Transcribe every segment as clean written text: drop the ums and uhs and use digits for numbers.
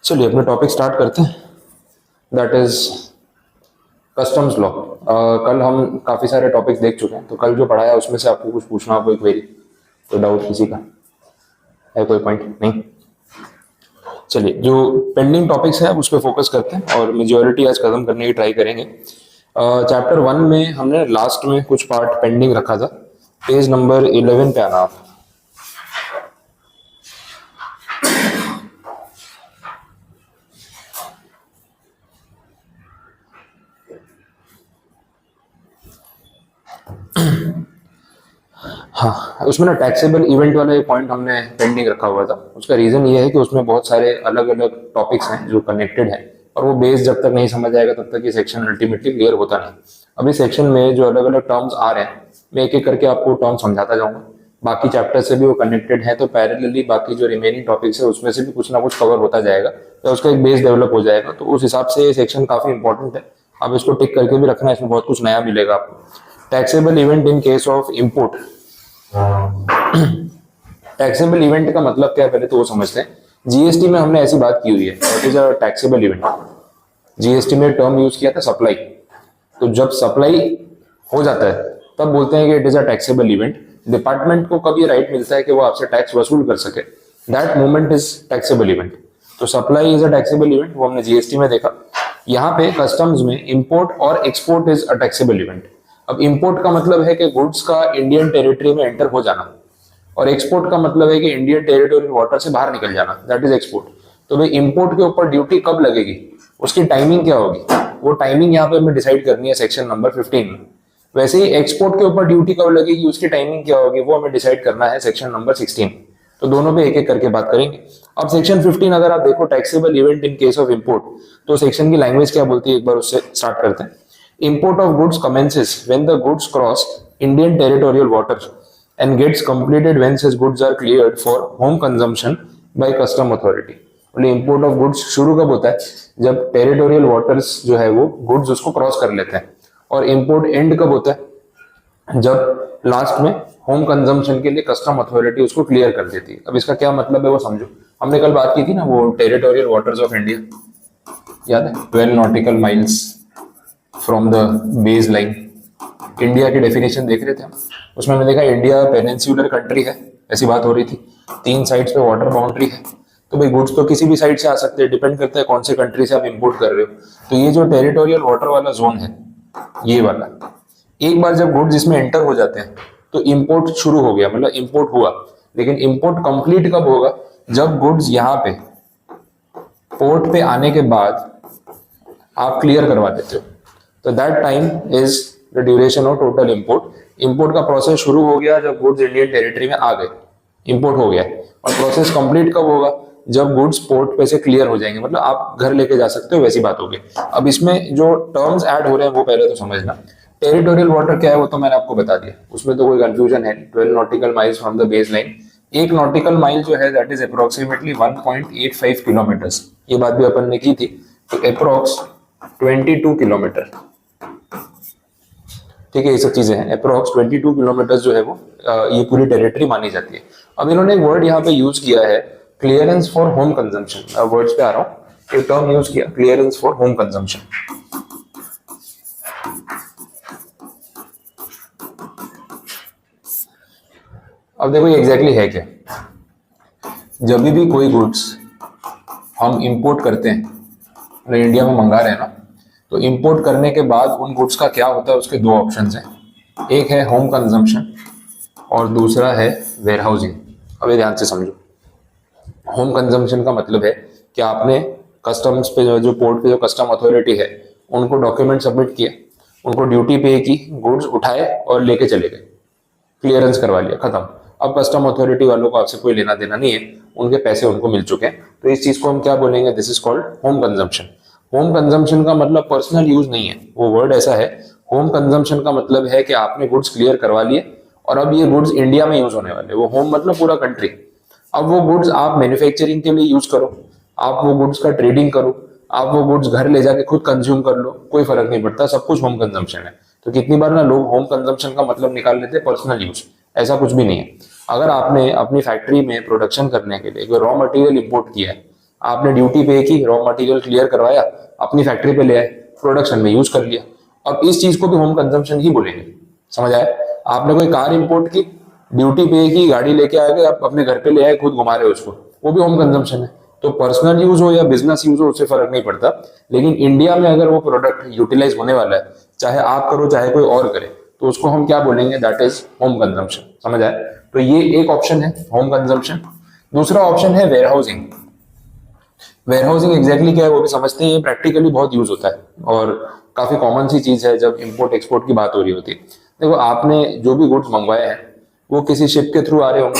चलिए अपना topic start करते हैं, दैट इज कस्टम्स लॉ। कल हम काफ़ी सारे टॉपिक्स देख चुके हैं, तो कल जो पढ़ाया उसमें से आपको कुछ पूछना हो, कोई क्वेरी, कोई डाउट किसी का है, कोई पॉइंट नहीं? चलिए जो पेंडिंग टॉपिक्स है उस पर फोकस करते हैं और मेजोरिटी आज खत्म करने की ट्राई करेंगे। चैप्टर 1 में हमने लास्ट में कुछ पार्ट पेंडिंग रखा था। पेज नंबर 11 पे आना आप। हाँ, उसमें ना टैक्सेबल इवेंट वाला एक पॉइंट हमने पेंडिंग रखा हुआ था। उसका रीजन ये है कि उसमें बहुत सारे अलग अलग टॉपिक्स हैं जो कनेक्टेड हैं, और वो बेस जब तक नहीं समझ आएगा तब तक ये सेक्शन अल्टीमेटली क्लियर होता नहीं। अभी सेक्शन में जो अलग अलग टर्म्स आ रहे हैं, मैं एक एक करके आपको टर्म समझाता जाऊंगा। बाकी चैप्टर से भी वो कनेक्टेड है, तो पैरेलली बाकी जो रिमेनिंग टॉपिक्स है उसमें से भी कुछ ना कुछ कवर होता जाएगा, तो उसका एक बेस डेवलप हो जाएगा। तो उस हिसाब से ये सेक्शन काफी इंपॉर्टेंट है, आप इसको टिक करके भी रखना, इसमें बहुत कुछ नया मिलेगा आपको। Taxable event in case of import. Taxable event का मतलब क्या है पहले तो वो समझते हैं। जीएसटी में हमने ऐसी बात की हुई है, what is a taxable event. GST में टर्म यूज किया था सप्लाई, तो जब सप्लाई हो जाता है तब बोलते हैं कि it is a taxable event. Department को कब ये राइट मिलता है कि वो आपसे टैक्स वसूल कर सके, that moment is taxable event. तो supply is a taxable event, वो हमने जीएसटी में देखा। यहाँ पे कस्टम्स में इंपोर्ट और export is a taxable event. अब इंपोर्ट का मतलब है कि गुड्स का इंडियन टेरिटरी में एंटर हो जाना, और एक्सपोर्ट का मतलब है कि इंडियन टेरिटोरियल वाटर से बाहर निकल जाना, दैट इज एक्सपोर्ट। तो भाई इंपोर्ट के ऊपर ड्यूटी कब लगेगी, उसकी टाइमिंग क्या होगी, वो टाइमिंग यहाँ पे हमें डिसाइड करनी है सेक्शन नंबर 15 में। वैसे ही एक्सपोर्ट के ऊपर ड्यूटी कब लगेगी, उसकी टाइमिंग क्या होगी, वो हमें डिसाइड करना है सेक्शन नंबर 16। तो दोनों पे एक एक करके बात करेंगे। अब सेक्शन 15 अगर आप देखो, taxable event in case of import, तो सेक्शन की लैंग्वेज क्या बोलती है एक बार उससे स्टार्ट करते हैं। Import of goods commences when the goods cross Indian territorial waters and gets completed when such goods are cleared for home consumption by custom authority। बोले इम्पोर्ट ऑफ गुड्स शुरू कब होता है, जब टेरिटोरियल वाटर्स जो है वो गुड्स उसको क्रॉस कर लेते हैं। और इम्पोर्ट एंड कब होता है, जब लास्ट में होम कंजम्पशन के लिए कस्टम अथॉरिटी उसको क्लियर कर देती है। अब इसका क्या मतलब है वो समझो। हमने कल बात की थी ना वो टेरिटोरियल वाटर्स ऑफ इंडिया, याद है, 12 nautical miles from the base line. India की डेफिनेशन देख रहे थे हम, उसमें हमने देखा इंडिया पेनिनसुलर कंट्री है, ऐसी बात हो रही थी। 3 साइड्स पे वाटर बाउंड्री है, तो भाई गुड्स तो किसी भी साइड से आ सकते हैं, डिपेंड करता है कौन से कंट्री से आप इंपोर्ट कर रहे हो। तो ये जो टेरिटोरियल वाटर वाला जोन है, ये वाला, एक बार जब गुड्स इसमें एंटर हो जाते हैं तो इंपोर्ट शुरू हो गया, मतलब इंपोर्ट हुआ। लेकिन इंपोर्ट कंप्लीट कब होगा, जब गुड्स यहाँ पे पोर्ट पे आने के बाद आप क्लियर करवा देते हो, तो that time is the duration of total import. Import का प्रोसेस शुरू हो गया जब गुड्स इंडियन टेरिटरी में आ गए, इंपोर्ट हो गया। और प्रोसेस कंप्लीट कब होगा, जब गुड्स पोर्ट पे से क्लियर हो जाएंगे, मतलब आप घर लेके जा सकते हो, वैसी बात होगी। अब इसमें जो टर्म्स ऐड हो रहे हैं वो पहले तो समझना। टेरिटोरियल वाटर क्या है वो तो मैंने आपको बता दिया, उसमें तो कोई कंफ्यूजन है नहीं। 12 nautical miles from the base line. एक नॉटिकल माइल जो है दैट इज अप्रोक्सीमेटली 1.85 किलोमीटर्स, ये बात भी अपन ने की थी। तो अप्रोक्स 22 किलोमीटर, ठीक है, ये सब चीजें हैं। अप्रोक्स 22 किलोमीटर जो है वो ये पूरी टेरिटरी मानी जाती है। अब इन्होंने एक वर्ड यहाँ पे यूज किया है, clearance for home consumption. Words पे आ रहा हूँ, एक टर्म यूज किया, क्लियरेंस फॉर होम कंजम्पशन। अब देखो ये एग्जैक्टली है क्या। जब भी कोई गुड्स हम इंपोर्ट करते हैं, मतलब इंडिया में मंगा रहे हैं ना, तो इंपोर्ट करने के बाद उन गुड्स का क्या होता है, उसके 2 ऑप्शंस हैं। एक है होम कंजम्पशन और दूसरा है वेयरहाउसिंग। अब ये ध्यान से समझो। होम कंजम्पशन का मतलब है कि आपने कस्टम्स पे जो पोर्ट पे जो कस्टम अथॉरिटी है उनको डॉक्यूमेंट सबमिट किया, उनको ड्यूटी पे की, गुड्स उठाए और लेके चले गए, क्लियरेंस करवा लिया, खत्म। अब कस्टम अथॉरिटी वालों को आपसे कोई लेना देना नहीं है, उनके पैसे उनको मिल चुके हैं। तो इस चीज को हम क्या बोलेंगे, this is called home consumption. Home consumption का मतलब पर्सनल यूज नहीं है, वो वर्ड ऐसा है। होम कंजम्पशन का मतलब है कि आपने गुड्स क्लियर करवा लिए और अब ये गुड्स इंडिया में यूज होने वाले। वो होम मतलब पूरा कंट्री। अब वो गुड्स आप मैन्युफैक्चरिंग के लिए यूज करो, आप वो गुड्स का ट्रेडिंग करो, आप वो गुड्स घर ले जाके खुद कंज्यूम कर लो, कोई फर्क नहीं पड़ता, सब कुछ होम कंजम्पशन है। तो कितनी बार ना लोग होम कंजम्पशन का मतलब निकाल लेते हैं पर्सनल यूज, ऐसा कुछ भी नहीं है। अगर आपने अपनी फैक्ट्री में प्रोडक्शन करने के लिए रॉ मटेरियल इंपोर्ट किया है, आपने ड्यूटी पे की, रॉ मटेरियल क्लियर करवाया, अपनी फैक्ट्री पे ले आए, प्रोडक्शन में यूज कर लिया। अब इस चीज को भी होम कंजम्पशन ही बोलेंगे। समझ आया? आपने कोई कार इंपोर्ट की, ड्यूटी पे की, गाड़ी लेके आ गए, आप अपने घर पे ले आए, खुद घुमा रहे हो उसको, वो भी होम कंजम्पशन है। तो पर्सनल यूज हो या बिजनेस यूज हो, उससे फर्क नहीं पड़ता। लेकिन इंडिया में अगर वो प्रोडक्ट यूटिलाइज होने वाला है, चाहे आप करो चाहे कोई और करे, तो उसको हम क्या बोलेंगे? That is home consumption. समझ आए? तो ये एक ऑप्शन है होम कंजम्पशन। दूसरा ऑप्शन है warehousing. Warehousing exactly क्या है वो भी समझते हैं, ये प्रैक्टिकली बहुत यूज होता है और काफी कॉमन सी चीज है जब इंपोर्ट एक्सपोर्ट की बात हो रही होती है। देखो, आपने जो भी गुड्स मंगवाए हैं वो किसी शिप के थ्रू आ रहे होंगे।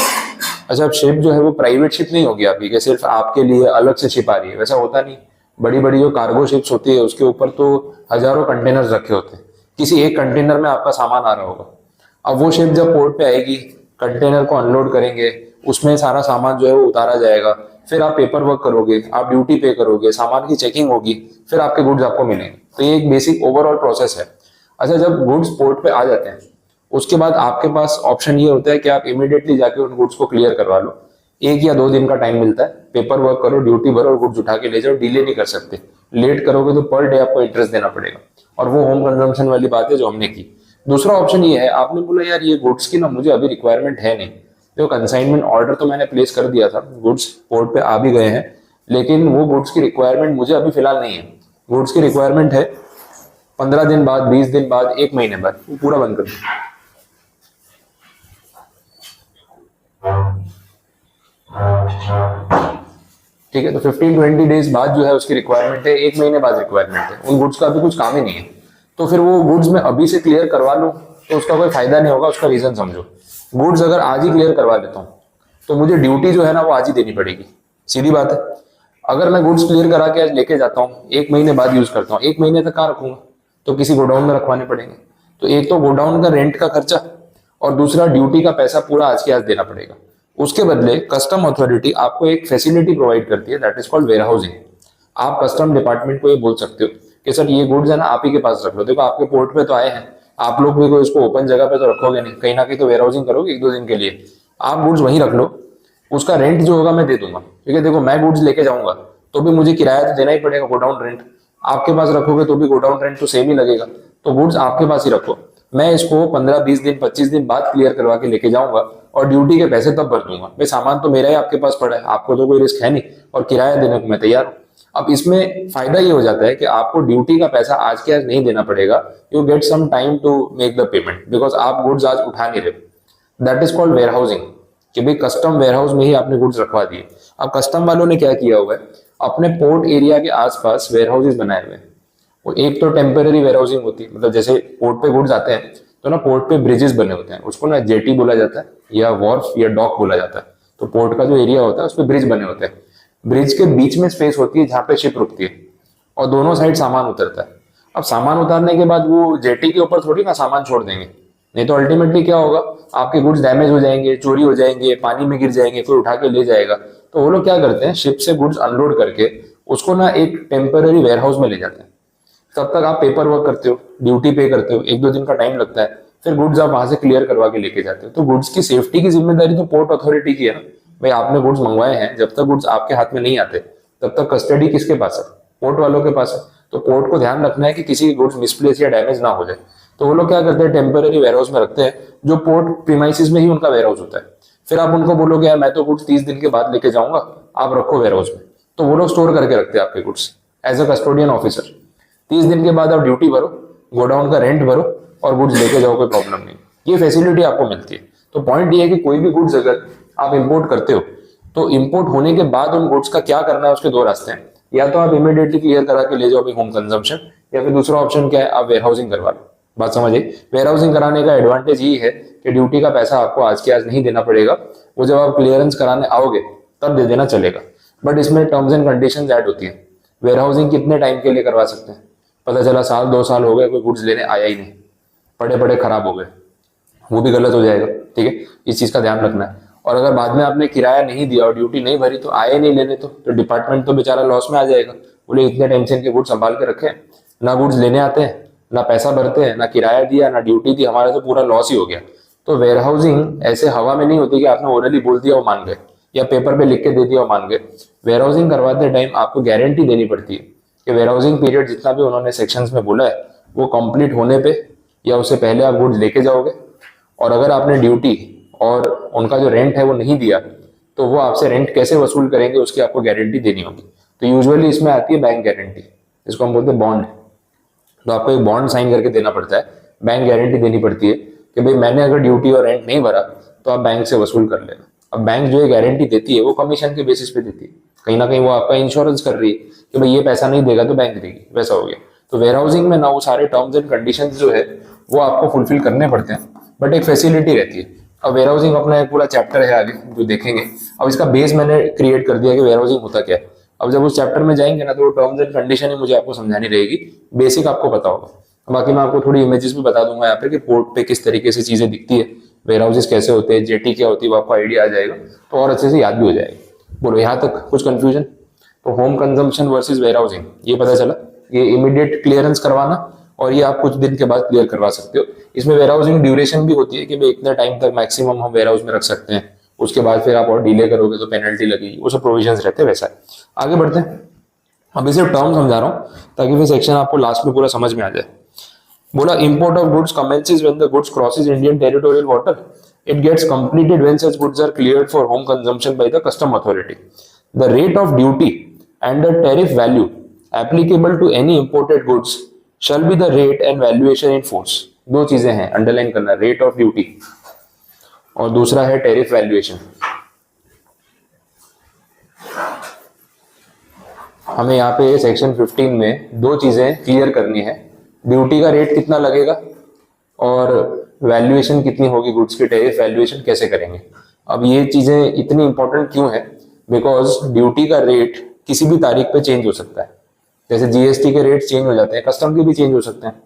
अच्छा, अब शिप जो है वो प्राइवेट शिप नहीं होगी आपकी, कि सिर्फ आपके लिए अलग से शिप आ रही है, वैसा होता नहीं। बड़ी बड़ी जो कार्गो शिप्स होती है उसके ऊपर तो हजारों कंटेनर्स रखे होते हैं, किसी एक कंटेनर में आपका सामान आ रहा होगा। अब वो शिप जब पोर्ट पे आएगी, कंटेनर को अनलोड करेंगे, उसमें सारा सामान जो है वो उतारा जाएगा, फिर आप पेपर वर्क करोगे, आप ड्यूटी पे करोगे, सामान की चेकिंग होगी, फिर आपके गुड्स आपको मिलेंगे। तो ये एक बेसिक ओवरऑल प्रोसेस है। अच्छा, जब गुड्स पोर्ट पे आ जाते हैं उसके बाद आपके पास ऑप्शन ये होता है कि आप इमीडिएटली जाके उन गुड्स को क्लियर करवा लो। 1 या 2 दिन का टाइम मिलता है, पेपर वर्क करो, ड्यूटी भरो और गुड्स उठा के ले जाओ। डिले नहीं कर सकते, लेट करोगे तो पर डे आपको इंटरेस्ट देना पड़ेगा, और वो होम कंजम्पशन वाली बात है जो हमने की। दूसरा ऑप्शन ये है, आपने बोला यार ये गुड्स की ना मुझे अभी रिक्वायरमेंट है नहीं, तो कंसाइनमेंट ऑर्डर तो मैंने प्लेस कर दिया था, गुड्स पोर्ट पे आ भी गए हैं, लेकिन वो गुड्स की रिक्वायरमेंट मुझे अभी फिलहाल नहीं है। गुड्स की रिक्वायरमेंट है 15 दिन बाद, 20 दिन बाद, 1 महीने बाद, वो पूरा बंद कर दो। ठीक है, तो 15-20 डेज बाद जो है उसकी रिक्वायरमेंट है, 1 महीने बाद रिक्वायरमेंट है, उन गुड्स का अभी कुछ काम ही नहीं है। तो फिर वो गुड्स में अभी से क्लियर करवा लो तो उसका कोई फायदा नहीं होगा। उसका रीजन समझो, गुड्स अगर आज ही क्लियर करवा देता हूँ तो मुझे ड्यूटी जो है ना वो आज ही देनी पड़ेगी, सीधी बात है। अगर मैं गुड्स क्लियर करा के आज लेके जाता हूँ, 1 महीने बाद यूज करता हूँ, 1 महीने तक कहाँ रखूंगा? तो किसी गोडाउन में रखवाने पड़ेंगे। तो एक तो गोडाउन का रेंट का खर्चा, और दूसरा ड्यूटी का पैसा पूरा आज के आज देना पड़ेगा। उसके बदले कस्टम अथॉरिटी आपको एक फैसिलिटी प्रोवाइड करती है, that is called warehousing. आप कस्टम डिपार्टमेंट को ये बोल सकते हो कि सर ये गुड्स है ना आप ही के पास रख लो, देखो आपके पोर्ट पे तो आए हैं, आप लोग भी कोई इसको ओपन जगह पे तो रखोगे नहीं, कहीं ना कहीं तो वेयर हाउसिंग करोगे 1-2 दिन के लिए, आप गुड्स वहीं रख लो, उसका रेंट जो होगा मैं दे दूंगा। क्योंकि देखो, मैं गुड्स लेके जाऊंगा तो भी मुझे किराया तो देना ही पड़ेगा, गोडाउन रेंट। आपके पास रखोगे तो भी गोडाउन रेंट तो सेम ही लगेगा। तो गुड्स आपके पास ही रखो, मैं इसको 15-20 दिन 25 दिन बाद क्लियर करवा के लेके जाऊंगा और ड्यूटी के पैसे तब भर दूंगा। भाई सामान तो मेरा ही आपके पास पड़ा है, आपको तो कोई रिस्क है नहीं, और किराया देने को मैं तैयार हूँ। अब इसमें फायदा ये हो जाता है कि आपको ड्यूटी का पैसा आज के आज नहीं देना पड़ेगा, you get some time to make the payment, because आप गुड्स आज उठा नहीं रहे। That is called warehousing, कि भाई कस्टम वेयर हाउस में ही आपने गुड्स रखवा दिए। अब कस्टम वालों ने क्या किया हुआ है, अपने पोर्ट एरिया के आसपास वेयर हाउसेज बनाए हुए हैं। वो एक तो टेम्पररी वेयर हाउसिंग होती है, मतलब जैसे पोर्ट पे गुड्स आते हैं तो ना पोर्ट पे ब्रिजेस बने होते हैं, उसको ना जेटी बोला जाता है या वॉर्फ या डॉक बोला जाता है। तो पोर्ट का जो एरिया होता है उस पर ब्रिज बने होते हैं, ब्रिज के बीच में स्पेस होती है जहाँ पे शिप रुकती है और दोनों साइड सामान उतरता है। अब सामान उतारने के बाद वो जेटी के ऊपर थोड़ी ना सामान छोड़ देंगे, नहीं तो अल्टीमेटली क्या होगा, आपके गुड्स डैमेज हो जाएंगे, चोरी हो जाएंगे, पानी में गिर जाएंगे, कोई उठा के ले जाएगा। तो वो लोग क्या करते हैं, शिप से गुड्स अनलोड करके उसको ना एक टेम्पररी वेयर हाउस में ले जाते हैं। तब तक आप पेपर वर्क करते हो, ड्यूटी पे करते हो, 1-2 दिन का टाइम लगता है, फिर गुड्स आप वहां से क्लियर करवा के लेके जाते हो। तो गुड्स की सेफ्टी की जिम्मेदारी तो पोर्ट अथॉरिटी की है ना। भाई आपने गुड्स मंगवाए हैं, जब तक गुड्स आपके हाथ में नहीं आते तब तक कस्टडी किसके पास है? पोर्ट वालों के पास है। तो पोर्ट को ध्यान रखना है कि किसी की गुड्स मिसप्लेस या डैमेज ना हो जाए। तो वो लोग क्या करते हैं, टेम्पररी वेयर हाउस में रखते हैं, जो पोर्ट प्रीमाइसिस में ही उनका वेयर हाउस होता है। फिर आप उनको बोलोगे यार मैं तो गुड्स 30 दिन के बाद लेके जाऊंगा, आप रखो वेयर हाउस में, तो वो लोग स्टोर करके रखते हैं आपके goods as a custodian officer. 30 दिन के बाद आप ड्यूटी भरो, गोडाउन का रेंट भरो और गुड्स लेके जाओ, कोई प्रॉब्लम नहीं। ये फैसिलिटी आपको मिलती है। तो पॉइंट ये है कि कोई भी गुड्स अगर आप इंपोर्ट करते हो तो इंपोर्ट होने के बाद उन गुड्स का क्या करना है उसके 2 रास्ते हैं। या तो आप इमीडिएटली क्लियर करा के ले जाओ होम कंजम्पशन, या फिर दूसरा ऑप्शन क्या है, आप वेयर हाउसिंग करवा लो। बात समझिए, वेयर हाउसिंग कराने का एडवांटेज ये है कि ड्यूटी का पैसा आपको आज के आज नहीं देना पड़ेगा, वो जब आप क्लियरेंस कराने आओगे तब दे देना चलेगा। बट इसमें टर्म्स एंड कंडीशंस ऐड होती है। वेयर हाउसिंग कितने टाइम के लिए करवा सकते हैं? पता चला 1-2 साल हो गए, कोई गुड्स लेने आया ही नहीं, पड़े पड़े खराब हो गए, वो भी गलत हो जाएगा। ठीक है, इस चीज का ध्यान रखना है। और अगर बाद में आपने किराया नहीं दिया और ड्यूटी नहीं भरी तो आए नहीं लेने, तो डिपार्टमेंट तो बेचारा लॉस में आ जाएगा। बोले इतने टेंशन के गुड्स संभाल के रखे, ना गुड्स लेने आते हैं, ना पैसा भरते हैं, ना किराया दिया, ना ड्यूटी दी, हमारा तो पूरा लॉस ही हो गया। तो वेयर हाउसिंग ऐसे हवा में नहीं होती कि आपने ओरली बोल दिया वो मान गए। या पेपर पे लिख के दे दिया और मान गए। वेयर हाउसिंग करवाते टाइम आपको गारंटी देनी पड़ती है कि वेयर हाउसिंग पीरियड जितना भी उन्होंने सेक्शंस में बोला है वो कंप्लीट होने पे या उससे पहले आप गुड्स लेके जाओगे, और अगर आपने ड्यूटी और उनका जो रेंट है वो नहीं दिया तो वो आपसे रेंट कैसे वसूल करेंगे उसकी आपको गारंटी देनी होगी। तो यूजुअली इसमें आती है बैंक गारंटी, जिसको हम बोलते हैं बॉन्ड। तो आपको एक बॉन्ड साइन करके देना पड़ता है, बैंक गारंटी देनी पड़ती है कि भाई मैंने अगर ड्यूटी और रेंट नहीं भरा तो आप बैंक से वसूल कर लेना। अब बैंक जो ये गारंटी देती है वो कमीशन के बेसिस पे देती है, कहीं ना कहीं वो आपका इंश्योरेंस कर रही है कि भाई ये पैसा नहीं देगा तो बैंक देगी, वैसा हो गया। तो वेयर हाउसिंग में ना वो सारे टर्म्स एंड कंडीशन जो है वो आपको फुलफिल करने पड़ते हैं, बट एक फैसिलिटी रहती है। अब वेयर हाउसिंग अपना एक पूरा चैप्टर है आगे जो देखेंगे। अब इसका बेस मैंने क्रिएट कर दिया कि वेयर हाउसिंग होता क्या है। अब जब उस चैप्टर में जाएंगे ना तो वो टर्म्स एंड कंडीशन ही मुझे आपको समझानी रहेगी, बेसिक आपको पता होगा। बाकी मैं आपको थोड़ी इमेजेस भी बता दूंगा यहाँ पे कि पोर्ट पे किस तरीके से चीजें दिखती है, वेयर हाउसेस कैसे होते हैं, जेटी क्या होती है, वो आपको आइडिया आ जाएगा तो और अच्छे से याद भी हो जाएगा। बोलो यहाँ तक कुछ कंफ्यूजन? तो home consumption versus warehousing ये पता चला, ये इमीडिएट क्लियरेंस करवाना और ये आप कुछ दिन के बाद क्लियर करवा सकते हो। इसमें वेयर हाउसिंग ड्यूरेशन भी होती है कि भाई इतना टाइम तक मैक्सिमम हम वेयर हाउस में रख सकते हैं, उसके बाद फिर आप और डिले करोगे तो पेनल्टी लगेगी, वो सब प्रोविजंस रहते हैं। वैसा है, आगे बढ़ते हैं। अब इसे टर्म समझा रहा हूँ ताकि फिर सेक्शन आपको लास्ट में पूरा समझ में आ जाए। बोला import of goods commences when the goods crosses Indian territorial water. It gets completed when such goods are cleared for home consumption by the custom authority. The rate of duty and the tariff value applicable to any imported goods shall be the rate and valuation in force. दो चीजें हैं, underline करना, rate of duty और दूसरा है tariff valuation. हमें यहाँ पे सेक्शन 15 में दो चीजें क्लियर करनी है, ड्यूटी का रेट कितना लगेगा और वैल्यूएशन कितनी होगी गुड्स की, टेरिफ वैल्यूएशन कैसे करेंगे। अब ये चीजें इतनी इंपॉर्टेंट क्यों है? बिकॉज ड्यूटी का रेट किसी भी तारीख पे चेंज हो सकता है, जैसे जीएसटी के रेट चेंज हो जाते हैं, कस्टम के भी चेंज हो सकते हैं,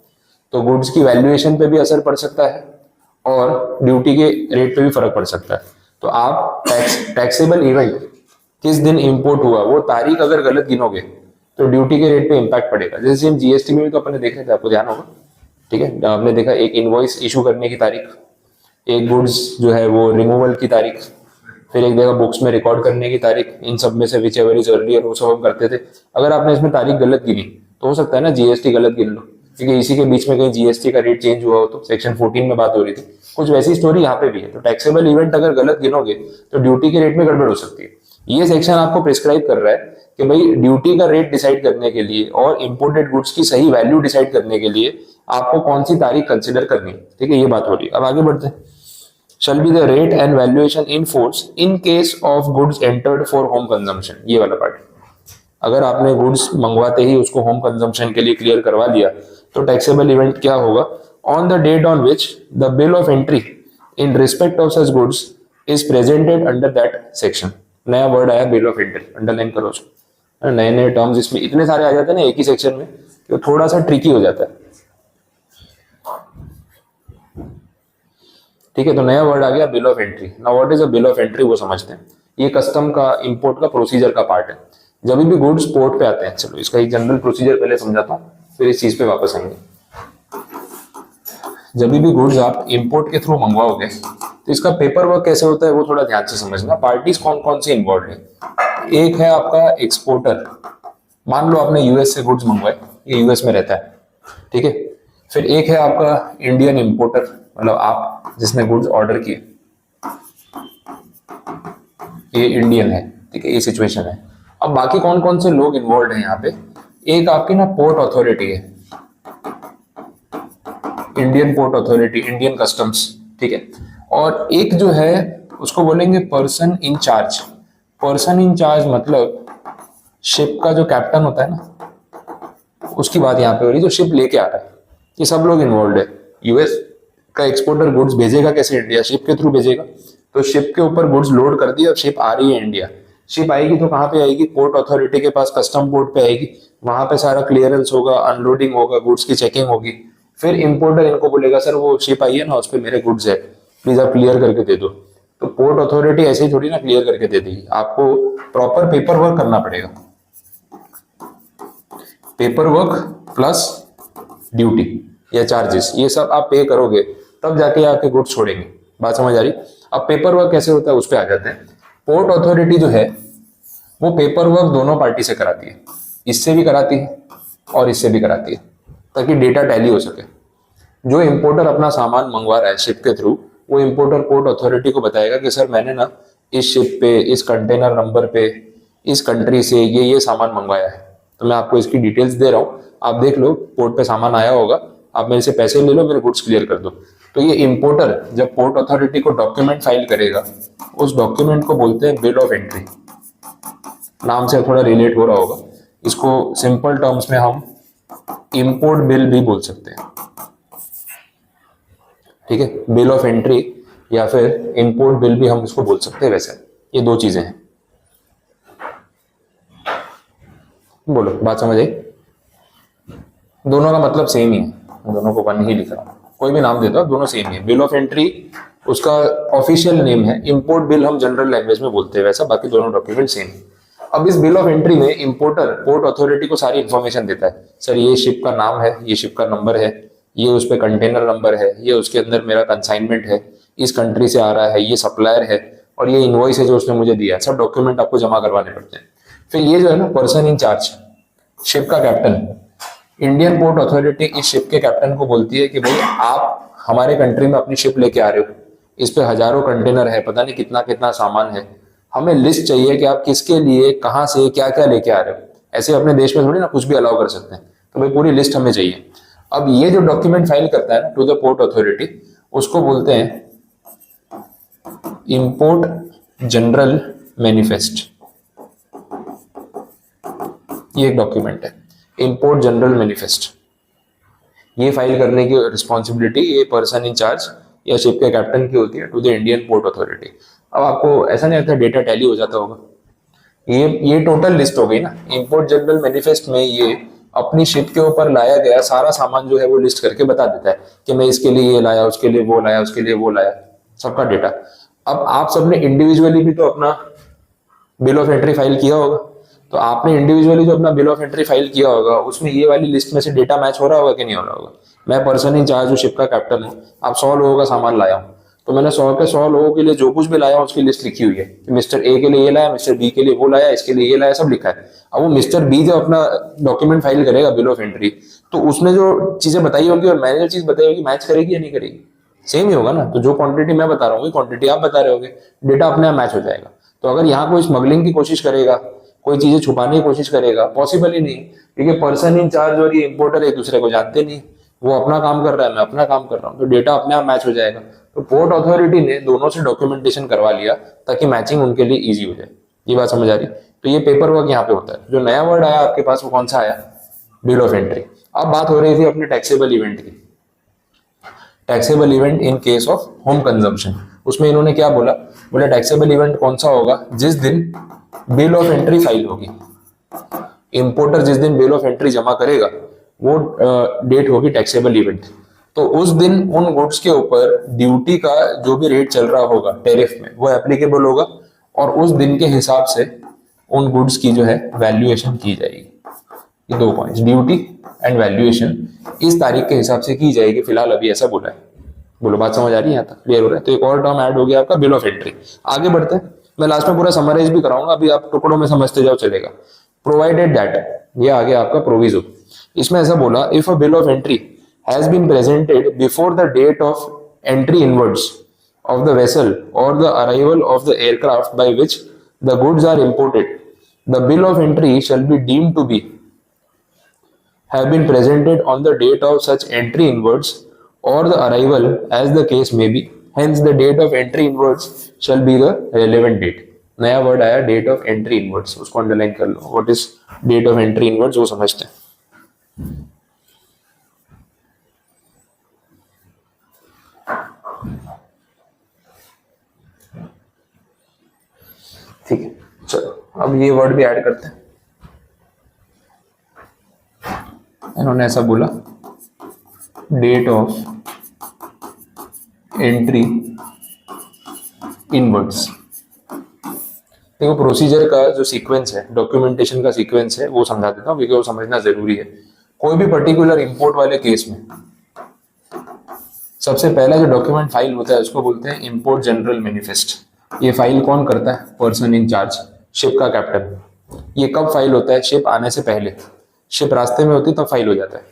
तो गुड्स की वैल्यूएशन पे भी असर पड़ सकता है और ड्यूटी के रेट पे भी फर्क पड़ सकता है। तो आप टैक्सेबल इवेंट किस दिन इंपोर्ट हुआ वो तारीख अगर गलत गिनोगे तो ड्यूटी के रेट पे इंपैक्ट पड़ेगा। जैसे हम जीएसटी में भी तो अपने देखे थे, आपको ध्यान होगा, ठीक है, आपने देखा एक इनवॉइस इशू करने की तारीख, एक गुड्स जो है वो रिमूवल की तारीख, फिर एक जगह बुक्स में रिकॉर्ड करने की तारीख, इन सब में से विच एवर इज अर्लियर वो सब हम करते थे। अगर आपने इसमें तारीख गलत गिनी तो हो सकता है ना जीएसटी गलत गिन लो, क्योंकि इसी के बीच में कहीं जीएसटी का रेट चेंज हुआ हो। तो सेक्शन 14 में बात हो रही थी, कुछ वैसी स्टोरी यहाँ पे भी है। तो टैक्सेबल इवेंट अगर गलत गिनोगे तो ड्यूटी के रेट में गड़बड़ हो सकती है। ये सेक्शन आपको प्रिस्क्राइब कर रहा है कि भाई ड्यूटी का रेट डिसाइड करने के लिए और इंपोर्टेड गुड्स की सही वैल्यू डिसाइड करने के लिए आपको कौन सी तारीख कंसिडर करनी है, ठीक है, ये बात हो रही है। अब आगे बढ़ते हैं। Shall be the rate and valuation in force in case of goods entered for home consumption, ये वाला पार्ट। अगर आपने गुड्स मंगवाते ही उसको होम कंजम्पशन के लिए क्लियर करवा लिया तो टैक्सेबल इवेंट क्या होगा? On the date on which the bill of entry in respect of such goods is presented under that section. नया वर्ड आया बिल ऑफ एंट्री, अंडरलाइन करो उसको। नए नए टर्म्स इसमें इतने सारे आ जाते हैं ना एक ही सेक्शन में, तो थोड़ा सा ट्रिकी हो जाता है, ठीक है। तो नया वर्ड आ गया bill of entry. Now what is a bill of entry वो समझते हैं। ये कस्टम का इंपोर्ट का प्रोसीजर का पार्ट है। जब भी गुड्स पोर्ट पे आते हैं, चलो इसका एक जनरल प्रोसीजर पहले समझाता हूँ फिर इस चीज पे वापस आएंगे। जब भी गुड्स आप इंपोर्ट के थ्रू मंगवाओगे तो इसका पेपर वर्क कैसे होता है वो थोड़ा ध्यान से समझना। पार्टीज कौन कौन से इन्वॉल्व है? एक है आपका एक्सपोर्टर, मान लो आपने यूएस से गुड्स मंगवाए, ये यूएस में रहता है, ठीक है। फिर एक है आपका इंडियन इंपोर्टर, मतलब आप जिसने गुड्स ऑर्डर किए ये इंडियन है, ठीक है, ये सिचुएशन है। अब बाकी कौन कौन से लोग इन्वॉल्व हैं यहाँ पे? एक आपकी ना पोर्ट अथॉरिटी है, Indian port authority, Indian customs, ठीक है। और एक जो है उसको बोलेंगे person in charge. Person in charge मतलब शिप का जो कैप्टन होता है ना, उसकी बात यहाँ पे हो रही है, जो शिप लेके आ रहा है। ये सब लोग इन्वॉल्व है। यूएस का एक्सपोर्टर गुड्स भेजेगा कैसे? इंडिया, शिप के थ्रू भेजेगा। तो शिप के ऊपर गुड्स लोड कर दिया, अब शिप आ रही है इंडिया। शिप आएगी तो कहाँ पे आएगी? पोर्ट अथॉरिटी के पास, कस्टम पोर्ट पे आएगी। वहां पे सारा क्लियरेंस होगा, अनलोडिंग होगा, गुड्स की चेकिंग होगी। फिर इंपोर्टर इनको बोलेगा सर वो शिप आई है ना, उस पर मेरे गुड्स है, प्लीज आप क्लियर करके दे दो। तो पोर्ट अथॉरिटी ऐसे ही थोड़ी ना क्लियर करके दे देगी, आपको प्रॉपर पेपर वर्क करना पड़ेगा। पेपर वर्क प्लस ड्यूटी या चार्जेस, ये सब आप पे करोगे तब जाके आपके गुड्स छोड़ेंगे। बात समझ आ रही? अब पेपर वर्क कैसे होता है उस पर आ जाते हैं। पोर्ट अथॉरिटी जो है वो पेपर वर्क दोनों पार्टी से कराती है, इससे भी कराती है और इससे भी कराती है, ताकि डेटा टैली हो सके। जो इंपोर्टर अपना सामान मंगवा रहा है शिप के थ्रू, वो इंपोर्टर पोर्ट अथॉरिटी को बताएगा कि सर मैंने ना इस शिप पे, इस कंटेनर नंबर पे, इस कंट्री से ये सामान मंगवाया है, तो मैं आपको इसकी डिटेल्स दे रहा हूँ, आप देख लो, पोर्ट पे सामान आया होगा, आप मेरे से पैसे ले लो, मेरे गुड्स क्लियर कर दो। तो ये इंपोर्टर जब पोर्ट अथॉरिटी को डॉक्यूमेंट फाइल करेगा, उस डॉक्यूमेंट को बोलते हैं बिल ऑफ एंट्री। नाम से थोड़ा रिलेट हो रहा होगा, इसको सिंपल टर्म्स में हम इंपोर्ट बिल भी बोल सकते हैं। ठीक है, बिल ऑफ एंट्री या फिर इंपोर्ट बिल भी हम इसको बोल सकते हैं। वैसे ये दो चीजें हैं। बोलो, बात समझ आई? दोनों का मतलब सेम ही है, दोनों को वन ही लिख रहा हूं, कोई भी नाम देता हूं, दोनों सेम ही है। बिल ऑफ एंट्री उसका ऑफिशियल नेम है, इंपोर्ट बिल हम जनरल लैंग्वेज में बोलते हैं, वैसा बाकी दोनों डॉक्यूमेंट सेम है। अब इस बिल ऑफ एंट्री में इंपोर्टर पोर्ट अथॉरिटी को सारी इंफॉर्मेशन देता है, सर ये शिप का नाम है, ये शिप का नंबर है, ये उस पर कंटेनर नंबर है, ये उसके अंदर मेरा कंसाइनमेंट है, इस कंट्री से आ रहा है, ये सप्लायर है, और ये इनवॉइस है जो उसने मुझे दिया है। सब डॉक्यूमेंट आपको जमा करवाने पड़ते हैं। फिर ये जो है ना पर्सन इन चार्ज, शिप का कैप्टन, इंडियन पोर्ट अथॉरिटी इस शिप के कैप्टन को बोलती है कि भाई आप हमारे कंट्री में अपनी शिप लेके आ रहे हो, इस पे हजारों कंटेनर है, पता नहीं कितना कितना सामान है, हमें लिस्ट चाहिए कि आप किसके लिए, कहाँ से, क्या क्या लेके आ रहे हो। ऐसे अपने देश में थोड़ी ना कुछ भी अलाउ कर सकते हैं, तो भाई पूरी लिस्ट हमें चाहिए। अब ये जो डॉक्यूमेंट फाइल करता है ना टू द पोर्ट अथॉरिटी, उसको बोलते हैं इंपोर्ट जनरल मैनिफेस्ट। ये एक डॉक्यूमेंट है, इंपोर्ट जनरल मैनिफेस्ट। ये फाइल करने की रिस्पॉन्सिबिलिटी ये पर्सन इन चार्ज या शिप के कैप्टन की होती है to the Indian port authority. अब आपको ऐसा नहीं लगता डेटा टैली हो जाता होगा? ये टोटल लिस्ट हो गई ना। इंपोर्ट जनरल मैनिफेस्ट में ये अपनी शिप के ऊपर लाया गया सारा सामान जो है वो लिस्ट करके बता देता है कि मैं इसके लिए ये लाया, उसके लिए वो लाया, उसके लिए वो लाया, सबका डेटा। अब आप सबने इंडिविजुअली भी तो अपना बिल ऑफ एंट्री फाइल किया होगा, तो आपने इंडिविजुअली जो अपना बिल ऑफ एंट्री फाइल किया होगा उसमें ये वाली लिस्ट में से डेटा मैच हो रहा होगा कि नहीं हो रहा होगा? मैं पर्सन इन चार्ज शिप का कैप्टन हूँ, आप 100 लोगों का सामान लाया हूँ, तो मैंने 100 के 100 लोगों के लिए जो कुछ भी लाया उसकी लिस्ट लिखी हुई है कि मिस्टर ए के लिए ये लाया, मिस्टर बी के लिए वो लाया, इसके लिए ये लाया, सब लिखा है। अब वो मिस्टर बी जब अपना डॉक्यूमेंट फाइल करेगा बिल ऑफ एंट्री, तो उसने जो चीजें बताई होगी और मैंने जो चीज बताई होगी मैच करेगी या नहीं करेगी? सेम ही होगा ना। तो जो क्वांटिटी मैं बता रहा हूँ क्वांटिटी आप बता रहे होगे, डेटा अपने आप मैच हो जाएगा। तो अगर यहाँ कोई स्मगलिंग की कोशिश करेगा, कोई चीजें छुपाने की कोशिश करेगा, पॉसिबल ही नहीं, क्योंकि पर्सन इन चार्ज और ये इंपोर्टर एक दूसरे को जानते नहीं। वो अपना काम कर रहा है, मैं अपना काम कर रहा हूँ, तो डेटा अपने आप मैच हो जाएगा। तो पोर्ट अथॉरिटी ने दोनों से डॉक्यूमेंटेशन करवा लिया ताकि मैचिंग उनके लिए इजी हो जाए। ये बात समझ आ रही? तो ये पेपर वर्क यहाँ पे होता है। जो नया वर्ड आया आपके पास वो कौन सा आया? Bill of entry. अब बात हो रही थी अपने टैक्सेबल इवेंट की। Taxable event in case of home consumption, उसमें इन्होंने क्या बोला? बोले टैक्सेबल इवेंट कौन सा होगा? जिस दिन बिल ऑफ एंट्री फाइल होगी। इंपोर्टर जिस दिन बिल ऑफ एंट्री जमा करेगा वो डेट होगी टैक्सेबल इवेंट। तो उस दिन उन गुड्स के ऊपर ड्यूटी का जो भी रेट चल रहा होगा टैरिफ में वो एप्लीकेबल होगा, और उस दिन के हिसाब से उन गुड्स की जो है वैल्यूएशन की जाएगी। ये दो पॉइंट्स, ड्यूटी एंड वैल्यूएशन, इस तारीख के हिसाब से की जाएगी। फिलहाल अभी ऐसा बोला है। बोलो, बात समझ आ रही है? यहाँ तक क्लियर हो रहा है? तो एक और टर्म ऐड हो गया आपका बिल ऑफ एंट्री। आगे बढ़ते हैं, मैं लास्ट में पूरा समराइज भी कराऊंगा, अभी आप टुकड़ों में समझते जाओ चलेगा। प्रोवाइडेड दैट, ये आगे आपका प्रोविजो। इसमें ऐसा बोला, if a bill of entry has been presented before the date of entry inwards of the vessel or the arrival of the aircraft by which the goods are imported, the bill of entry shall be deemed to be have been presented on the date of such entry inwards or the arrival as the case may be. Hence the date of entry inwards shall be the relevant date. नया word आया date of entry inwards, उसको underline कर लो। What is date of entry inwards वो समझते हैं। ठीक है, चलो अब ये वर्ड भी ऐड करते हैं। इन्होंने ऐसा बोला, डेट ऑफ एंट्री इनवर्ड्स। देखो प्रोसीजर का जो सीक्वेंस है, डॉक्यूमेंटेशन का सीक्वेंस है, वो समझा देता हूँ क्योंकि वो समझना जरूरी है। कोई भी पर्टिकुलर इंपोर्ट वाले केस में सबसे पहला जो डॉक्यूमेंट फाइल होता है उसको बोलते हैं इंपोर्ट जनरल मैनिफेस्ट। ये फाइल कौन करता है? पर्सन इन चार्ज, शिप का कैप्टन। ये कब फाइल होता है? शिप आने से पहले। शिप रास्ते में होती है तब फाइल हो जाता है।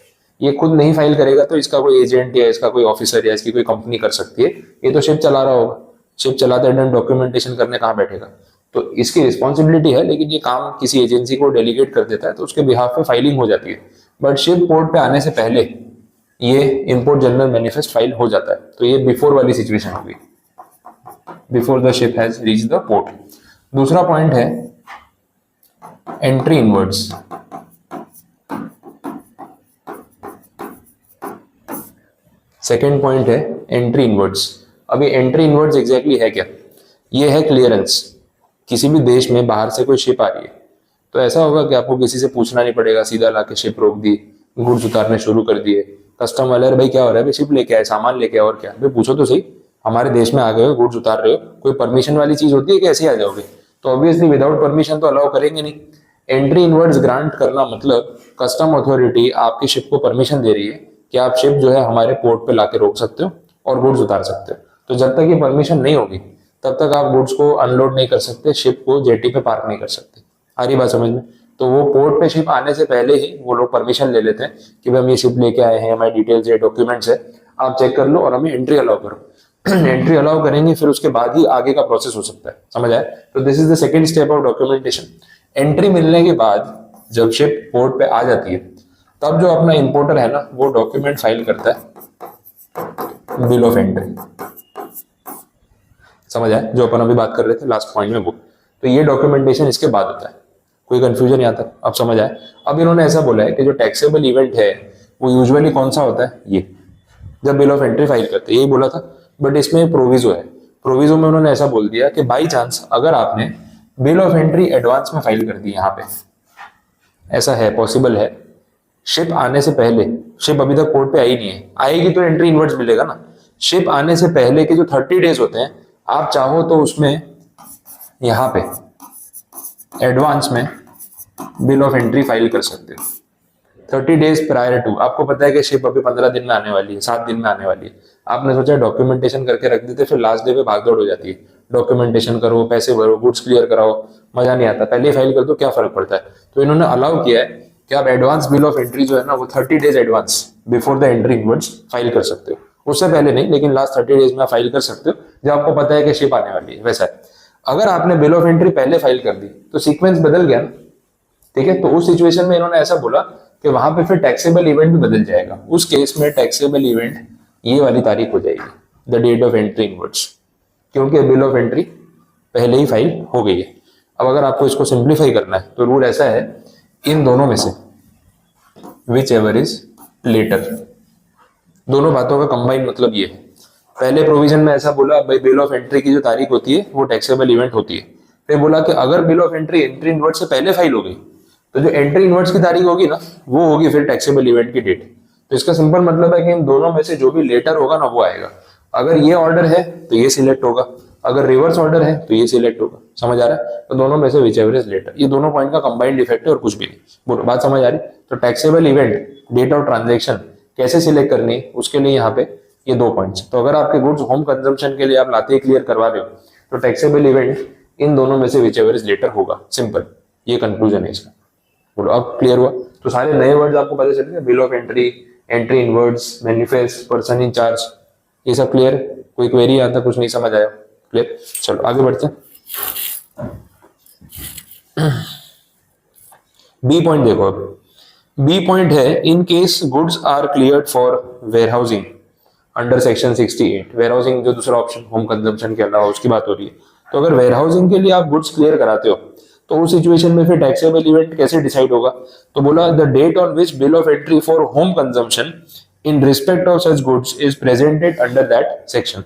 ये खुद नहीं फाइल करेगा तो इसका कोई एजेंट या इसका कोई ऑफिसर या इसकी कोई कंपनी कर सकती है। ये तो शिप चला रहा होगा, शिप चलाते टाइम डॉक्यूमेंटेशन करने कहाँ बैठेगा? तो इसकी रिस्पॉन्सिबिलिटी है, लेकिन ये काम किसी एजेंसी को डेलीगेट कर देता है तो उसके बिहाफ पे फाइलिंग हो जाती है। बट शिप पोर्ट पे आने से पहले ये इंपोर्ट जनरल मैनिफेस्ट फाइल हो जाता है। तो ये बिफोर वाली सिचुएशन होगी, before the ship has reach the port. दूसरा पॉइंट है एंट्री इनवर्ड्स। सेकेंड पॉइंट है एंट्री इनवर्ड्स। अभी एंट्री इनवर्ड्स एग्जैक्टली है क्या? ये है क्लियरेंस। किसी भी देश में बाहर से कोई शिप आ रही है तो ऐसा होगा कि आपको किसी से पूछना नहीं पड़ेगा, सीधा लाके शिप रोक दी, गुड्स उतारने शुरू कर दिए। कस्टम वाले, अरे भाई क्या हो रहा है भाई, शिप लेके आए, सामान लेके आए, और क्या भाई पूछो तो सही, हमारे देश में आ गए हो, गुड्स उतार रहे हो, कोई परमिशन वाली चीज होती है कि ऐसे ही आ जाओगे? तो ऑब्वियसली विदाउट परमिशन तो अलाउ करेंगे नहीं। एंट्री इनवर्ड्स ग्रांट करना मतलब कस्टम अथॉरिटी आपकी शिप को परमिशन दे रही है कि आप शिप जो है हमारे पोर्ट पे लाके रोक सकते हो और गुड्स उतार सकते हो। तो जब तक ये परमिशन नहीं होगी तब तक आप गुड्स को अनलोड नहीं कर सकते, शिप को जेटी पे पार्क नहीं कर सकते। आ रही बात समझ में? तो वो पोर्ट पे शिप आने से पहले ही वो लोग परमिशन ले लेते हैं कि भाई हम ये शिप लेके आए हैं, हमारी डिटेल्स है, डॉक्यूमेंट्स है, आप चेक कर लो और हमें एंट्री अलाउ करो। एंट्री अलाउ करेंगे, फिर उसके बाद ही आगे का प्रोसेस हो सकता है। समझ आए? तो this is the second step of documentation. Entry मिलने के बाद जब शिप पोर्ट पे आ जाती है तब जो अपना इंपोर्टर है ना वो डॉक्यूमेंट फाइल करता है, बिल ऑफ एंट्री। समझ आए? जो अपन अभी बात कर रहे थे लास्ट पॉइंट में वो। तो ये डॉक्यूमेंटेशन इसके बाद होता है। कोई कंफ्यूजन यहाँ तक अब समझ आए? अब इन्होंने ऐसा बोला है कि जो टैक्सेबल इवेंट है वो यूजुअली कौन सा होता है? ये जब बिल ऑफ एंट्री फाइल करते हैं, यही बोला था। बट इसमें प्रोविजो है। प्रोविजो में उन्होंने ऐसा बोल दिया कि बाई चांस अगर आपने बिल ऑफ एंट्री एडवांस में फाइल कर दी, यहाँ पे ऐसा है, पॉसिबल है, शिप आने से पहले, शिप अभी तक पोर्ट पे आई नहीं है, आएगी तो एंट्री इनवर्ड्स मिलेगा ना। शिप आने से पहले के जो 30 डेज होते हैं, आप चाहो तो उसमें यहाँ पे एडवांस में बिल ऑफ एंट्री फाइल कर सकते हो 30 डेज प्रायर टू। आपको पता है कि शिप अभी 15 दिन में आने वाली है, 7 दिन में आने वाली है, आपने सोचा डॉक्यूमेंटेशन करके रख देते, फिर लास्ट डे पे भागदौड़ हो जाती है, डॉक्यूमेंटेशन करो, पैसे भरो, गुड्स क्लियर कराओ, मजा नहीं आता, पहले ही फाइल कर दो, क्या फर्क पड़ता है? तो इन्होंने अलाउ किया है कि आप एडवांस बिल ऑफ एंट्री जो है ना वो 30 days advance before the entry inwards file कर सकते हो। उससे पहले नहीं, लेकिन लास्ट 30 डेज में आप फाइल कर सकते हो जब आपको पता है कि शिप आने वाली है। वैसा है, अगर आपने बिल ऑफ एंट्री पहले फाइल कर दी तो सीक्वेंस बदल गया ना, ठीक है? तो उस सिचुएशन में इन्होंने ऐसा बोला कि वहां पे फिर टैक्सेबल इवेंट भी बदल जाएगा। उस केस में टैक्सेबल इवेंट ये वाली तारीख हो जाएगी, the date of entry inwards, क्योंकि बिल ऑफ एंट्री पहले ही फाइल हो गई है। अब अगर आपको इसको सिंप्लीफाई करना है तो रूल ऐसा है, इन दोनों में से विच एवर इज लेटर, दोनों बातों का कंबाइन मतलब ये है। पहले प्रोविजन में ऐसा बोला भाई बिल ऑफ एंट्री की जो तारीख होती है वो टैक्सेबल इवेंट होती है। फिर बोला कि अगर bill of entry entry inwards से पहले फाइल हो गई तो जो एंट्री इनवर्ड्स की तारीख होगी ना वो होगी फिर टैक्सेबल इवेंट की डेट। तो इसका सिंपल मतलब है कि इन दोनों में से जो भी लेटर होगा ना वो आएगा। अगर ये ऑर्डर है तो ये सिलेक्ट होगा, अगर रिवर्स ऑर्डर है तो ये सिलेक्ट होगा। समझ आ रहा है? तो दोनों में से विच एवर इज लेटर, ये दोनों पॉइंट का कंबाइंड इफेक्ट है और कुछ भी नहीं। बोलो, बात समझ आ रही? तो taxable event, date of transaction कैसे सिलेक्ट करनी है उसके लिए यहाँ पे ये 2 पॉइंट्स। तो अगर आपके गुड्स होम कंजम्पशन के लिए आप लाते ही क्लियर करवा रहे हो तो टैक्सेबल इवेंट इन दोनों में से विच एवर इज लेटर होगा। सिंपल, ये कंक्लूजन है इसका। बोलो, अब क्लियर हुआ? तो सारे नए वर्ड्स आपको पता चल गए, bill of entry, entry inwards, manifest, person in charge, ये सब क्लियर? कोई क्वेरी आता, कुछ नहीं समझ आया? क्लियर? चलो आगे बढ़ते हैं। बी पॉइंट देखो, अब बी पॉइंट है, in case goods are cleared for warehousing under section 68। Warehousing जो दूसरा ऑप्शन होम कंजम्पशन के अलावा उसकी बात हो रही है। तो अगर वेयरहाउसिंग के लिए आप गुड्स क्लियर कराते हो तो उस सिचुएशन में फिर टैक्सेबल इवेंट कैसे डिसाइड होगा? तो बोला the date on which bill of entry for home consumption in respect of such goods is presented under that section.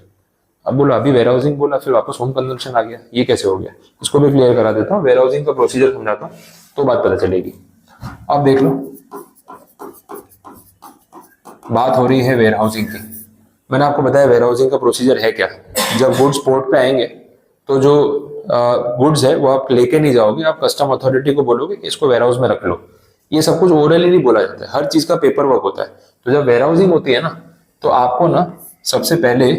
अब बोलो, अभी वेयरहाउसिंग बोला फिर वापस होम कंजम्पशन आ गया, ये कैसे हो गया? इसको भी क्लियर करा देता हूँ, वेयरहाउसिंग का प्रोसीजर समझाता हूँ तो बात पता चलेगी। अब देख लो, बात हो रही है वेयरहाउसिंग की। मैंने आपको बताया वेयरहाउसिंग का प्रोसीजर है क्या। जब गुड्स पोर्ट पे आएंगे तो जो गुड्स है वो आप लेके नहीं जाओगे, आप कस्टम अथॉरिटी को बोलोगे कि इसको वेयरहाउस में रख लो। ये सब कुछ ओरली नहीं बोला जाता है, हर चीज का पेपर वर्क होता है। तो जब वेयरहाउसिंग होती है ना तो आपको ना सबसे पहले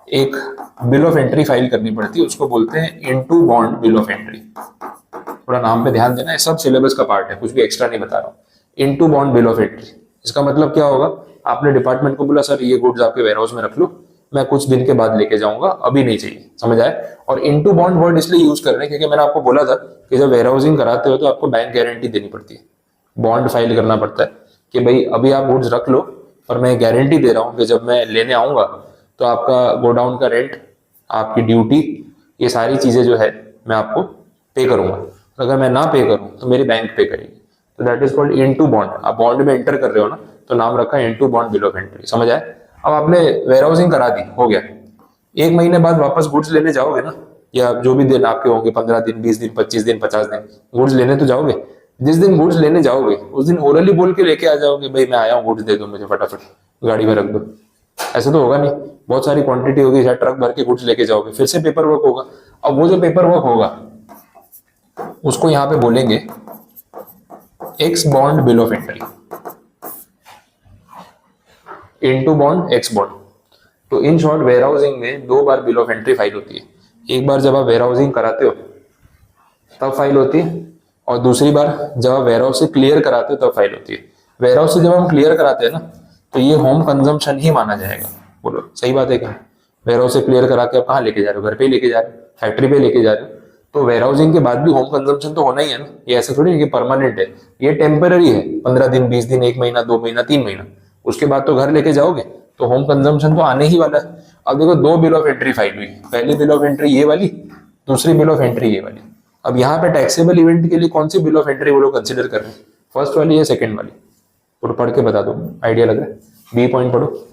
एक बिल ऑफ एंट्री फाइल करनी पड़ती है, उसको बोलते हैं into bond bill of entry. थोड़ा नाम पे ध्यान देना, है सब सिलेबस का पार्ट है, कुछ भी एक्स्ट्रा नहीं बता रहा हूँ। Into bond bill of entry, इसका मतलब क्या होगा, आपने डिपार्टमेंट को बोला सर ये गुड्स आपके वेयरहाउस में रख लो, मैं कुछ दिन के बाद लेके जाऊंगा, अभी नहीं चाहिए, समझ आए। और इनटू बॉन्ड वर्ड इसलिए यूज कर रहे हैं क्योंकि मैंने आपको बोला था कि जब वेयरहाउसिंग कराते हो तो आपको बैंक गारंटी देनी पड़ती है, बॉन्ड फाइल करना पड़ता है कि भाई अभी आप गुड्स रख लो और मैं गारंटी दे रहा हूँ कि जब मैं लेने आऊंगा तो आपका गोडाउन का रेंट, आपकी ड्यूटी, ये सारी चीजें जो है मैं आपको पे करूंगा। अगर मैं ना पे करूं तो मेरी बैंक पे करेगी, तो that is called into bond. आप बॉन्ड में एंटर कर रहे हो ना, तो नाम रखा है into bond bill of entry, समझ आए। अब आपने वेयरहाउसिंग करा दी, हो गया, एक महीने बाद वापस गुड्स लेने जाओगे ना, या जो भी दिन आपके होंगे, 15 दिन, 20 दिन, 25 दिन, 50 दिन, गुड्स लेने तो जाओगे। जिस दिन गुड्स लेने जाओगे उस दिन ओरली बोल के लेके आ जाओगे, भाई मैं आया हूँ, गुड्स दे दो मुझे फटाफट, गाड़ी में रख दो। ऐसा तो होगा नहीं, बहुत सारी क्वांटिटी होगी, शायद ट्रक भर के गुड्स लेके जाओगे, फिर से पेपर वर्क होगा। अब वो जो पेपर वर्क होगा उसको यहाँ पे बोलेंगे x bond bill of entry, into bond x bond. तो इन शॉर्ट वेयरहाउसिंग में दो बार बिल ऑफ एंट्री फाइल होती है, एक बार जब आप वेयरहाउसिंग कराते हो तब फाइल होती है, और दूसरी बार जब आप वेयरहाउस से क्लियर कराते हो तब फाइल होती है। वेयरहाउस से जब हम क्लियर कराते हैं ना, तो ये होम कंजम्पशन ही माना जाएगा। बोलो सही बात है क्या? वेयरहाउस से क्लियर करा के आप कहाँ लेके जा रहे हो, घर पे लेके जा रहे हो, फैक्ट्री पे लेके जा रहे हो, तो वेयरहाउसिंग के बाद भी होम कंजम्पशन तो होना ही है ना। ये ऐसा थोड़ी है कि परमानेंट है, ये टेम्पररी है, 15 दिन, 20 दिन, 1 महीना, 2 महीना, 3 महीना, उसके बाद तो घर लेके जाओगे, तो होम कंजम्पशन तो आने ही वाला है। अब देखो दो बिल ऑफ एंट्री फाइल हुई, पहली बिल ऑफ एंट्री ये वाली, दूसरी बिल ऑफ एंट्री ये वाली। अब यहाँ पे टैक्सेबल इवेंट के लिए कौन सी बिल ऑफ एंट्री वो लोग कंसिडर कर रहे हैं, फर्स्ट वाली या सेकंड वाली? पढ़ के बता दो, आइडिया लग रहा है। बी पॉइंट पढ़ो।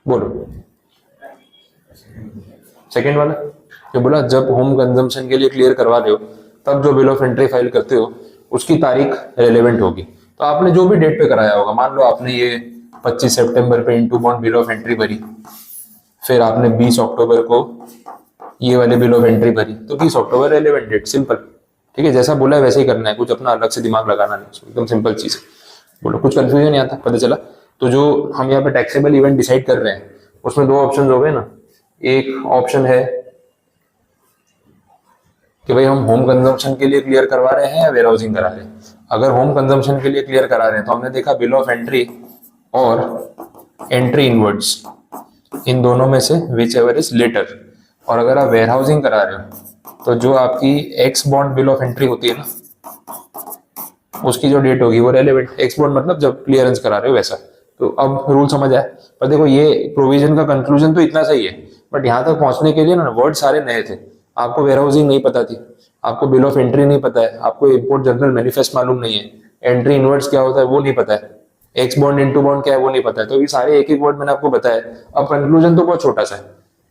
बोलो सेकंड वाला जो बोला, जब होम कंजम्पशन के लिए क्लियर करवा रहे हो तब जो बिल ऑफ एंट्री फाइल करते हो उसकी तारीख रेलेवेंट होगी। तो आपने जो भी डेट पे कराया होगा, मान लो आपने ये 25 सितंबर पे into bond bill of entry भरी, फिर आपने 20 अक्टूबर को ये वाले बिल ऑफ एंट्री भरी, तो 20 अक्टूबर रेलेवेंट डेट, सिंपल। ठीक है, जैसा बोला है वैसे ही करना है, कुछ अपना अलग से दिमाग लगाना नहीं, एकदम सिंपल चीज है। बोलो कुछ कंफ्यूजन नहीं आता, पता चला? तो जो हम यहाँ पे टैक्सेबल इवेंट डिसाइड कर रहे हैं उसमें दो ऑप्शन हो गए ना। एक ऑप्शन है कि भाई हम होम कंजम्पशन के लिए क्लियर करवा रहे हैं या वेयरहाउसिंग करा रहे हैं। अगर होम कंजम्पशन के लिए क्लियर करा रहे हैं तो हमने देखा बिल ऑफ एंट्री और एंट्री इनवर्ड्स, इन दोनों में से विच एवर इज लेटर। और अगर आप वेयरहाउसिंग करा रहे हो तो जो आपकी x bond bill of entry होती है ना, उसकी जो डेट होगी वो रेलेवेंट। एक्स बॉन्ड मतलब जब क्लियरेंस करा रहे हो वैसा। तो अब रूल समझ आया। पर देखो ये प्रोविजन का कंक्लूजन तो इतना सही है, बट यहाँ तक पहुंचने के लिए ना वर्ड सारे नए थे। आपको वेयरहाउसिंग नहीं पता थी, आपको बिल ऑफ एंट्री नहीं पता है, आपको इंपोर्ट जनरल मैनिफेस्ट मालूम नहीं है, एंट्री इनवर्ड्स क्या होता है वो नहीं पता है, एक्स बॉन्ड इनटू बॉन्ड क्या है वो नहीं पता है। तो ये सारे एक एक वर्ड मैंने आपको बताया। अब कंक्लूजन तो बहुत छोटा सा है,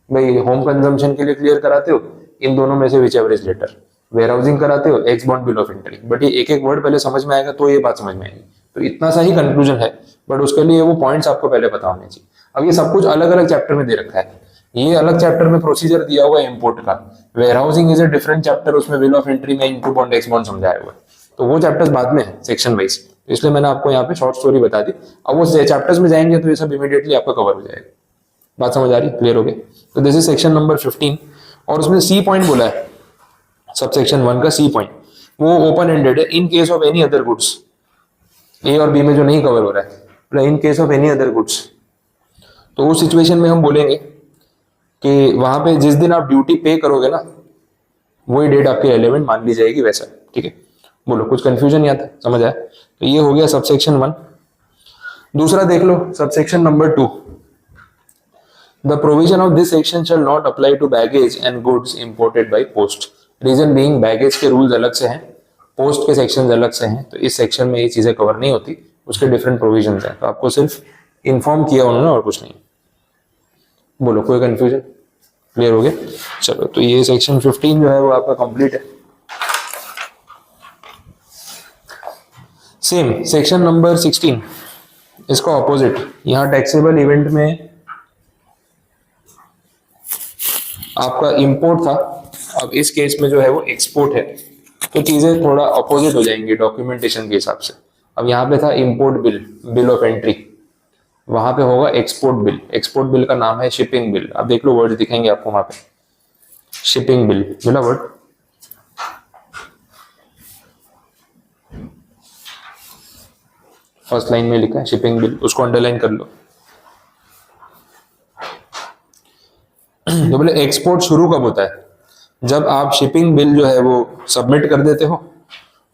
भाई होम कंजम्पशन के लिए क्लियर कराते हो इन दोनों में से whichever is later, warehousing कराते हो ex bond bill of entry. But ये एक एक वर्ड पहले समझ में आएगा तो ये बात समझ में आएगी। तो इतना सा ही कंक्लूजन है, बट उसके लिए वो पॉइंट्स आपको पहले पता होने चाहिए। अब ये सब कुछ अलग अलग चैप्टर में दे रखा है, ये अलग चैप्टर में प्रोसीजर दिया हुआ है इंपोर्ट का, warehousing is a different chapter, उसमें बिल ऑफ एंट्री में इनटू बॉन्ड एक्स बॉन्ड समझाया हुआ है। तो वो चैप्टर्स बाद में है सेक्शन वाइज, इसलिए मैंने आपको यहाँ पे शॉर्ट स्टोरी बता दी। अब वो चैप्टर्स में जाएंगे तो ये सब इमीडिएटली आपका कवर हो जाएगा। बात समझ आ रही, क्लियर हो गई? तो दिस इज सेक्शन नंबर 15 और उसमें सी पॉइंट बोला है, सब सेक्शन 1 का सी पॉइंट वो ओपन एंडेड है। In case of any other goods, A और बी में जो नहीं कवर हो रहा है, मतलब इन case of any other goods, तो उस सिचुएशन में हम बोलेंगे कि वहां पे जिस दिन आप ड्यूटी पे करोगे ना, वही डेट आपकी रेलेवेंट मान ली जाएगी वैसा। ठीक है, बोलो कुछ कंफ्यूजन नहीं आता, समझ आया? तो ये हो गया सबसेक्शन 1। दूसरा देख लो, subsection number 2। The provision of this section shall not apply to baggage and goods imported by post. Reason being, baggage के रूल्स अलग से हैं, पोस्ट के सेक्शन अलग से हैं, तो इस सेक्शन में ये चीजें कवर नहीं होती, उसके डिफरेंट प्रोविजन हैं। तो आपको सिर्फ इन्फॉर्म किया उन्होंने और कुछ नहीं। बोलो कोई कंफ्यूजन? क्लियर हो गया? चलो, तो ये सेक्शन 15 जो है वो आपका कंप्लीट है। सेम सेक्शन नंबर 16, इसका ऑपोजिट। यहां टैक्सेबल इवेंट में आपका इंपोर्ट था, अब इस केस में जो है वो एक्सपोर्ट है, तो चीजें थोड़ा अपोजिट हो जाएंगी डॉक्यूमेंटेशन के हिसाब से। अब यहाँ पे था import bill, bill of entry, वहां पे होगा एक्सपोर्ट बिल। एक्सपोर्ट बिल का नाम है शिपिंग बिल। अब देख लो वर्ड दिखेंगे आपको वहां पे, शिपिंग बिल, मिला वर्ड? फर्स्ट लाइन में लिखा है शिपिंग बिल, उसको अंडरलाइन कर लो। तो बोले एक्सपोर्ट शुरू कब होता है? जब आप शिपिंग बिल जो है वो सबमिट कर देते हो।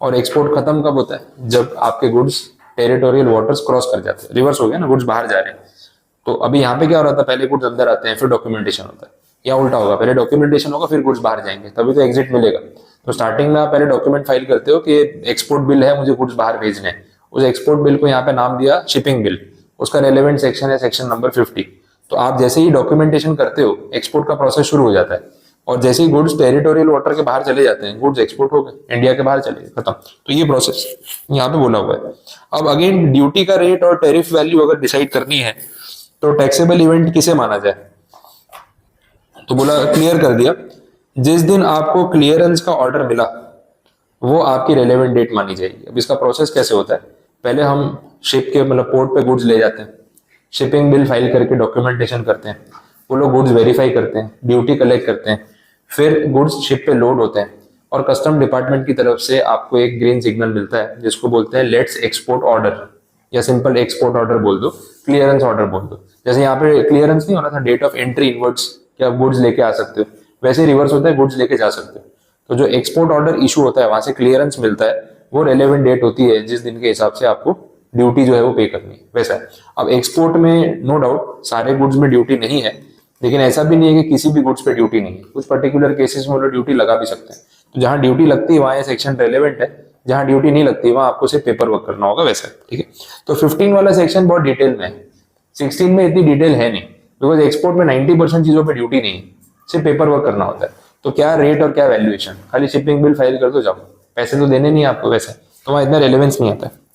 और एक्सपोर्ट खत्म कब होता है? जब आपके गुड्स टेरिटोरियल वाटर्स क्रॉस कर जाते हैं। रिवर्स हो गया ना, गुड्स बाहर जा रहे हैं। तो अभी यहाँ पे क्या हो रहा था, पहले गुड्स अंदर आते हैं फिर डॉक्यूमेंटेशन होता है, या उल्टा होगा, पहले डॉक्यूमेंटेशन होगा फिर गुड्स बाहर जाएंगे, तभी तो एग्जिट मिलेगा। तो स्टार्टिंग में आप पहले डॉक्यूमेंट फाइल करते हो कि एक्सपोर्ट बिल है, मुझे गुड्स बाहर भेजने हैं। उस एक्सपोर्ट बिल को यहाँ पे नाम दिया शिपिंग बिल, उसका रेलेवेंट सेक्शन है सेक्शन नंबर 50। तो आप जैसे ही डॉक्यूमेंटेशन करते हो, एक्सपोर्ट का प्रोसेस शुरू हो जाता है, और जैसे ही गुड्स टेरिटोरियल वाटर के बाहर चले जाते हैं, गुड्स एक्सपोर्ट हो गए, इंडिया के बाहर चले गए, खत्म। तो ये प्रोसेस यहाँ पे बोला हुआ है। अब अगेन ड्यूटी का रेट और टैरिफ वैल्यू अगर डिसाइड करनी है तो टैक्सेबल इवेंट किसे माना जाए? तो बोला, क्लियर कर दिया, जिस दिन आपको क्लियरेंस का ऑर्डर मिला वो आपकी रेलेवेंट डेट मानी जाएगी। अब इसका प्रोसेस कैसे होता है, पहले हम शिप के मतलब पोर्ट पे गुड्स ले जाते हैं, शिपिंग बिल फाइल करके डॉक्यूमेंटेशन करते हैं, वो लोग गुड्स वेरीफाई करते हैं, ड्यूटी कलेक्ट करते हैं, फिर गुड्स शिप पे लोड होते हैं, और कस्टम डिपार्टमेंट की तरफ से आपको एक ग्रीन सिग्नल मिलता है जिसको बोलते हैं लेट्स एक्सपोर्ट ऑर्डर, या सिंपल एक्सपोर्ट ऑर्डर बोल दो, क्लियरेंस ऑर्डर बोल दो। जैसे यहाँ पे क्लियरेंस नहीं होना था, डेट ऑफ एंट्री इनवर्ड्स कि आप गुड्स लेके आ सकते हो, वैसे रिवर्स होता है, गुड्स लेके जा सकते हो। तो जो एक्सपोर्ट ऑर्डर इशू होता है, वहां से क्लियरेंस मिलता है, वो रेलेवेंट डेट होती है जिस दिन के हिसाब से आपको ड्यूटी जो है वो पे करनी है, वैसा है। अब एक्सपोर्ट में नो डाउट सारे गुड्स में ड्यूटी नहीं है, लेकिन ऐसा भी नहीं है कि किसी भी गुड्स पे ड्यूटी नहीं है, कुछ पर्टिकुलर केसेस में वो लोग ड्यूटी लगा भी सकते हैं। तो जहां ड्यूटी लगती है वहां ये सेक्शन रेलेवेंट है, जहां ड्यूटी नहीं लगती वहां आपको सिर्फ पेपर वर्क करना होगा, वैसा। ठीक है, तो 15 वाला सेक्शन बहुत डिटेल में है, 16 में इतनी डिटेल है नहीं, बिकॉज एक्सपोर्ट में 90% चीजों पर ड्यूटी नहीं है, सिर्फ पेपर वर्क करना होता है। तो क्या रेट और क्या वैल्यूएशन, खाली शिपिंग बिल फाइल कर दो जाओ, पैसे तो देने नहीं आपको वैसे, तो वहां इतना रेलेवेंस नहीं आता है।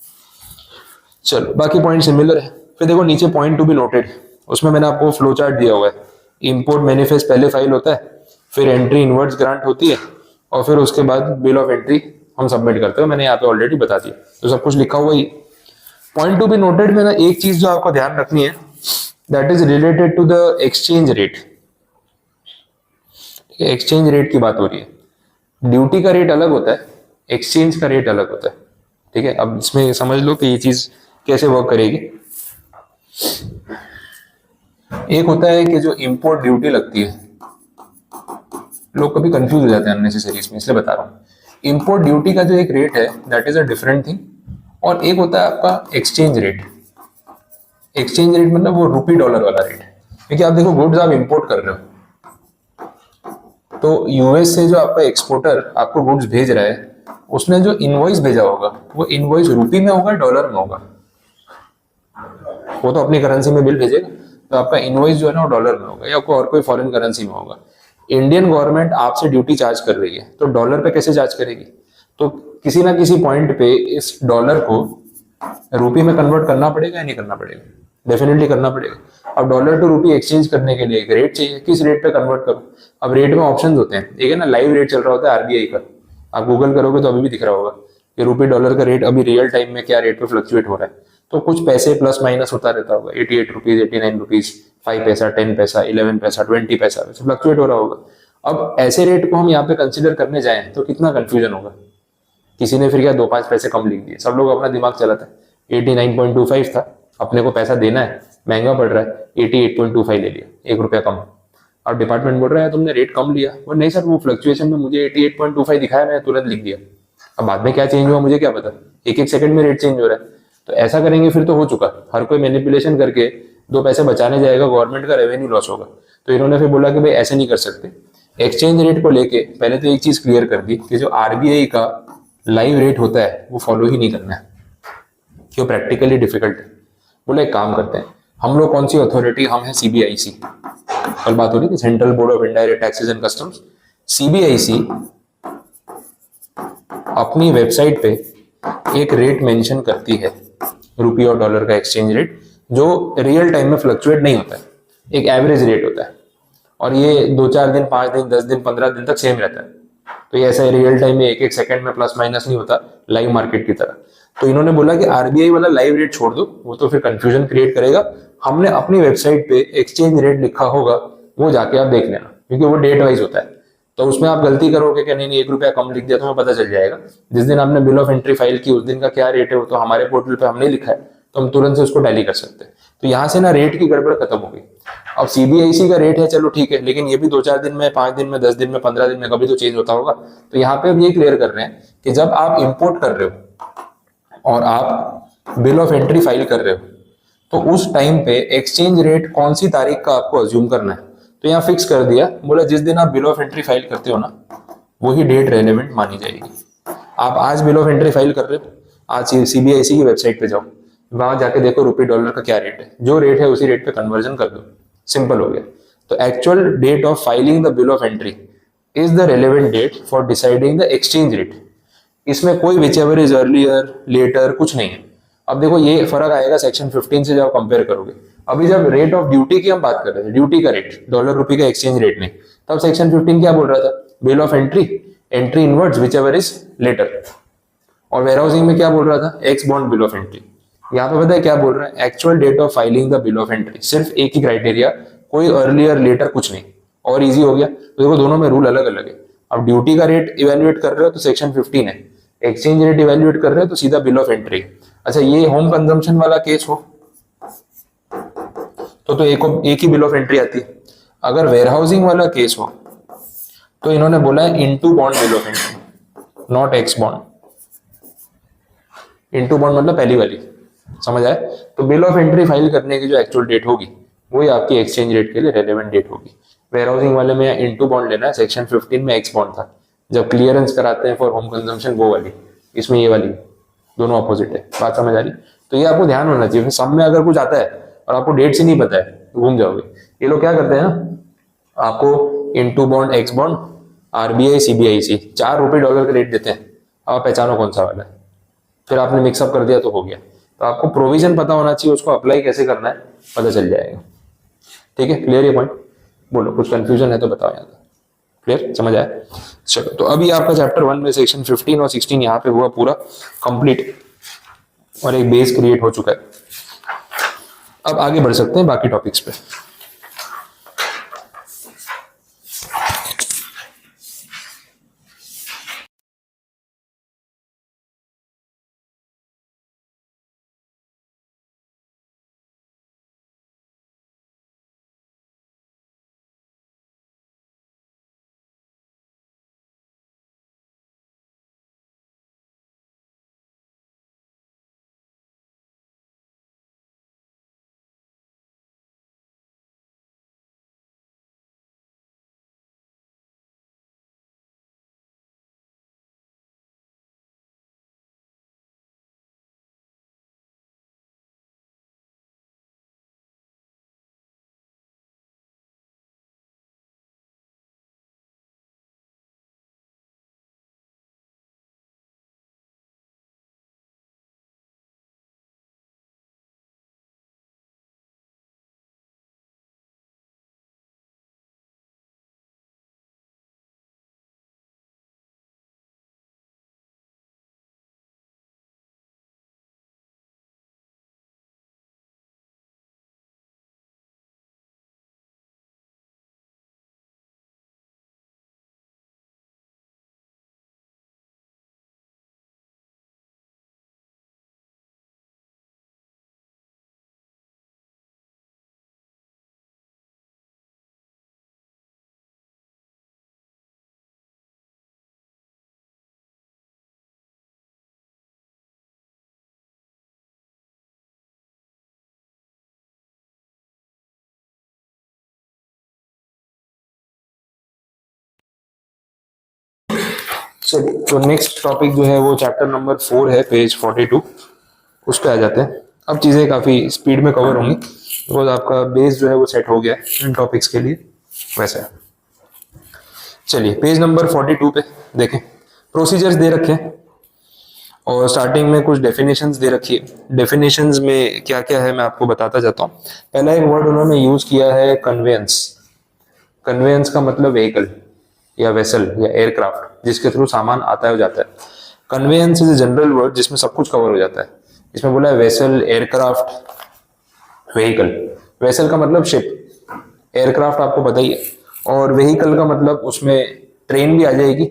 चलो, बाकी पॉइंट सिमिलर है। फिर देखो नीचे पॉइंट टू बी नोटेड, उसमें मैंने आपको फ्लो चार्ट दिया हुआ है। इंपोर्ट मैनिफेस्ट पहले फाइल होता है, फिर एंट्री इनवर्ड्स ग्रांट होती है, और फिर उसके बाद बिल ऑफ एंट्री हम सबमिट करते हैं, मैंने यहाँ पे ऑलरेडी बता दिया, तो सब कुछ लिखा हुआ ही। पॉइंट टू बी नोटेड में ना एक चीज जो आपको ध्यान रखनी है, that is related to the exchange rate. Exchange rate की बात हो रही है, ड्यूटी का रेट अलग होता है, एक्सचेंज का रेट अलग होता है। ठीक है, अब इसमें समझ लो कि ये चीज कैसे वर्क करेगी। एक होता है कि जो इंपोर्ट ड्यूटी लगती है, लोग कभी कंफ्यूज हो जाते हैं अननेसेसरी इसमें, इसलिए बता रहा हूँ। इंपोर्ट ड्यूटी का जो एक रेट है that is a different thing, और एक होता है आपका एक्सचेंज रेट। एक्सचेंज रेट मतलब वो रुपी डॉलर वाला रेट, क्योंकि आप देखो गुड्स आप इंपोर्ट कर रहे हो, तो यूएस से जो आपका एक्सपोर्टर आपको गुड्स भेज रहा है, उसने जो इनवॉइस भेजा होगा वो इनवॉइस रुपी में होगा, डॉलर में होगा, वो तो अपनी करेंसी में बिल भेजेगा, तो आपका इनवॉइस जो है ना वो डॉलर में होगा, या और कोई फॉरेन करेंसी में होगा। इंडियन गवर्नमेंट आपसे ड्यूटी चार्ज कर रही है, तो डॉलर पे कैसे चार्ज करेगी? तो किसी ना किसी पॉइंट पे इस डॉलर को रुपी में कन्वर्ट करना पड़ेगा या नहीं करना पड़ेगा? डेफिनेटली करना पड़ेगा। अब डॉलर टू रुपी एक्सचेंज करने के लिए एक रेट चाहिए, किस रेट पे कन्वर्ट करो? अब रेट में ऑप्शंस होते हैं, एक है ना लाइव रेट चल रहा होता है आरबीआई का, आप गूगल करोगे तो अभी भी दिख रहा होगा कि रुपी डॉलर का रेट अभी रियल टाइम में क्या रेट पे फ्लक्चुएट हो रहा है। तो कुछ पैसे प्लस माइनस होता रहता होगा, 88 रुपीज, 89 रुपीज, 5 पैसा, 10 पैसा, 11 पैसा, 20 पैसा, वैसे फ्लक्चुएट हो रहा होगा। अब ऐसे रेट को हम यहाँ पे कंसिडर करने जाएं तो कितना कंफ्यूजन होगा। किसी ने फिर क्या 2-5 पैसे कम लिख दिए, सब लोग अपना दिमाग चलाते हैं, 89.25 था, अपने को पैसा देना है, महंगा पड़ रहा है, 88.25 ले लिया, 1 रुपया कम। अब डिपार्टमेंट बोल रहा है तुमने रेट कम लिया, और नहीं सर वो फ्लक्चुएशन में मुझे 88.25 दिखाया, मैंने तुरंत लिख दिया। अब बाद में क्या चेंज हुआ मुझे क्या पता, एक एक सेकंड में रेट चेंज हो रहा है। तो ऐसा करेंगे फिर तो हो चुका, हर कोई मैनिपुलेशन करके 2 पैसे बचाने जाएगा, गवर्नमेंट का रेवेन्यू लॉस होगा। तो इन्होंने फिर बोला कि भाई ऐसे नहीं कर सकते। एक्सचेंज रेट को लेके पहले तो एक चीज क्लियर कर दी कि जो आरबीआई का लाइव रेट होता है वो फॉलो ही नहीं करना है, क्यों, प्रैक्टिकली डिफिकल्ट है। बोले एक काम करते हैं, हम लोग कौन सी अथॉरिटी, हम है सीबीआईसी, कल बात हो रही थी, central board of indirect taxes and customs. CBIC अपनी वेबसाइट पे एक रेट मेंशन करती है, रुपये और डॉलर का एक्सचेंज रेट, जो रियल टाइम में फ्लक्चुएट नहीं होता है, एक एवरेज रेट होता है, और ये 2-4 दिन, 5 दिन, 10 दिन, 15 दिन तक सेम रहता है। तो ये ऐसा रियल टाइम में एक एक सेकंड में प्लस माइनस नहीं होता लाइव मार्केट की तरह। तो इन्होंने बोला कि आरबीआई वाला लाइव रेट छोड़ दो, वो तो फिर कंफ्यूजन क्रिएट करेगा, हमने अपनी वेबसाइट पे एक्सचेंज रेट लिखा होगा, वो जाके आप देख लेना, क्योंकि वो डेट वाइज होता है। तो उसमें आप गलती करोगे कि नहीं नहीं 1 रुपया कम लिख दिया, तो हमें पता चल जाएगा। जिस दिन आपने बिल ऑफ एंट्री फाइल की उस दिन का क्या रेट है वो तो हमारे पोर्टल पे हमने लिखा है, तो हम तुरंत से उसको टैली कर सकते हैं। तो यहाँ से ना रेट की गड़बड़ खत्म हो गई। अब सीबीआईसी का रेट है चलो ठीक है, लेकिन ये भी 2-4 दिन में, 5 दिन में, 10 दिन में, 15 दिन में कभी तो चेंज होता होगा। तो यहाँ पे अब ये क्लियर कर रहे हैं कि जब आप इंपोर्ट कर रहे हो और आप बिल ऑफ एंट्री फाइल कर रहे हो, तो उस टाइम पे एक्सचेंज रेट कौन सी तारीख का आपको अज्यूम करना है। तो यहाँ फिक्स कर दिया, बोला जिस दिन आप बिल ऑफ एंट्री फाइल करते हो ना, वही डेट रेलेवेंट मानी जाएगी। आप आज बिल ऑफ एंट्री फाइल कर रहे हो, आज सीबीआईसी की वेबसाइट पे जाओ, वहां जाके देखो रुपये डॉलर का क्या रेट है, जो रेट है उसी रेट पे कन्वर्जन कर दो, सिंपल हो गया। तो actual date of filing the bill of entry is the relevant date for deciding the exchange rate. इसमें कोई whichever is earlier later कुछ नहीं है। अब देखो ये फर्क आएगा सेक्शन 15 से जब कंपेयर करोगे। अभी जब रेट ऑफ ड्यूटी की हम बात कर रहे थे, ड्यूटी का रेट, डॉलर रुपये का एक्सचेंज रेट नहीं, तब सेक्शन 15 क्या बोल रहा था, bill of entry, entry inwards whichever is later. और वेयर हाउसिंग में क्या बोल रहा था, ex bond bill of entry. यहाँ पे पता है क्या बोल रहा है, actual date of filing the bill of entry, सिर्फ एक ही क्राइटेरिया, कोई अर्लियर लेटर कुछ नहीं, और इजी हो गया। तो देखो दोनों में रूल अलग अलग है। अब ड्यूटी का रेट इवेल्युएट कर रहे हो तो सेक्शन 15 है, एक्सचेंज रेट इवेल्युएट कर रहे हो तो सीधा बिल ऑफ एंट्री। अच्छा ये होम कंजम्पशन वाला केस हो तो एक ही बिल ऑफ एंट्री आती है। अगर वेयरहाउसिंग वाला केस हो तो इन्होंने बोला है into bond bill of entry, not x bond. Into bond मतलब पहली वाली, समझ आए। तो बिल ऑफ एंट्री फाइल करने की जो एक्चुअल डेट होगी वही आपकी एक्सचेंज रेट के लिए रेलेवेंट डेट होगी। वेयरहाउसिंग वाले में इनटू बॉन्ड लेना है, सेक्शन 15 में एक्स बॉन्ड था, जब क्लियरेंस कराते हैं फॉर होम कंजम्पशन वो वाली, इसमें ये वाली, दोनों अपोजिट है। बात समझ आ रही। तो ये आपको ध्यान होना चाहिए, सब में अगर कुछ आता है और आपको डेट से नहीं पता है तो घूम जाओगे। ये लोग क्या करते हैं ना, आपको into bond, x bond, RBI, CBIC, 4 रुपये डॉलर का रेट देते हैं, आप पहचानो कौन सा वाला है, फिर आपने मिक्सअप कर दिया तो हो गया। तो आपको प्रोविजन पता होना चाहिए, उसको अप्लाई कैसे करना है पता चल जाएगा। ठीक है, क्लियर ये पॉइंट। बोलो कुछ कंफ्यूजन है तो बताओ यहाँ का। क्लियर, समझ आया। चलो तो अभी आपका चैप्टर 1 में सेक्शन 15 और 16 यहाँ पे हुआ पूरा कंप्लीट, और एक बेस क्रिएट हो चुका है। अब आगे बढ़ सकते हैं बाकी टॉपिक्स पे। चलिए, तो नेक्स्ट टॉपिक जो है वो चैप्टर नंबर 4 है, पेज 42, उस पर आ जाते हैं। अब चीज़ें काफ़ी स्पीड में कवर होंगी बिकॉज आपका बेस जो है वो सेट हो गया है इन टॉपिक्स के लिए वैसे। चलिए पेज नंबर 42 पे देखें, प्रोसीजर्स दे रखे हैं और स्टार्टिंग में कुछ डेफिनेशंस दे रखी है। डेफिनेशंस में क्या क्या है मैं आपको बताता जाता हूँ। पहला एक वर्ड उन्होंने यूज किया है कन्वेंस। कन्वेंस का मतलब व्हीकल या वेसल या एयरक्राफ्ट जिसके थ्रू सामान आता है जाता है। Conveyance is a general word जिसमें सब कुछ कवर हो जाता है। इसमें बोला है वेसल, एयरक्राफ्ट, व्हीकल। वेसल का मतलब शिप, एयरक्राफ्ट आपको बताइए, और व्हीकल का मतलब उसमें ट्रेन भी आ जाएगी,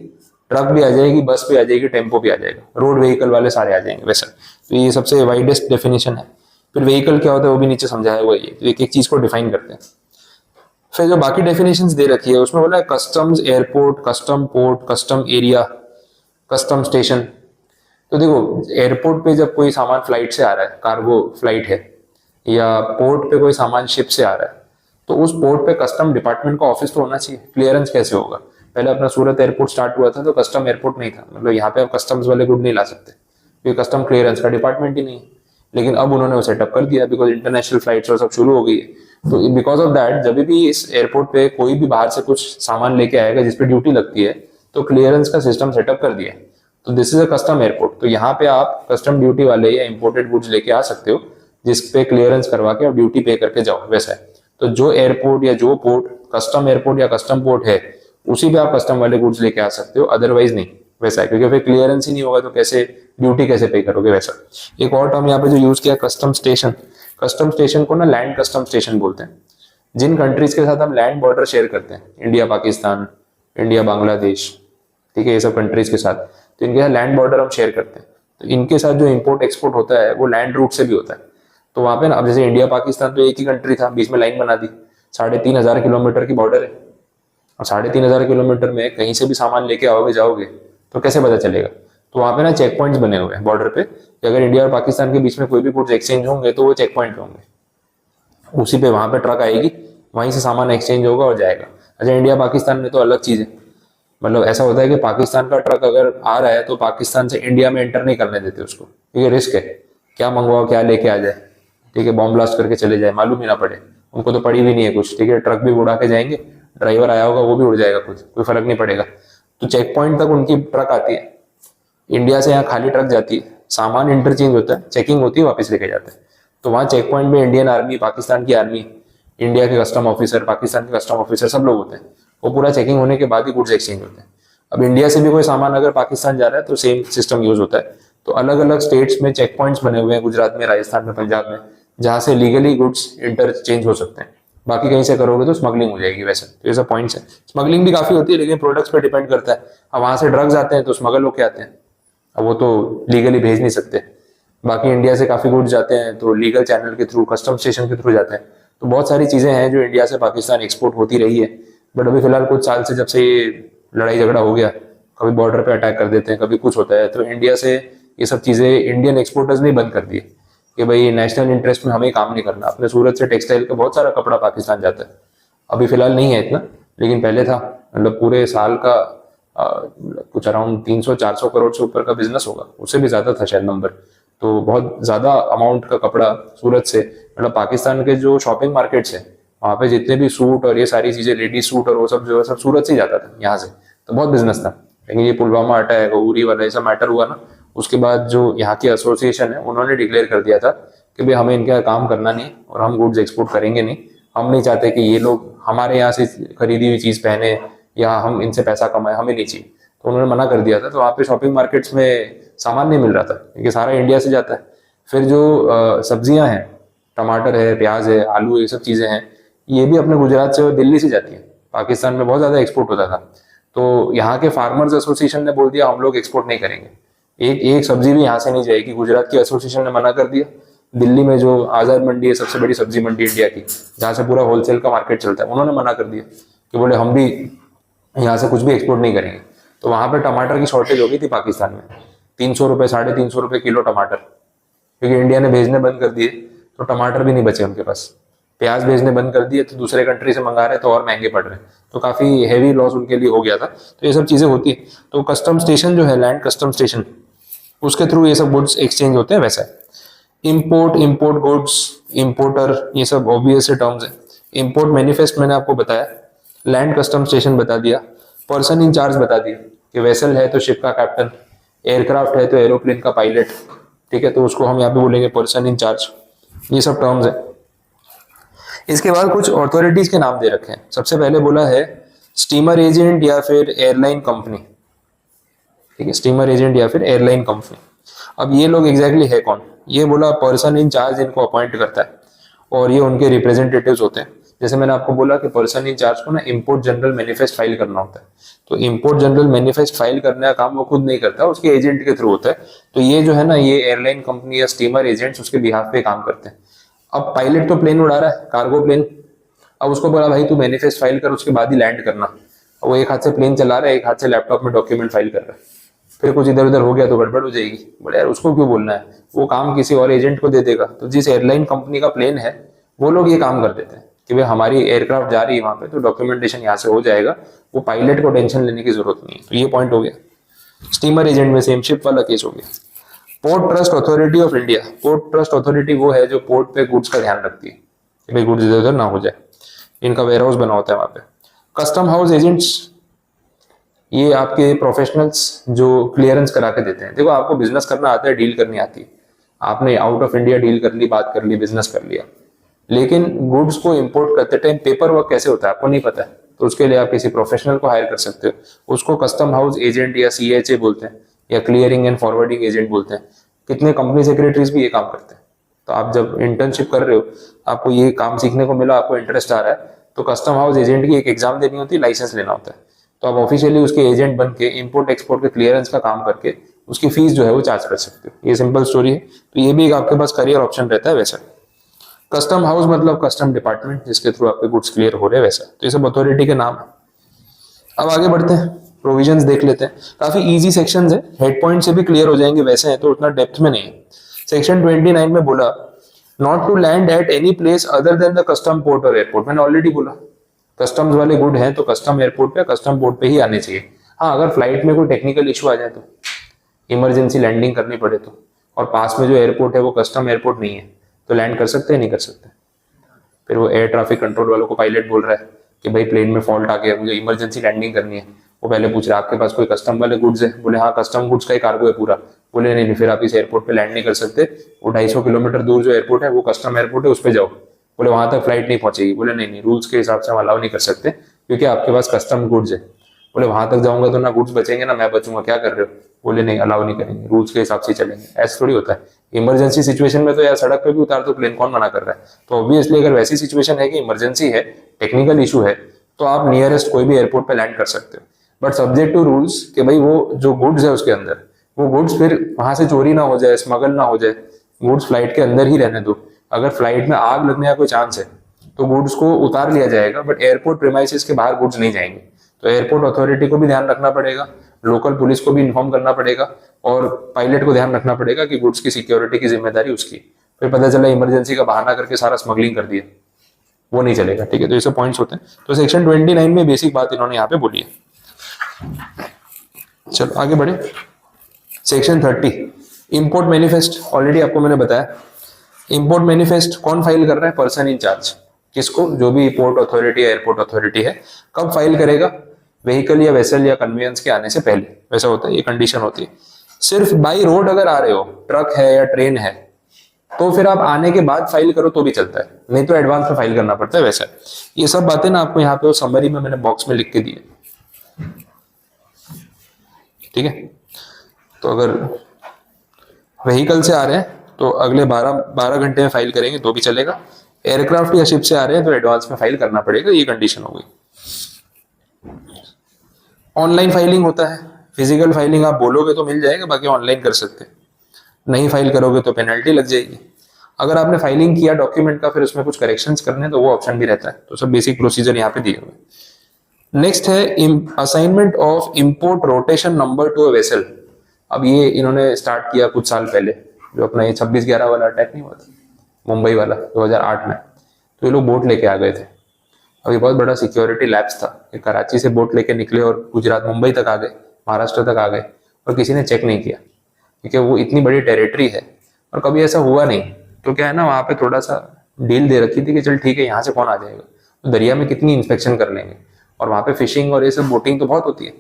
ट्रक भी आ जाएगी, बस भी आ जाएगी, टेम्पो भी आ जाएगा, रोड व्हीकल वाले सारे आ जाएंगे वेसल। तो ये सबसे वाइडेस्ट डेफिनेशन है। फिर व्हीकल क्या होता है वो भी नीचे समझाया हुआ है, तो एक एक चीज को डिफाइन करते हैं। फिर जो बाकी डेफिनेशंस दे रखी है उसमें बोला है customs airport, custom port, custom area, custom station. तो देखो एयरपोर्ट पे जब कोई सामान फ्लाइट से आ रहा है, कार्गो फ्लाइट है, या पोर्ट पे कोई सामान शिप से आ रहा है, तो उस पोर्ट पे कस्टम डिपार्टमेंट का ऑफिस तो होना चाहिए। क्लियरेंस कैसे होगा? पहले अपना सूरत एयरपोर्ट स्टार्ट हुआ था तो कस्टम एयरपोर्ट नहीं था, मतलब यहाँ पे आप कस्टम्स वाले गुड नहीं ला सकते क्योंकि कस्टम क्लियरेंस का डिपार्टमेंट ही नहीं है। लेकिन अब उन्होंने वो सेटअप कर दिया बिकॉज इंटरनेशनल फ्लाइट्स और सब शुरू हो गई है। तो बिकॉज ऑफ दैट जब भी इस एयरपोर्ट पे कोई भी बाहर से कुछ सामान लेके आएगा जिसपे ड्यूटी लगती है तो क्लियरेंस का सिस्टम सेटअप कर दिया है। तो this is a custom airport. तो यहाँ पे आप कस्टम ड्यूटी वाले या इंपोर्टेड गुड्स लेके आ सकते हो जिसपे क्लियरेंस करवा के और ड्यूटी पे करके जाओ, वैसा है। तो जो एयरपोर्ट या जो पोर्ट कस्टम एयरपोर्ट या कस्टम पोर्ट है उसी पे आप कस्टम वाले गुड्स लेके आ सकते हो, अदरवाइज नहीं, वैसा है। क्योंकि फिर क्लियरेंस ही नहीं होगा तो कैसे ड्यूटी कैसे पे करोगे, वैसा। एक और टर्म यहाँ पे जो यूज किया कस्टम स्टेशन। कस्टम स्टेशन को ना लैंड कस्टम स्टेशन बोलते हैं। जिन कंट्रीज के साथ हम लैंड बॉर्डर शेयर करते हैं, इंडिया पाकिस्तान, इंडिया बांग्लादेश, ठीक है, ये सब कंट्रीज के साथ, तो इनके साथ लैंड बॉर्डर हम शेयर करते हैं। तो इनके साथ जो इम्पोर्ट एक्सपोर्ट होता है वो लैंड रूट से भी होता है। तो वहां पे ना, अब जैसे इंडिया पाकिस्तान तो एक ही कंट्री था, बीच में लाइन बना दी, 3,500 किलोमीटर की बॉर्डर है। अब 3,500 किलोमीटर में कहीं से भी सामान लेके आओगे जाओगे तो कैसे पता चलेगा? तो वहां पे ना चेक पॉइंट्स बने हुए हैं बॉर्डर पे कि अगर इंडिया और पाकिस्तान के बीच में कोई भी गुड्स एक्सचेंज होंगे तो वो चेक पॉइंट पे होंगे। उसी पे वहां पे ट्रक आएगी, वहीं से सामान एक्सचेंज होगा और जाएगा। अच्छा, इंडिया पाकिस्तान में तो अलग चीज है, मतलब ऐसा होता है कि पाकिस्तान का ट्रक अगर आ रहा है तो पाकिस्तान से इंडिया में एंटर नहीं करने देते उसको, क्योंकि रिस्क है, क्या मंगवाओ क्या लेके आ जाए, ठीक है, बॉम्ब ब्लास्ट करके चले जाए, मालूम ही ना पड़े। उनको तो पड़ी भी नहीं है कुछ, ठीक है, ट्रक भी उड़ा के जाएंगे, ड्राइवर आया होगा वो भी उड़ जाएगा, कुछ कोई फर्क नहीं पड़ेगा। तो चेक पॉइंट तक उनकी ट्रक आती है, इंडिया से यहाँ खाली ट्रक जाती है, सामान इंटरचेंज होता है, चेकिंग होती है, वापस लेके जाते हैं। तो वहाँ चेक पॉइंट में इंडियन आर्मी, पाकिस्तान की आर्मी, इंडिया के कस्टम ऑफिसर, पाकिस्तान के कस्टम ऑफिसर, सब लोग होते हैं। वो पूरा चेकिंग होने के बाद ही गुड्स एक्सचेंज होते हैं। अब इंडिया से भी कोई सामान अगर पाकिस्तान जा रहा है तो सेम सिस्टम यूज होता है। तो अलग अलग स्टेट्स में चेक पॉइंट्स बने हुए हैं, गुजरात में, राजस्थान में, पंजाब में, जहां से लीगली गुड्स इंटरचेंज हो सकते हैं। बाकी कहीं से करोगे तो स्मगलिंग हो जाएगी। वैसे तो ये सब पॉइंट्स है। स्मगलिंग भी काफी होती है लेकिन प्रोडक्ट्स पे डिपेंड करता है। अब वहां से ड्रग्स आते हैं तो स्मगल होके आते हैं, अब वो तो लीगली भेज नहीं सकते। बाकी इंडिया से काफी गुड्स जाते हैं तो लीगल चैनल के थ्रू, कस्टम स्टेशन के थ्रू जाते हैं। तो बहुत सारी चीजें हैं जो इंडिया से पाकिस्तान एक्सपोर्ट होती रही है। बट अभी फिलहाल कुछ साल से जब से ये लड़ाई झगड़ा हो गया, कभी बॉर्डर पे अटैक कर देते हैं, कभी कुछ होता है, तो इंडिया से ये सब चीजें इंडियन एक्सपोर्टर्स ने बंद कर दी कि भाई नेशनल इंटरेस्ट में हमें काम नहीं करना। अपने सूरत से टेक्सटाइल का बहुत सारा कपड़ा पाकिस्तान जाता है, अभी फिलहाल नहीं है इतना, लेकिन पहले था। मतलब पूरे साल का कुछ अराउंड 300-400 करोड़ से ऊपर का बिजनेस होगा, उससे भी ज्यादा था शायद नंबर। तो बहुत ज्यादा अमाउंट का कपड़ा सूरत से, मतलब पाकिस्तान के जो शॉपिंग मार्केट्स है वहाँ पे जितने भी सूट और ये सारी चीजें, लेडीज सूट और वो सब जो है सब सूरत से ही जाता था यहाँ से। तो बहुत बिजनेस था। लेकिन ये पुलवामा अटैक, उरी वाला ऐसा मैटर हुआ ना, उसके बाद जो यहाँ की एसोसिएशन है उन्होंने डिक्लेयर कर दिया था कि भाई हमें इनका काम करना नहीं और हम गुड्स एक्सपोर्ट करेंगे नहीं। हम नहीं चाहते कि ये लोग हमारे यहाँ से खरीदी हुई चीज पहने या हम इनसे पैसा कमाए, हमें नहीं चाहिए। तो उन्होंने मना कर दिया था। तो वहाँ पे शॉपिंग मार्केट्स में सामान नहीं मिल रहा था क्योंकि सारा इंडिया से जाता है। फिर जो सब्जियां हैं, टमाटर है, प्याज है, आलू, ये सब चीजें हैं, ये भी अपने गुजरात से और दिल्ली से जाती है। पाकिस्तान में बहुत ज्यादा एक्सपोर्ट होता था। तो यहाँ के फार्मर्स एसोसिएशन ने बोल दिया हम लोग एक्सपोर्ट नहीं करेंगे, एक एक सब्जी भी यहाँ से नहीं जाएगी। गुजरात की एसोसिएशन ने मना कर दिया। दिल्ली में जो आजाद मंडी है, सबसे बड़ी सब्जी मंडी इंडिया की, जहाँ से पूरा होलसेल का मार्केट चलता है, उन्होंने मना कर दिया कि बोले हम भी यहाँ से कुछ भी एक्सपोर्ट नहीं करेंगे। तो वहां पर टमाटर की शॉर्टेज हो गई थी पाकिस्तान में, 300 रुपए, 350 रुपए किलो टमाटर, क्योंकि इंडिया ने भेजने बंद कर दिए तो टमाटर भी नहीं बचे उनके पास। प्याज भेजने बंद कर दिए तो दूसरे कंट्री से मंगा रहे तो और महंगे पड़ रहे हैं, तो काफी हैवी लॉस उनके लिए हो गया था। तो ये सब चीजें होती है। तो कस्टम स्टेशन जो है, लैंड कस्टम स्टेशन, उसके थ्रू ये सब गुड्स एक्सचेंज होते हैं। वैसा है इम्पोर्ट, इम्पोर्ट गुड्स, इम्पोर्टर, ये सब ऑब्वियस टर्म्स है। इम्पोर्ट मैनिफेस्ट मैंने आपको बताया, लैंड कस्टम स्टेशन बता दिया, पर्सन इन चार्ज बता दिया कि वेसल है तो शिप का कैप्टन, एयरक्राफ्ट है तो एरोप्लेन का पायलट, ठीक है, तो उसको हम यहाँ पे बोलेंगे पर्सन इन चार्ज। ये सब टर्म्स है। इसके बाद कुछ अथॉरिटीज के नाम दे रखे हैं। सबसे पहले बोला है स्टीमर एजेंट या फिर एयरलाइन कंपनी, ठीक है, स्टीमर एजेंट या फिर एयरलाइन कंपनी। अब ये लोग एग्जैक्टली है कौन? ये बोला पर्सन इन चार्ज इनको अपॉइंट करता है और ये उनके रिप्रेजेंटेटिव्स होते हैं। जैसे मैंने आपको बोला कि पर्सन इन चार्ज को ना इंपोर्ट जनरल मैनिफेस्ट फाइल करना होता है, तो इंपोर्ट जनरल मैनिफेस्ट फाइल करने का काम वो खुद नहीं करता, उसके एजेंट के थ्रू होता है। तो ये जो है ना, ये एयरलाइन कंपनी या स्टीमर एजेंट्स उसके बिहाफ पे काम करते हैं। अब पायलट तो प्लेन उड़ा रहा है, कार्गो प्लेन, अब उसको बोला भाई तू मैनिफेस्ट फाइल कर, उसके बाद ही लैंड करना। वो एक हाथ से प्लेन चला रहा है, एक हाथ से लैपटॉप में डॉक्यूमेंट फाइल कर रहा है, फिर कुछ इधर उधर हो गया तो गड़बड़ हो जाएगी। बोले यार उसको क्यों बोलना है, वो काम किसी और एजेंट को दे देगा। तो जिस एयरलाइन कंपनी का प्लेन है वो लोग ये काम कर देते हैं कि भाई हमारी एयरक्राफ्ट जा रही है वहां पे, तो डॉक्यूमेंटेशन यहाँ से हो जाएगा, वो पायलट को टेंशन लेने की जरूरत नहीं है। तो ये पॉइंट हो गया। स्टीमर एजेंट में सेम शिप वाला केस हो गया। Port trust authority of India, port trust authority वो है जो पोर्ट पे गुड्स का ध्यान रखती है कि भाई गुड्स इधर उधर ना हो जाए, इनका वेयर हाउस बना होता है वहां पे। कस्टम हाउस एजेंट्स, ये आपके प्रोफेशनल्स जो क्लियरेंस करा के देते हैं। देखो आपको बिजनेस करना आता है, डील करनी आती है, आपने आउट ऑफ इंडिया डील कर ली, बात कर ली, बिजनेस कर लिया, लेकिन गुड्स को इंपोर्ट करते टाइम पेपर वर्क कैसे होता है आपको नहीं पता है, तो उसके लिए आप किसी प्रोफेशनल को हायर कर सकते हो, उसको कस्टम हाउस एजेंट या CHA बोलते हैं या क्लियरिंग एंड फॉरवर्डिंग एजेंट बोलते हैं। कितने कंपनी सेक्रेटरीज भी ये काम करते हैं। तो आप जब इंटर्नशिप कर रहे हो, आपको ये काम सीखने को मिला, आपको इंटरेस्ट आ रहा है, तो कस्टम हाउस एजेंट की एक एग्जाम देनी होती है, लाइसेंस लेना होता है, तो आप ऑफिशियली उसके एजेंट बन के इंपोर्ट एक्सपोर्ट के क्लियरेंस का काम करके उसकी फीस जो है वो चार्ज कर सकते हो। ये सिंपल स्टोरी है। तो ये भी एक आपके पास करियर ऑप्शन रहता है वैसा। कस्टम हाउस मतलब कस्टम डिपार्टमेंट जिसके थ्रू आपके गुड्स क्लियर हो रहे हैं वैसा। तो ये सब अथॉरिटी के नाम है। अब आगे बढ़ते हैं, प्रोविजंस देख लेते हैं। काफी इजी सेक्शंस है, हेड पॉइंट से भी क्लियर हो जाएंगे वैसे हैं, तो उतना डेप्थ में नहीं है। सेक्शन 29 में बोला not to land at any place other than the custom port और एयरपोर्ट। मैंने ऑलरेडी बोला कस्टम्स वाले गुड हैं तो कस्टम एयरपोर्ट पे, कस्टम पोर्ट पे ही आने चाहिए। हाँ, अगर फ्लाइट में कोई टेक्निकल इशू आ जाए तो, इमरजेंसी लैंडिंग करनी पड़े तो, और पास में जो एयरपोर्ट है वो कस्टम एयरपोर्ट नहीं है, तो लैंड कर सकते हैं नहीं कर सकते। फिर वो एयर ट्रैफिक कंट्रोल वालों को पायलट बोल रहा है कि भाई प्लेन में फॉल्ट आ गया, मुझे इमरजेंसी लैंडिंग करनी है। वो पहले पूछ रहा है आपके पास कोई कस्टम वाले गुड्स है? बोले हाँ कस्टम गुड्स का ही कार्गो है पूरा। बोले नहीं, फिर आप इस एयरपोर्ट पे लैंड नहीं कर सकते, वो 250 किलोमीटर दूर जो एयरपोर्ट है वो कस्टम एयरपोर्ट है, उस पर जाओ। बोले वहां तक फ्लाइट नहीं पहुंचेगी। बोले नहीं, रूल्स के हिसाब से हम अलाउ नहीं कर सकते क्योंकि आपके पास कस्टम गुड्स है। बोले वहां तक जाऊंगा तो ना गुड्स बचेंगे ना मैं बचूंगा, क्या कर रहे हो? बोले नहीं, अलाउ नहीं करेंगे, रूल्स के हिसाब से चलेंगे। ऐसा थोड़ी होता है। इमरजेंसी सिचुएशन में तो यार सड़क पे भी उतार तो प्लेन, कौन मना कर रहा है? तो ऑब्वियसली अगर वैसी सिचुएशन है कि इमरजेंसी है, टेक्निकल इशू है, तो आप नियरेस्ट कोई भी एयरपोर्ट पे लैंड कर सकते हो, बट सब्जेक्ट टू रूल्स कि भाई वो जो गुड्स है उसके अंदर, वो गुड्स फिर वहां से चोरी ना हो जाए, स्मगल ना हो जाए, गुड्स फ्लाइट के अंदर ही रहने दो। अगर फ्लाइट में आग लगने का कोई चांस है तो गुड्स को उतार लिया जाएगा, बट एयरपोर्ट प्रीमाइसेस के बाहर गुड्स नहीं जाएंगे। तो एयरपोर्ट अथॉरिटी को भी ध्यान रखना पड़ेगा, लोकल पुलिस को भी इन्फॉर्म करना पड़ेगा, और पायलट को ध्यान रखना पड़ेगा कि गुड्स की सिक्योरिटी की जिम्मेदारी उसकी। फिर पता चला इमरजेंसी का बहाना करके सारा स्मगलिंग कर दिया, वो नहीं चलेगा। ठीक है, तो ये सब पॉइंट्स होते हैं। तो सेक्शन 29 में बेसिक बात इन्होंने यहाँ पे बोली है। चलो आगे बढ़े। सेक्शन 30 इंपोर्ट मैनिफेस्ट, ऑलरेडी आपको मैंने बताया। इंपोर्ट मैनिफेस्ट कौन फाइल कर रहा है? Person in charge. किसको? जो भी पोर्ट अथॉरिटी या एयरपोर्ट अथॉरिटी है। कब फाइल करेगा? व्हीकल या वेसल या कन्वेयंस के आने से पहले, वैसा होता है, ये कंडीशन होती है। सिर्फ बाई रोड अगर आ रहे हो, ट्रक है या ट्रेन है, तो फिर आप आने के बाद फाइल करो तो भी चलता है, नहीं तो एडवांस में फाइल करना पड़ता है वैसा। ये सब बातें ना आपको यहाँ पे समरी में मैंने बॉक्स में लिख के दी है। ठीक है, तो अगर व्हीकल से आ रहे हैं तो अगले 12 घंटे में फाइल करेंगे तो भी चलेगा। एयरक्राफ्ट या शिप से आ रहे हैं तो एडवांस में फाइल करना पड़ेगा, ये कंडीशन हो गई। ऑनलाइन फाइलिंग होता है, फिजिकल फाइलिंग आप बोलोगे तो मिल जाएगा, बाकी ऑनलाइन कर सकते हैं। नहीं फाइल करोगे तो पेनल्टी लग जाएगी। अगर आपने फाइलिंग किया डॉक्यूमेंट का, फिर उसमें कुछ करेक्शंस करने तो वो ऑप्शन भी रहता है। तो सब बेसिक प्रोसीजर यहाँ पे दिए हुए। नेक्स्ट है assignment of import rotation number to a vessel. अब ये इन्होंने स्टार्ट किया कुछ साल पहले, जो अपना ये 26/11 वाला अटैक नहीं हुआ था मुंबई वाला 2008 में, तो ये लोग बोट लेके आ गए थे। अब ये बहुत बड़ा सिक्योरिटी लैप्स था कि कराची से बोट लेके निकले और गुजरात मुंबई तक आ गए, महाराष्ट्र तक आ गए, और किसी ने चेक नहीं किया, क्योंकि वो इतनी बड़ी टेरिटरी है और कभी ऐसा हुआ नहीं। तो क्या है ना, वहाँ पे थोड़ा सा डील दे रखी थी कि चल ठीक है, यहाँ से कौन आ जाएगा, तो दरिया में कितनी इंस्पेक्शन कर लेंगे, और वहाँ पे फिशिंग और ये सब बोटिंग तो बहुत होती है।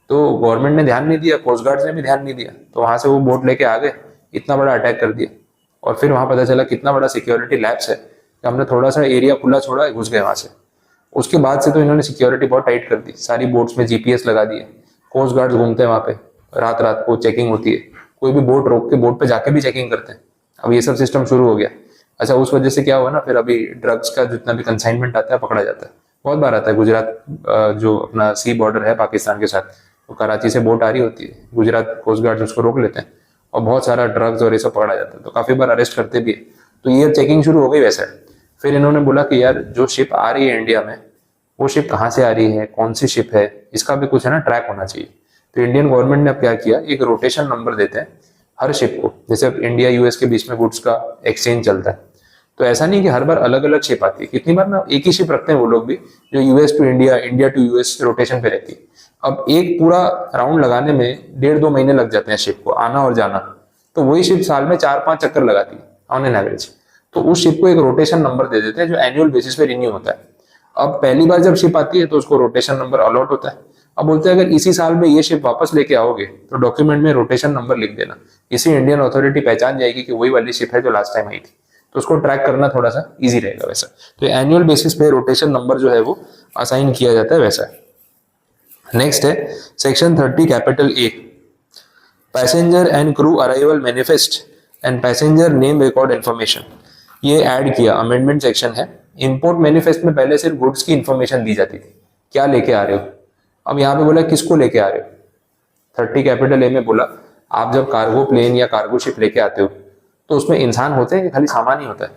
तो गवर्नमेंट ने ध्यान नहीं दिया, कोस्ट गार्ड ने भी ध्यान नहीं दिया, तो वहाँ से वो बोट लेके आ गए, इतना बड़ा अटैक कर दिया। और फिर वहाँ पता चला कितना बड़ा सिक्योरिटी लैप्स है कि हमने थोड़ा सा एरिया खुला छोड़ा, घुस गए वहाँ से। उसके बाद से तो इन्होंने सिक्योरिटी बहुत टाइट कर दी, सारी बोट्स में जीपीएस लगा दिए, कोस्ट गार्ड घूमते हैं वहाँ पे, रात रात को चेकिंग होती है, कोई भी बोट रोक के बोट पे जाके भी चेकिंग करते हैं। अब ये सब सिस्टम शुरू हो गया। अच्छा, उस वजह से क्या हुआ ना, फिर अभी ड्रग्स का जितना भी कंसाइनमेंट आता है पकड़ा जाता है, बहुत बार आता है। गुजरात जो अपना सी बॉर्डर है पाकिस्तान के साथ, तो कराची से बोट आ रही होती है, गुजरात कोस्ट गार्ड उसको रोक लेते हैं और बहुत सारा ड्रग्स और ये सब पकड़ा जाता है, तो काफी बार अरेस्ट करते भी है। तो ये चेकिंग शुरू हो गई वैसे। फिर इन्होंने बोला कि यार जो शिप आ रही है इंडिया में, वो शिप कहाँ से आ रही है, कौन सी शिप है, इसका भी कुछ है ना ट्रैक होना चाहिए। तो इंडियन गवर्नमेंट ने अब क्या किया, एक रोटेशन नंबर देते हैं हर शिप को। जैसे अब इंडिया यूएस के बीच में गुड्स का एक्सचेंज चलता है, तो ऐसा नहीं कि हर बार अलग अलग शिप आती है, कितनी बार ना एक ही शिप रखते हैं वो लोग भी, जो US to India, India to US rotation पे रहती है। अब एक पूरा राउंड लगाने में 1.5-2 महीने लग जाते हैं शिप को आना और जाना, तो वही शिप साल में 4-5 चक्कर लगाती है ऑन एन एवरेज। तो उस शिप को एक रोटेशन नंबर दे देते हैं जो एनुअल बेसिस पे रिन्यू होता है। अब पहली बार जब शिप आती है तो उसको रोटेशन नंबर अलॉट होता है। अब बोलते हैं अगर इसी साल में ये शिप वापस लेके आओगे तो डॉक्यूमेंट में रोटेशन नंबर लिख देना, इसी इंडियन अथॉरिटी पहचान जाएगी कि वही वाली शिप है जो लास्ट टाइम आई थी, तो उसको ट्रैक करना थोड़ा सा इजी रहेगा वैसा। तो एनुअल बेसिस पे रोटेशन नंबर जो है वो असाइन किया जाता है वैसा। नेक्स्ट है section 30 capital A, passenger and crew arrival manifest and passenger name record information. ये ऐड किया, अमेंडमेंट सेक्शन है। इंपोर्ट मैनिफेस्ट में पहले सिर्फ गुड्स की इंफॉर्मेशन दी जाती थी, क्या लेके आ रहे हो। अब यहाँ पे बोला किसको लेके आ रहे हो। 30 कैपिटल ए में बोला आप जब कार्गो प्लेन या कार्गो शिप लेके आते हो तो उसमें इंसान होते हैं कि खाली सामान ही होता है,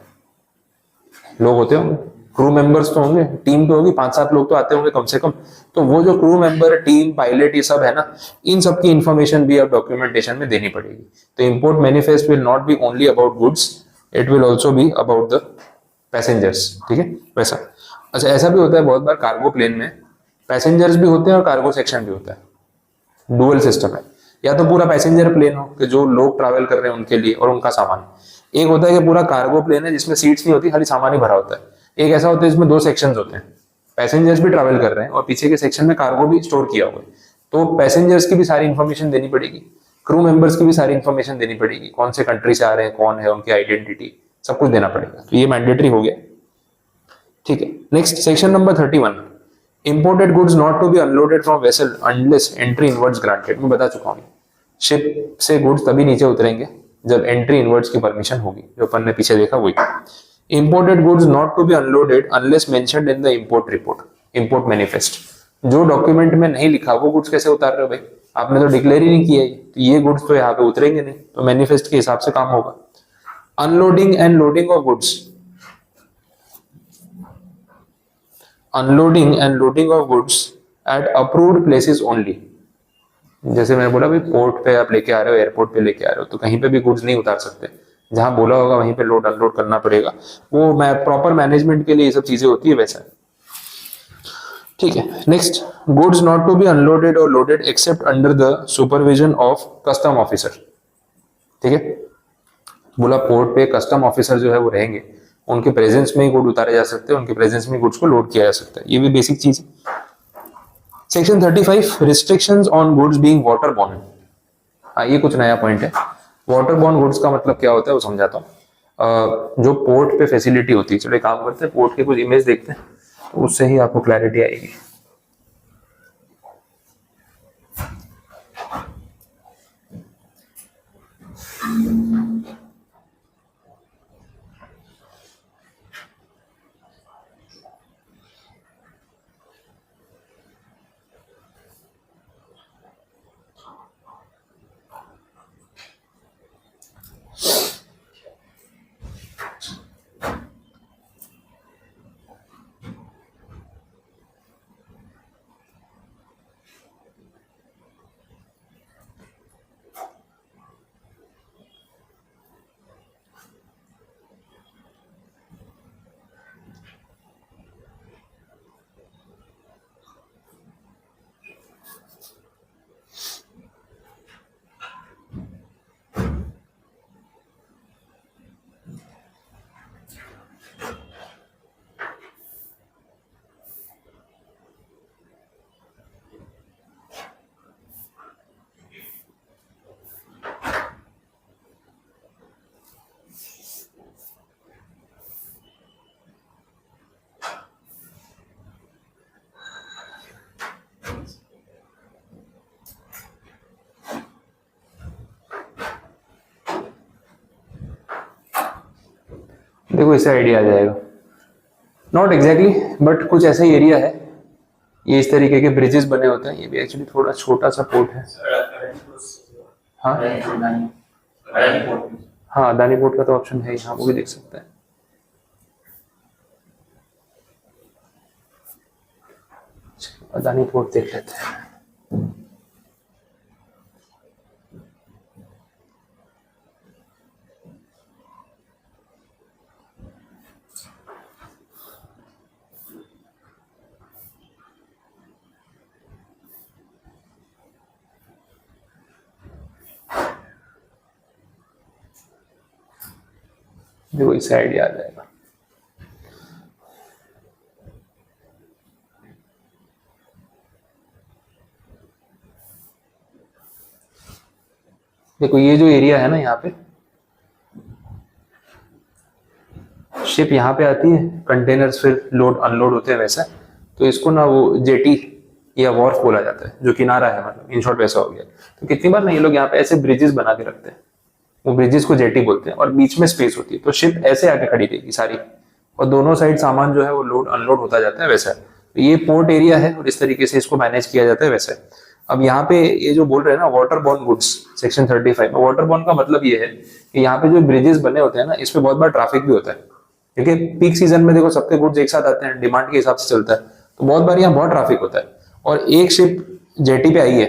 लोग होते होंगे, क्रू मेंबर्स तो होंगे, टीम तो होगी, 5-7 लोग तो आते होंगे कम से कम। तो वो जो क्रू मेंबर, टीम, पायलट, ये सब है ना, इन सब की इंफॉर्मेशन भी अब डॉक्यूमेंटेशन में देनी पड़ेगी। तो import manifest will not be only about goods, it will also be about the passengers, ठीक है वैसा। अच्छा, ऐसा भी होता है बहुत बार कार्गो प्लेन में पैसेंजर्स भी होते हैं और कार्गो सेक्शन भी होता है, डुअल सिस्टम है। या तो पूरा पैसेंजर प्लेन हो कि जो लोग ट्रैवल कर रहे हैं उनके लिए और उनका सामान, एक होता है कि पूरा कार्गो प्लेन है जिसमें सीट्स नहीं होती, खाली सामान ही भरा होता है। एक ऐसा होता है जिसमें 2 सेक्शंस होते हैं, पैसेंजर्स भी ट्रैवल कर रहे हैं और पीछे के सेक्शन में कार्गो भी स्टोर किया हुआ है। तो पैसेंजर्स की भी सारी इन्फॉर्मेशन देनी पड़ेगी, क्रू मेंबर्स की भी सारी इन्फॉर्मेशन देनी पड़ेगी, कौन से कंट्री से आ रहे हैं, कौन है, उनकी आइडेंटिटी, सब कुछ देना पड़ेगा। तो ये मैंडेटरी हो गया, ठीक है। Next section number 31, imported goods not to be unloaded from vessel unless entry inwards granted. मैं बता चुका हूँ, शिप से गुड्स तभी नीचे उतरेंगे जब एंट्री इनवर्ड्स की परमिशन होगी, जो अपन ने पीछे देखा वही। Imported goods not to be unloaded unless mentioned in the import report, import manifest. जो डॉक्यूमेंट में नहीं लिखा वो गुड्स कैसे उतार रहे हो भाई, आपने तो डिक्लेयर ही नहीं किया, तो ये गुड्स तो यहाँ पे उतरेंगे नहीं, तो मैनिफेस्ट के हिसाब से काम होगा। Unloading and loading of goods, unloading and loading of goods at approved places only. जैसे मैंने बोला भाई, पोर्ट पे आप लेके आ रहे हो, एयरपोर्ट पे लेके आ रहे हो, तो कहीं पे भी गुड्स नहीं उतार सकते, जहां बोला होगा वहीं पे लोड अनलोड करना पड़ेगा। वो मैं प्रॉपर मैनेजमेंट के लिए ये सब चीजें होती है वैसा, ठीक है। Next, goods not to be unloaded और loaded except under the supervision of custom officer, ठीक है। बोला पोर्ट पे कस्टम ऑफिसर जो है वो रहेंगे, उनके प्रेजेंस में ही गुड उतारे जा सकते हैं, उनके प्रेजेंस में गुड्स को लोड किया जा सकता है, ये भी बेसिक चीज है। Section 35, restrictions on goods being water borne. हाँ, ये कुछ नया पॉइंट है। वाटर बॉर्न गुड्स का मतलब क्या होता है वो समझाता हूँ। जो पोर्ट पे फैसिलिटी होती है, चलो एक काम करते हैं, पोर्ट के कुछ इमेज देखते हैं, तो उससे ही आपको क्लैरिटी आएगी। देखो इससे आइडिया आ जाएगा। नॉट एग्जैक्टली बट कुछ ऐसा ही एरिया है। ये इस तरीके के ब्रिजेस बने होते हैं। ये भी एक्चुअली थोड़ा छोटा सा पोर्ट है। हाँ हाँ, अदानी पोर्ट का तो ऑप्शन है यहाँ, वो भी देख सकते हैं। अदानी पोर्ट देख लेते हैं। देखो इससे आइडिया आ जाएगा। देखो ये जो एरिया है ना, यहाँ पे शिप यहाँ पे आती है, कंटेनर्स फिर लोड अनलोड होते हैं वैसा। तो इसको ना वो जेटी या वॉर्फ बोला जाता है, जो किनारा है, मतलब इन शॉर्ट वैसा हो गया। तो कितनी बार ना ये लोग यहाँ पे ऐसे ब्रिजेस बना के रखते हैं, वो ब्रिजेस को जेटी बोलते हैं, और बीच में स्पेस होती है। तो शिप ऐसे आके खड़ी रहेगी सारी, और दोनों साइड सामान जो है वो लोड अनलोड होता जाता है वैसा। तो ये पोर्ट एरिया है और इस तरीके से इसको मैनेज किया जाता है वैसे। अब यहाँ पे ये जो बोल रहे हैं ना वाटर बॉर्न गुड्स, सेक्शन 35 में वाटर बॉर्न का मतलब ये है कि यहाँ पे जो ब्रिजेस बने होते हैं ना, इस पे बहुत बार ट्रैफिक भी होता है, क्योंकि पीक सीजन में देखो सबके गुड्स एक साथ आते हैं, डिमांड के हिसाब से चलता है। तो बहुत बार यहाँ बहुत ट्रैफिक होता है, और एक शिप जेटी पे आई है,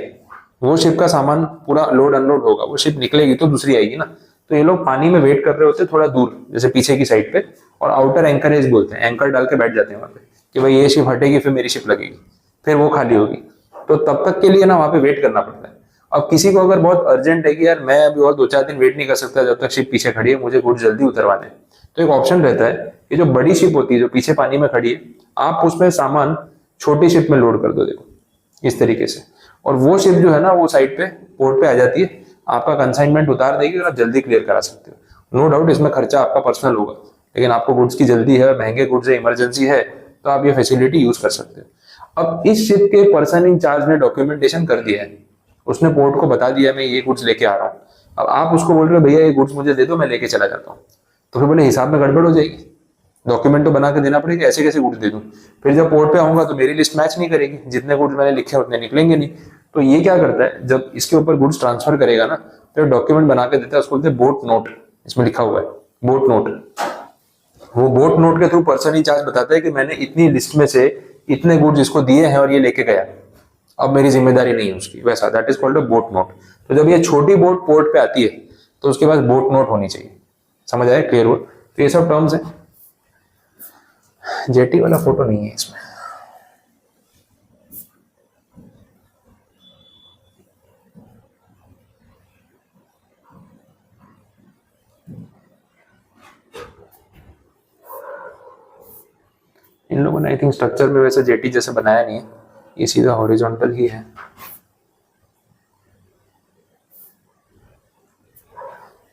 वो शिप का सामान पूरा लोड अनलोड होगा, वो शिप निकलेगी तो दूसरी आएगी ना। तो ये लोग पानी में वेट कर रहे होते हैं थोड़ा दूर, जैसे पीछे की साइड पे, और आउटर एंकरेज बोलते हैं, एंकर डाल के बैठ जाते हैं वहां पे कि भाई ये शिप हटेगी फिर मेरी शिप लगेगी, फिर वो खाली होगी। तो तब तक के लिए ना वहां पे वेट करना पड़ता है। अब किसी को अगर बहुत अर्जेंट है कि यार मैं अभी और 2-4 दिन वेट नहीं कर सकता जब तक शिप पीछे खड़ी है, मुझे गुड्स जल्दी उतरवाने, तो एक ऑप्शन रहता है कि जो बड़ी शिप होती है जो पीछे पानी में खड़ी है, आप उसमें सामान छोटी शिप में लोड कर दो, देखो इस तरीके से, और वो शिप जो है ना वो साइड पे पोर्ट पे आ जाती है, आपका कंसाइनमेंट उतार देगी और आप जल्दी क्लियर करा सकते हो। नो डाउट इसमें खर्चा आपका पर्सनल होगा, लेकिन आपको गुड्स की जल्दी है, महंगे गुड्स है, इमरजेंसी है, तो आप ये फैसिलिटी यूज कर सकते हो। अब इस शिप के पर्सन इन चार्ज ने डॉक्यूमेंटेशन कर दिया है, उसने पोर्ट को बता दिया मैं ये गुड्स लेके आ रहा हूँ। अब आप उसको बोल रहे हो भैया ये गुड्स मुझे दे दो मैं लेके चला जाता हूँ, तो फिर बोले हिसाब में गड़बड़ हो जाएगी, डॉक्यूमेंट तो बना के देना पड़ेगा, ऐसे कैसे गुड्स दे दूं। फिर जब पोर्ट पे आऊंगा तो मेरी लिस्ट मैच नहीं करेगी, जितने गुड्स मैंने लिखे उतने निकलेंगे नहीं। तो ये क्या करता है, जब इसके ऊपर गुड्स ट्रांसफर करेगा ना, तो डॉक्यूमेंट बना के देता है, उसको बोलते हैं बोट नोट। इसमें लिखा हुआ है बोट नोट। वो बोट नोट के थ्रू पर्सन इंचार्ज बताता है कि मैंने इतनी लिस्ट में से इतने गुड्स इसको दिए हैं और ये लेके गया, अब मेरी जिम्मेदारी नहीं है उसकी, वैसा। That is called a boat note. तो जब ये छोटी बोट पोर्ट पे आती है तो उसके पास बोट नोट होनी चाहिए। समझ आया, क्लियर हुआ? तो ये सब टर्म्स है। जेटी वाला फोटो नहीं है इसमें। इन लोगों ने आई थिंक स्ट्रक्चर में वैसे जेटी जैसे बनाया नहीं है, ये सीधा हॉरिजॉन्टल ही है।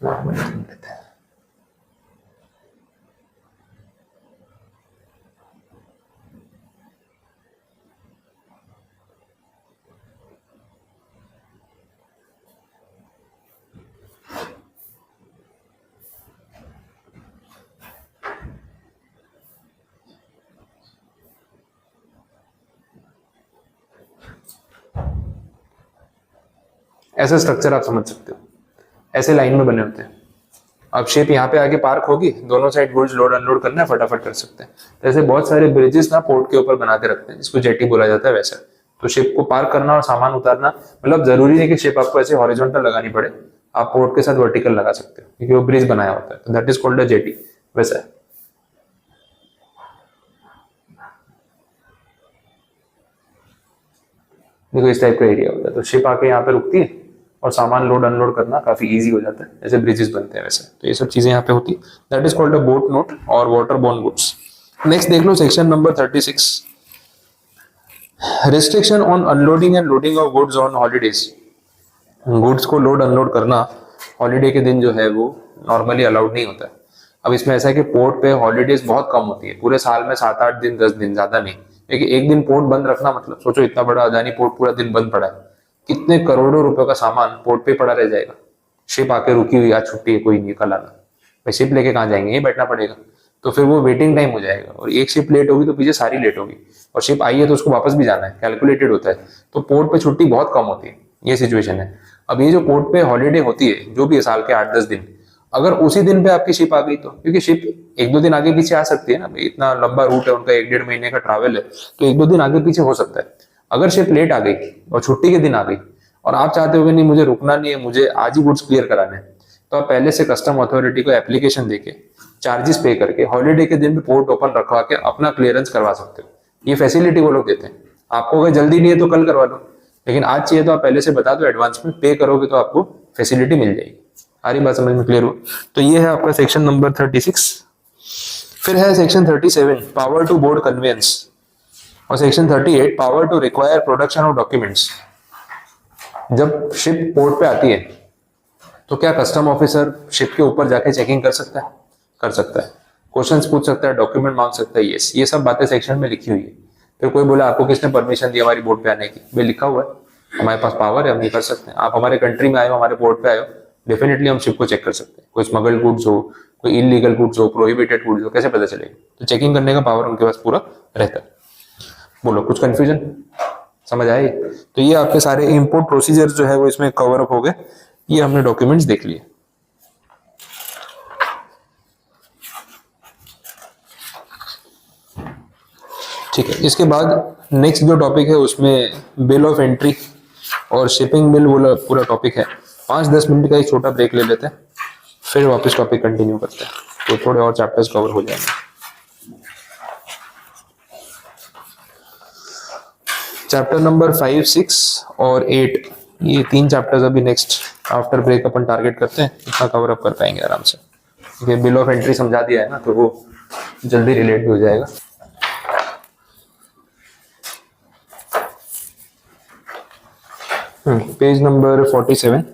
लेते हैं। ऐसा स्ट्रक्चर आप समझ सकते हो, ऐसे लाइन में बने होते हैं। अब शिप यहाँ पे आके पार्क होगी, दोनों साइड गुड्स लोड अनलोड करना है, फटाफट कर सकते हैं। तो ऐसे बहुत सारे ब्रिजेस ना पोर्ट के ऊपर बनाते रखते हैं, जिसको जेटी बोला जाता है वैसा। तो शिप को पार्क करना और सामान उतारना, मतलब जरूरी नहीं कि शिप आपको ऐसे हॉरिजॉन्टल लगानी पड़े, आप पोर्ट के साथ वर्टिकल लगा सकते हो, क्योंकि वो ब्रिज बनाया होता है। तो that is called a jetty, वैसा है। देखो इस टाइप का एरिया होता है, तो शिप आके यहाँ पे रुकती है और सामान लोड अनलोड करना काफी इजी हो जाता है, जैसे ब्रिजेस बनते हैं वैसे। तो ये सब चीजें यहाँ पे होती है। That is called a boat note और वाटर बोर्न गुड्स। नेक्स्ट देख लो section number 36, restriction on unloading and loading of goods on holidays. Goods को लोड अनलोड करना हॉलीडे के दिन जो है वो नॉर्मली अलाउड नहीं होता है। अब इसमें ऐसा है कि पोर्ट पे हॉलीडेज बहुत कम होती है, पूरे साल में 7-8 दिन 10 दिन, ज्यादा नहीं। लेकिन एक दिन पोर्ट बंद रखना, मतलब सोचो इतना बड़ा अदानी पोर्ट पूरा दिन बंद पड़ा है, कितने करोड़ों रुपए का सामान पोर्ट पे पड़ा रह जाएगा। शिप आके रुकी हुई, आज छुट्टी है कोई नहीं, कल आना, भाई शिप लेके कहाँ जाएंगे, यहीं बैठना पड़ेगा। तो फिर वो वेटिंग टाइम हो जाएगा, और एक शिप लेट होगी तो पीछे सारी लेट होगी, और शिप आई है तो उसको वापस भी जाना है, कैलकुलेटेड होता है। तो पोर्ट पे छुट्टी बहुत कम होती है, ये सिचुएशन है। अब ये जो पोर्ट पे हॉलीडे होती है जो भी है साल के 8-10 दिन, अगर उसी दिन पे आपकी शिप आ गई तो, क्योंकि शिप 1-2 दिन आगे पीछे आ सकती है ना, इतना लंबा रूट है उनका, 1-1.5 महीने का ट्रैवल है, तो 1-2 दिन आगे पीछे हो सकता है। अगर शिप लेट आ गई और छुट्टी के दिन आ गई, और आप चाहते हो कि नहीं मुझे रुकना नहीं है, मुझे आज ही गुड्स क्लियर कराने हैं, तो आप पहले से कस्टम अथॉरिटी को एप्लीकेशन देके चार्जेस पे करके हॉलीडे के दिन भी पोर्ट ओपन रखवा के अपना क्लियरेंस करवा सकते हो। ये फैसिलिटी वो लोग देते हैं। आपको अगर जल्दी नहीं है तो कल करवा लो, लेकिन आज चाहिए तो आप पहले से बता दो, एडवांस में पे करोगे तो आपको फैसिलिटी मिल जाएगी। आ रही बात समझ में, क्लियर हो? तो ये है आपका सेक्शन नंबर 36। फिर है section 37 power to board conveyance, और section 38 power to require production of documents. जब शिप पोर्ट पे आती है तो क्या कस्टम ऑफिसर शिप के ऊपर जाके चेकिंग कर सकता है? कर सकता है। क्वेश्चंस पूछ सकता है, डॉक्यूमेंट मांग सकता है, यस, ये सब बातें सेक्शन में लिखी हुई है। फिर कोई बोला आपको किसने परमिशन दी हमारी बोर्ड पे आने की? भाई लिखा हुआ है, हमारे पास पावर है, हम ये कर सकते हैं। आप हमारे कंट्री में आए हो, हमारे पोर्ट पे आए हो, डेफिनेटली हम शिप को चेक कर सकते हैं। कोई स्मगल्ड गुड्स हो, कोई इलीगल गुड्स हो, प्रोहिबिटेड गुड्स हो, कैसे पता चलेगा? तो चेकिंग करने का पावर उनके पास पूरा रहता है। बोलो कुछ कंफ्यूजन समझ आए? तो ये आपके सारे इंपोर्ट प्रोसीजर जो है वो इसमें कवर अप हो गए। ये हमने डॉक्यूमेंट्स देख लिए। ठीक है, इसके बाद नेक्स्ट जो टॉपिक है उसमें बिल ऑफ एंट्री और शिपिंग बिल वो पूरा टॉपिक है। 5-10 मिनट का एक छोटा ब्रेक ले लेते हैं, फिर वापस टॉपिक कंटिन्यू करते हैं, तो थोड़े और चैप्टर्स कवर हो जाएंगे। चैप्टर नंबर 5, 6 और 8, ये 3 चैप्टर्स अभी नेक्स्ट आफ्टर ब्रेक अपन टारगेट करते हैं, इतना कवर अप कर पाएंगे आराम से। क्योंकि बिल ऑफ एंट्री समझा दिया है ना, तो वो जल्दी रिलेट भी हो जाएगा। Page number 47।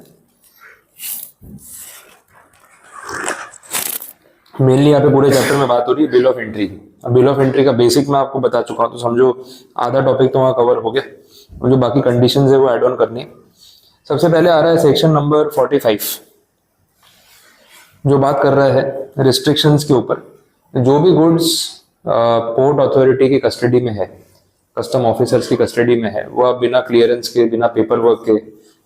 मेनली यहाँ पे पूरे चैप्टर में बात हो रही है बिल ऑफ एंट्री की। अब बिल ऑफ एंट्री का बेसिक मैं आपको बता चुका हूँ, तो समझो आधा टॉपिक तो वहाँ कवर हो गया, और जो बाकी कंडीशंस है वो ऐड ऑन करनी है। सबसे पहले आ रहा है सेक्शन नंबर 45, जो बात कर रहा है रिस्ट्रिक्शंस के ऊपर। जो भी गुड्स पोर्ट अथॉरिटी की कस्टडी में है, कस्टम ऑफिसर्स की कस्टडी में है, वो आप बिना क्लियरेंस के, बिना पेपर वर्क के,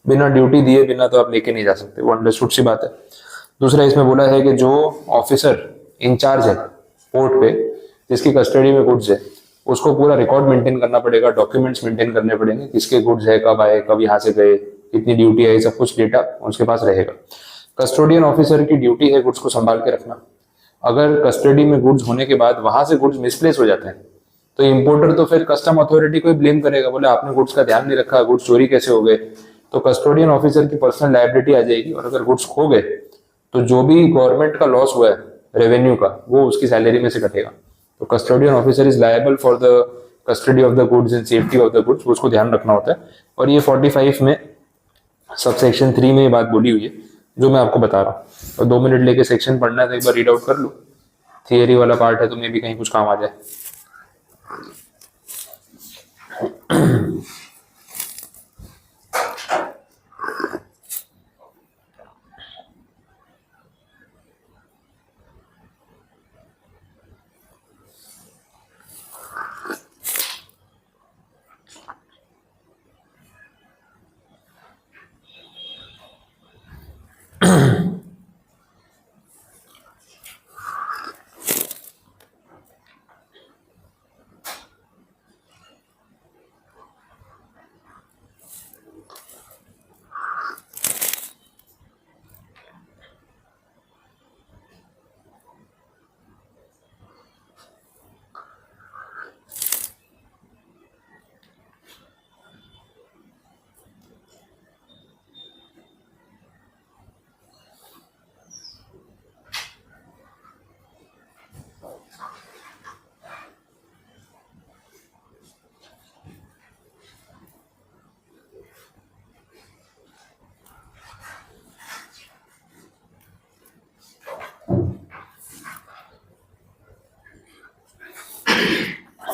बिना ड्यूटी दिए बिना तो आप लेके नहीं जा सकते। वो अंडरस्टूड सी बात है। दूसरा इसमें बोला है कि जो ऑफिसर इंचार्ज है पोर्ट पे, जिसकी कस्टडी में गुड्स है, उसको पूरा रिकॉर्ड मेंटेन करना पड़ेगा, डॉक्यूमेंट्स मेंटेन करने पड़ेंगे, किसके गुड्स है, कब आए, कब यहाँ से गए, कितनी ड्यूटी आई, सब कुछ डेटा उसके पास रहेगा। कस्टोडियन ऑफिसर की ड्यूटी है गुड्स को संभाल के रखना। अगर कस्टडी में गुड्स होने के बाद वहां से गुड्स मिसप्लेस हो जाते हैं, तो इंपोर्टर तो फिर कस्टम अथॉरिटी को ही ब्लेम करेगा, बोले आपने गुड्स का ध्यान नहीं रखा, गुड्स चोरी कैसे हो गए। तो कस्टोडियन ऑफिसर की पर्सनल लायबिलिटी आ जाएगी, और अगर गुड्स खो गए तो जो भी गवर्नमेंट का लॉस हुआ है रेवेन्यू का, वो उसकी सैलरी में से कटेगा। तो custodian officer is liable for the custody of the goods and safety of the goods, उसको ध्यान रखना होता है। और ये 45 में सब सेक्शन 3 में ये बात बोली हुई है जो मैं आपको बता रहा हूँ। और 2 मिनट लेके सेक्शन पढ़ना है तो एक बार रीड आउट कर लो, थियरी वाला पार्ट है तो मे भी कहीं कुछ काम आ जाए।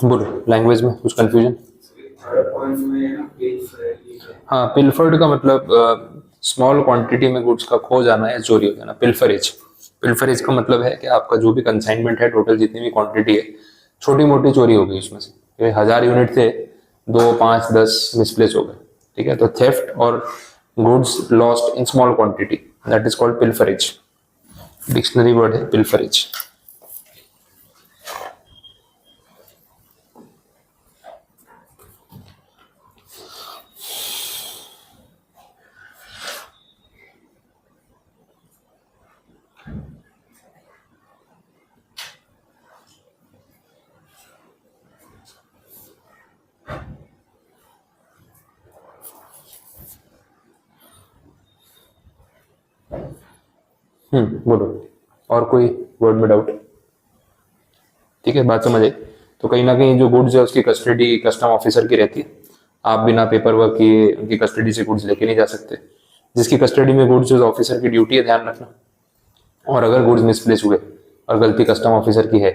बोलो लैंग्वेज में कुछ कंफ्यूजन? हाँ, पिल्फर्ड का मतलब स्मॉल क्वांटिटी में गुड्स का खो जाना या चोरी हो जाना, पिल्फरेज। पिल्फरेज का मतलब है कि आपका जो भी कंसाइनमेंट है, टोटल जितनी भी क्वांटिटी है, छोटी मोटी चोरी हो गई उसमें से, 1000 यूनिट थे, 2, 5, 10 मिसप्लेस हो गए, ठीक है। तो थेफ्ट और goods lost in small quantity, that is called pilferage. Dictionary word है पिल्फरेज। बोलो, और कोई वर्ड में डाउट? ठीक है, बात समझ आई। तो कहीं ना कहीं जो गुड्स है उसकी कस्टडी कस्टम ऑफिसर की रहती है। आप बिना पेपर वर्क किए उनकी कस्टडी से गुड्स लेके नहीं जा सकते। जिसकी कस्टडी में गुड्स, उस ऑफिसर की ड्यूटी है ध्यान रखना। और अगर गुड्स मिसप्लेस हुए और गलती कस्टम ऑफिसर की है,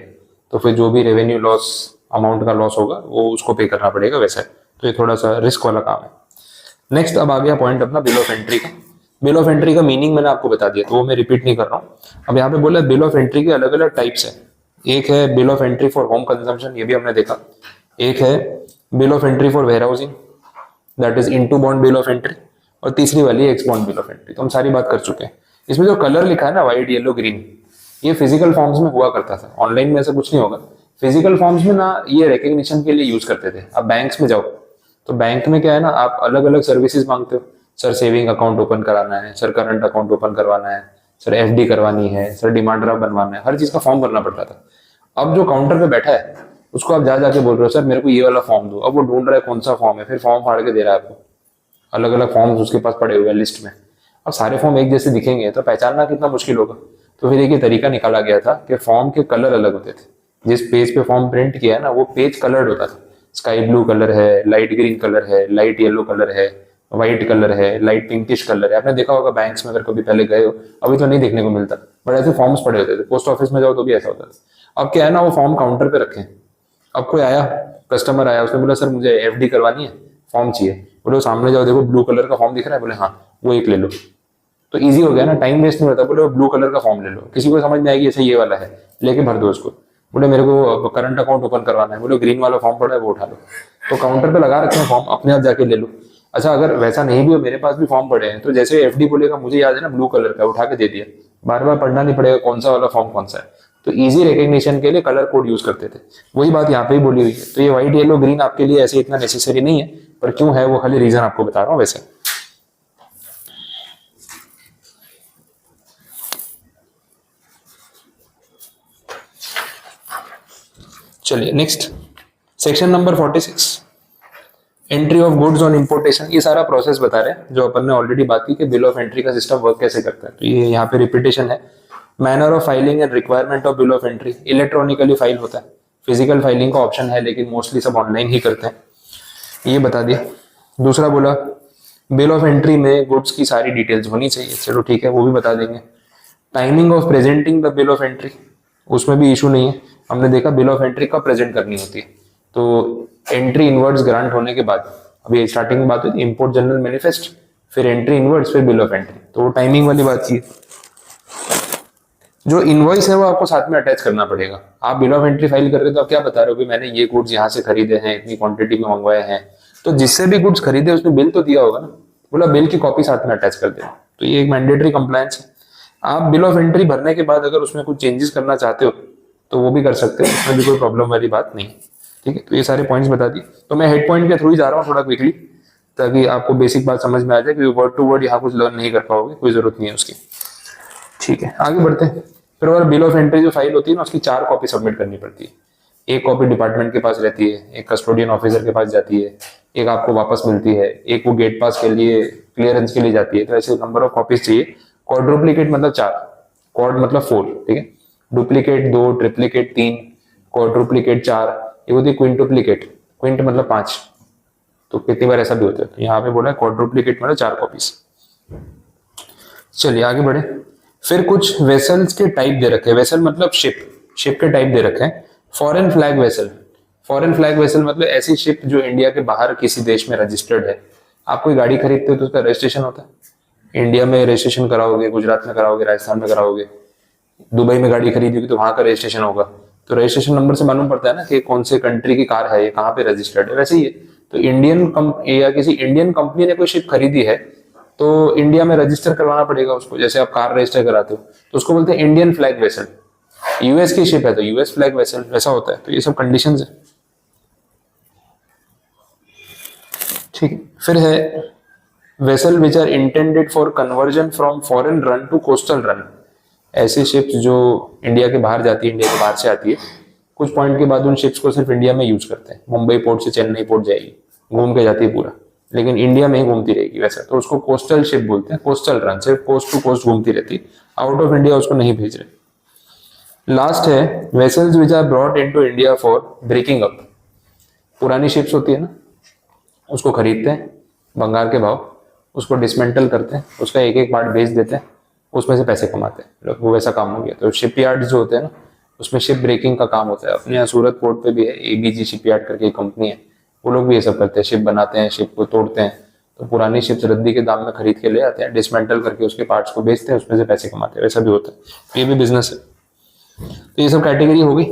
तो फिर जो भी रेवेन्यू लॉस अमाउंट का लॉस होगा वो उसको पे करना पड़ेगा, वैसा है। तो ये थोड़ा सा रिस्क वाला काम है। नेक्स्ट अब आ गया पॉइंट अपना बिल ऑफ एंट्री का। बिल ऑफ एंट्री का मीनिंग मैंने आपको बता दिया, तो वो मैं रिपीट नहीं कर रहा हूँ। अब यहाँ पे बोला बिल ऑफ एंट्री के अलग अलग टाइप्स है। एक है bill of entry for home consumption, ये भी हमने देखा। एक है bill of entry for warehousing, that is into bond bill of entry. और तीसरी वाली है ex bond bill of entry. तो हम सारी बात कर चुके हैं। इसमें जो कलर लिखा है ना, व्हाइट, येलो, ग्रीन, ये फिजिकल फॉर्म्स में हुआ करता था। ऑनलाइन में ऐसा कुछ नहीं होगा। फिजिकल फॉर्म्स में ना ये रिकग्निशन के लिए यूज करते थे। अब बैंक्स में जाओ तो बैंक में क्या है ना, आप अलग अलग सर्विसेज मांगते हो। सर सेविंग अकाउंट ओपन कराना है, सर करंट अकाउंट ओपन करवाना है, सर एफडी करवानी है, सर डिमांड ड्राफ्ट बनवाना है, हर चीज का फॉर्म भरना पड़ता था। अब जो काउंटर पे बैठा है उसको आप जा जाके बोल रहे हो सर मेरे को ये वाला फॉर्म दो। अब वो ढूंढ रहा है कौन सा फॉर्म है, फिर फॉर्म फाड़ के दे रहा है आपको। अलग अलग फॉर्म्स उसके पास पड़े हुए हैं लिस्ट में। अब सारे फॉर्म एक जैसे दिखेंगे तो पहचानना कितना मुश्किल होगा। तो फिर एक ये तरीका निकाला गया था कि फॉर्म के कलर अलग होते थे। जिस पेज पे फॉर्म प्रिंट किया है ना, वो पेज कलर्ड होता था। स्काई ब्लू कलर है, लाइट ग्रीन कलर है, लाइट येलो कलर है, व्हाइट कलर है, लाइट पिंकिश कलर है। आपने देखा होगा बैंक्स में अगर कभी पहले गए हो, अभी तो नहीं देखने को मिलता, बट ऐसे फॉर्म्स पड़े होते थे। पोस्ट ऑफिस में जाओ तो भी ऐसा होता था। अब क्या है ना, वो फॉर्म काउंटर पे रखे। अब कोई आया, कस्टमर आया, उसने बोला सर मुझे एफडी करवानी है, फॉर्म चाहिए। बोले सामने जाओ, देखो ब्लू कलर का फॉर्म दिख रहा है, बोले हाँ वो एक ले लो। तो इजी हो गया ना, टाइम वेस्ट नहीं होता। बोले ब्लू कलर का फॉर्म ले लो, किसी को समझ में आएगी ऐसे ये वाला है, लेके भर दो उसको। बोले मेरे को करंट अकाउंट ओपन करवाना है, बोले ग्रीन वाला फॉर्म पड़ा है वो उठा लो। तो काउंटर पे लगा रखे हैं फॉर्म, अपने आप जाके ले लो। अच्छा अगर वैसा नहीं भी हो, मेरे पास भी फॉर्म पड़े हैं, तो जैसे एफडी बोलेगा मुझे याद है ना ब्लू कलर का, उठा के दे दिया, बार बार पढ़ना नहीं पड़ेगा कौन सा वाला फॉर्म कौन सा है। तो इजी रिकग्निशन के लिए कलर कोड यूज करते थे। वही बात यहाँ पे ही बोली हुई है। तो ये व्हाइट येलो ग्रीन आपके लिए ऐसे इतना नेसेसरी नहीं है, पर क्यों है वो खाली रीजन आपको बता रहा हूँ वैसे। चलिए next, section number 46, entry of goods on importation. ये सारा प्रोसेस बता रहे हैं जो अपन ने ऑलरेडी बात की कि बिल ऑफ एंट्री का सिस्टम वर्क कैसे करता है। तो ये यहाँ पे रिपीटेशन है। Manner of filing and requirement of bill of entry, electronically file होता है, फिजिकल फाइलिंग का ऑप्शन है, लेकिन मोस्टली सब ऑनलाइन ही करते हैं, ये बता दिया। दूसरा बोला बिल ऑफ एंट्री में गुड्स की सारी डिटेल्स होनी चाहिए, चलो ठीक है वो भी बता देंगे। Timing of presenting the bill of entry, उसमें भी इशू नहीं है। हमने देखा बिल ऑफ एंट्री कब प्रेजेंट करनी होती है, तो एंट्री इनवर्ड्स ग्रांट होने के बाद। अभी स्टार्टिंग में बात हुई इंपोर्ट जनरल मैनिफेस्ट, फिर एंट्री इनवर्ड्स, फिर बिल ऑफ एंट्री, तो वो टाइमिंग वाली बात की। जो इनवॉइस है वो आपको साथ में अटैच करना पड़ेगा। आप बिल ऑफ एंट्री फाइल कर रहे हो तो आप क्या बता रहे हो कि मैंने ये गुड्स यहाँ से खरीदे हैं, इतनी क्वांटिटी में मंगवाए हैं, तो जिससे भी गुड्स खरीदे उसने बिल तो दिया होगा ना, बोला बिल की कॉपी साथ में अटैच कर देना। तो ये एक मैंडेटरी कंप्लायंस है। आप बिल ऑफ एंट्री भरने के बाद अगर उसमें कुछ चेंजेस करना चाहते हो तो वो भी कर सकते हो, उसमें भी कोई प्रॉब्लम वाली बात नहीं। ठीक है, तो ये सारे पॉइंट्स बता दिए। तो मैं हेड पॉइंट के थ्रू ही जा रहा हूँ थोड़ा क्विकली, ताकि आपको बेसिक बात समझ में आ जाए, क्योंकि वर्ड टू वर्ड यहाँ कुछ लर्न नहीं कर पाओगे, कोई जरूरत नहीं है उसकी। ठीक है, आगे बढ़ते हैं। फिर और बिल ऑफ एंट्री जो फाइल होती है ना, उसकी 4 कॉपी सबमिट करनी पड़ती है। एक कॉपी डिपार्टमेंट के पास रहती है, एक कस्टोडियन ऑफिसर के पास जाती है, एक आपको वापस मिलती है, एक वो गेट पास के लिए क्लियरेंस के लिए जाती है। तो ऐसे नंबर ऑफ कॉपीज चाहिए। क्वाड्रुप्लिकेट मतलब 4, क्वाड मतलब 4, ठीक है। डुप्लीकेट 2, ट्रिप्लीकेट 3, क्वाड्रुप्लीकेट 4, ये होती है क्विंटुप्लीकेट, क्विंट मतलब 5। तो कितनी बार ऐसा भी होता है। तो यहाँ पे बोला है क्वाड्रुप्लीकेट मतलब 4 कॉपीज। चलिए आगे बढ़े। फिर कुछ वेसल्स के टाइप दे रखे हैं। वेसल मतलब शिप, शिप के टाइप दे रखे हैं। Foreign flag vessel, foreign flag vessel मतलब ऐसी शिप जो इंडिया के बाहर किसी देश में रजिस्टर्ड है। आप कोई गाड़ी खरीदते हो तो उसका रजिस्ट्रेशन होता है, इंडिया में रजिस्ट्रेशन कराओगे, गुजरात में कराओगे, राजस्थान में कराओगे, दुबई में गाड़ी खरीदी होगी तो वहां का रजिस्ट्रेशन होगा, तो रजिस्ट्रेशन नंबर से मालूम पड़ता है ना कि कौन से कंट्री की कार है, ये कहाँ पे रजिस्टर्ड है। वैसे ही है, तो या किसी इंडियन कंपनी ने कोई शिप खरीदी है तो इंडिया में रजिस्टर करवाना पड़ेगा उसको। जैसे आप कार रजिस्टर कराते हो तो उसको बोलते हैं इंडियन फ्लैग वेसल। यूएस की शिप है तो यूएस फ्लैग वेसल, वैसा होता है। तो ये सब कंडीशंस है, ठीक है। फिर है vessel which are intended for conversion from foreign run to coastal run. ऐसी शिप्स जो इंडिया के बाहर जाती है, इंडिया के बाहर से आती है, कुछ पॉइंट के बाद उन शिप्स को सिर्फ इंडिया में यूज करते हैं। मुंबई पोर्ट से चेन्नई पोर्ट जाएगी, घूम के जाती है पूरा, लेकिन इंडिया में ही घूमती रहेगी वैसा, तो उसको कोस्टल शिप बोलते हैं। कोस्टल रन, सिर्फ कोस्ट टू कोस्ट घूमती रहती, आउट ऑफ इंडिया उसको नहीं भेज रहे। लास्ट है vessels which are brought into India for breaking up. पुरानी शिप्स होती है ना, उसको खरीदते हैं बंगाल के भाव, उसको डिसमेंटल करते हैं, उसका एक एक पार्ट बेच देते हैं, उसमें से पैसे कमाते हैं। वो वैसा काम हो गया। तो शिपयार्ड जो होते हैं ना, उसमें शिप ब्रेकिंग का काम होता है। अपने यहाँ सूरत पोर्ट पे भी है, एबीजी शिपयार्ड करके कंपनी है, वो लोग भी ये सब करते हैं, शिप बनाते हैं, शिप को तोड़ते हैं। तो पुरानी शिप रद्दी के दाम में खरीद के ले आते हैं, डिसमेंटल करके उसके पार्ट्स को बेचते हैं, उसमें से पैसे कमाते हैं। वैसा भी होता है, ये भी बिजनेस है। तो ये सब कैटेगरी हो गई।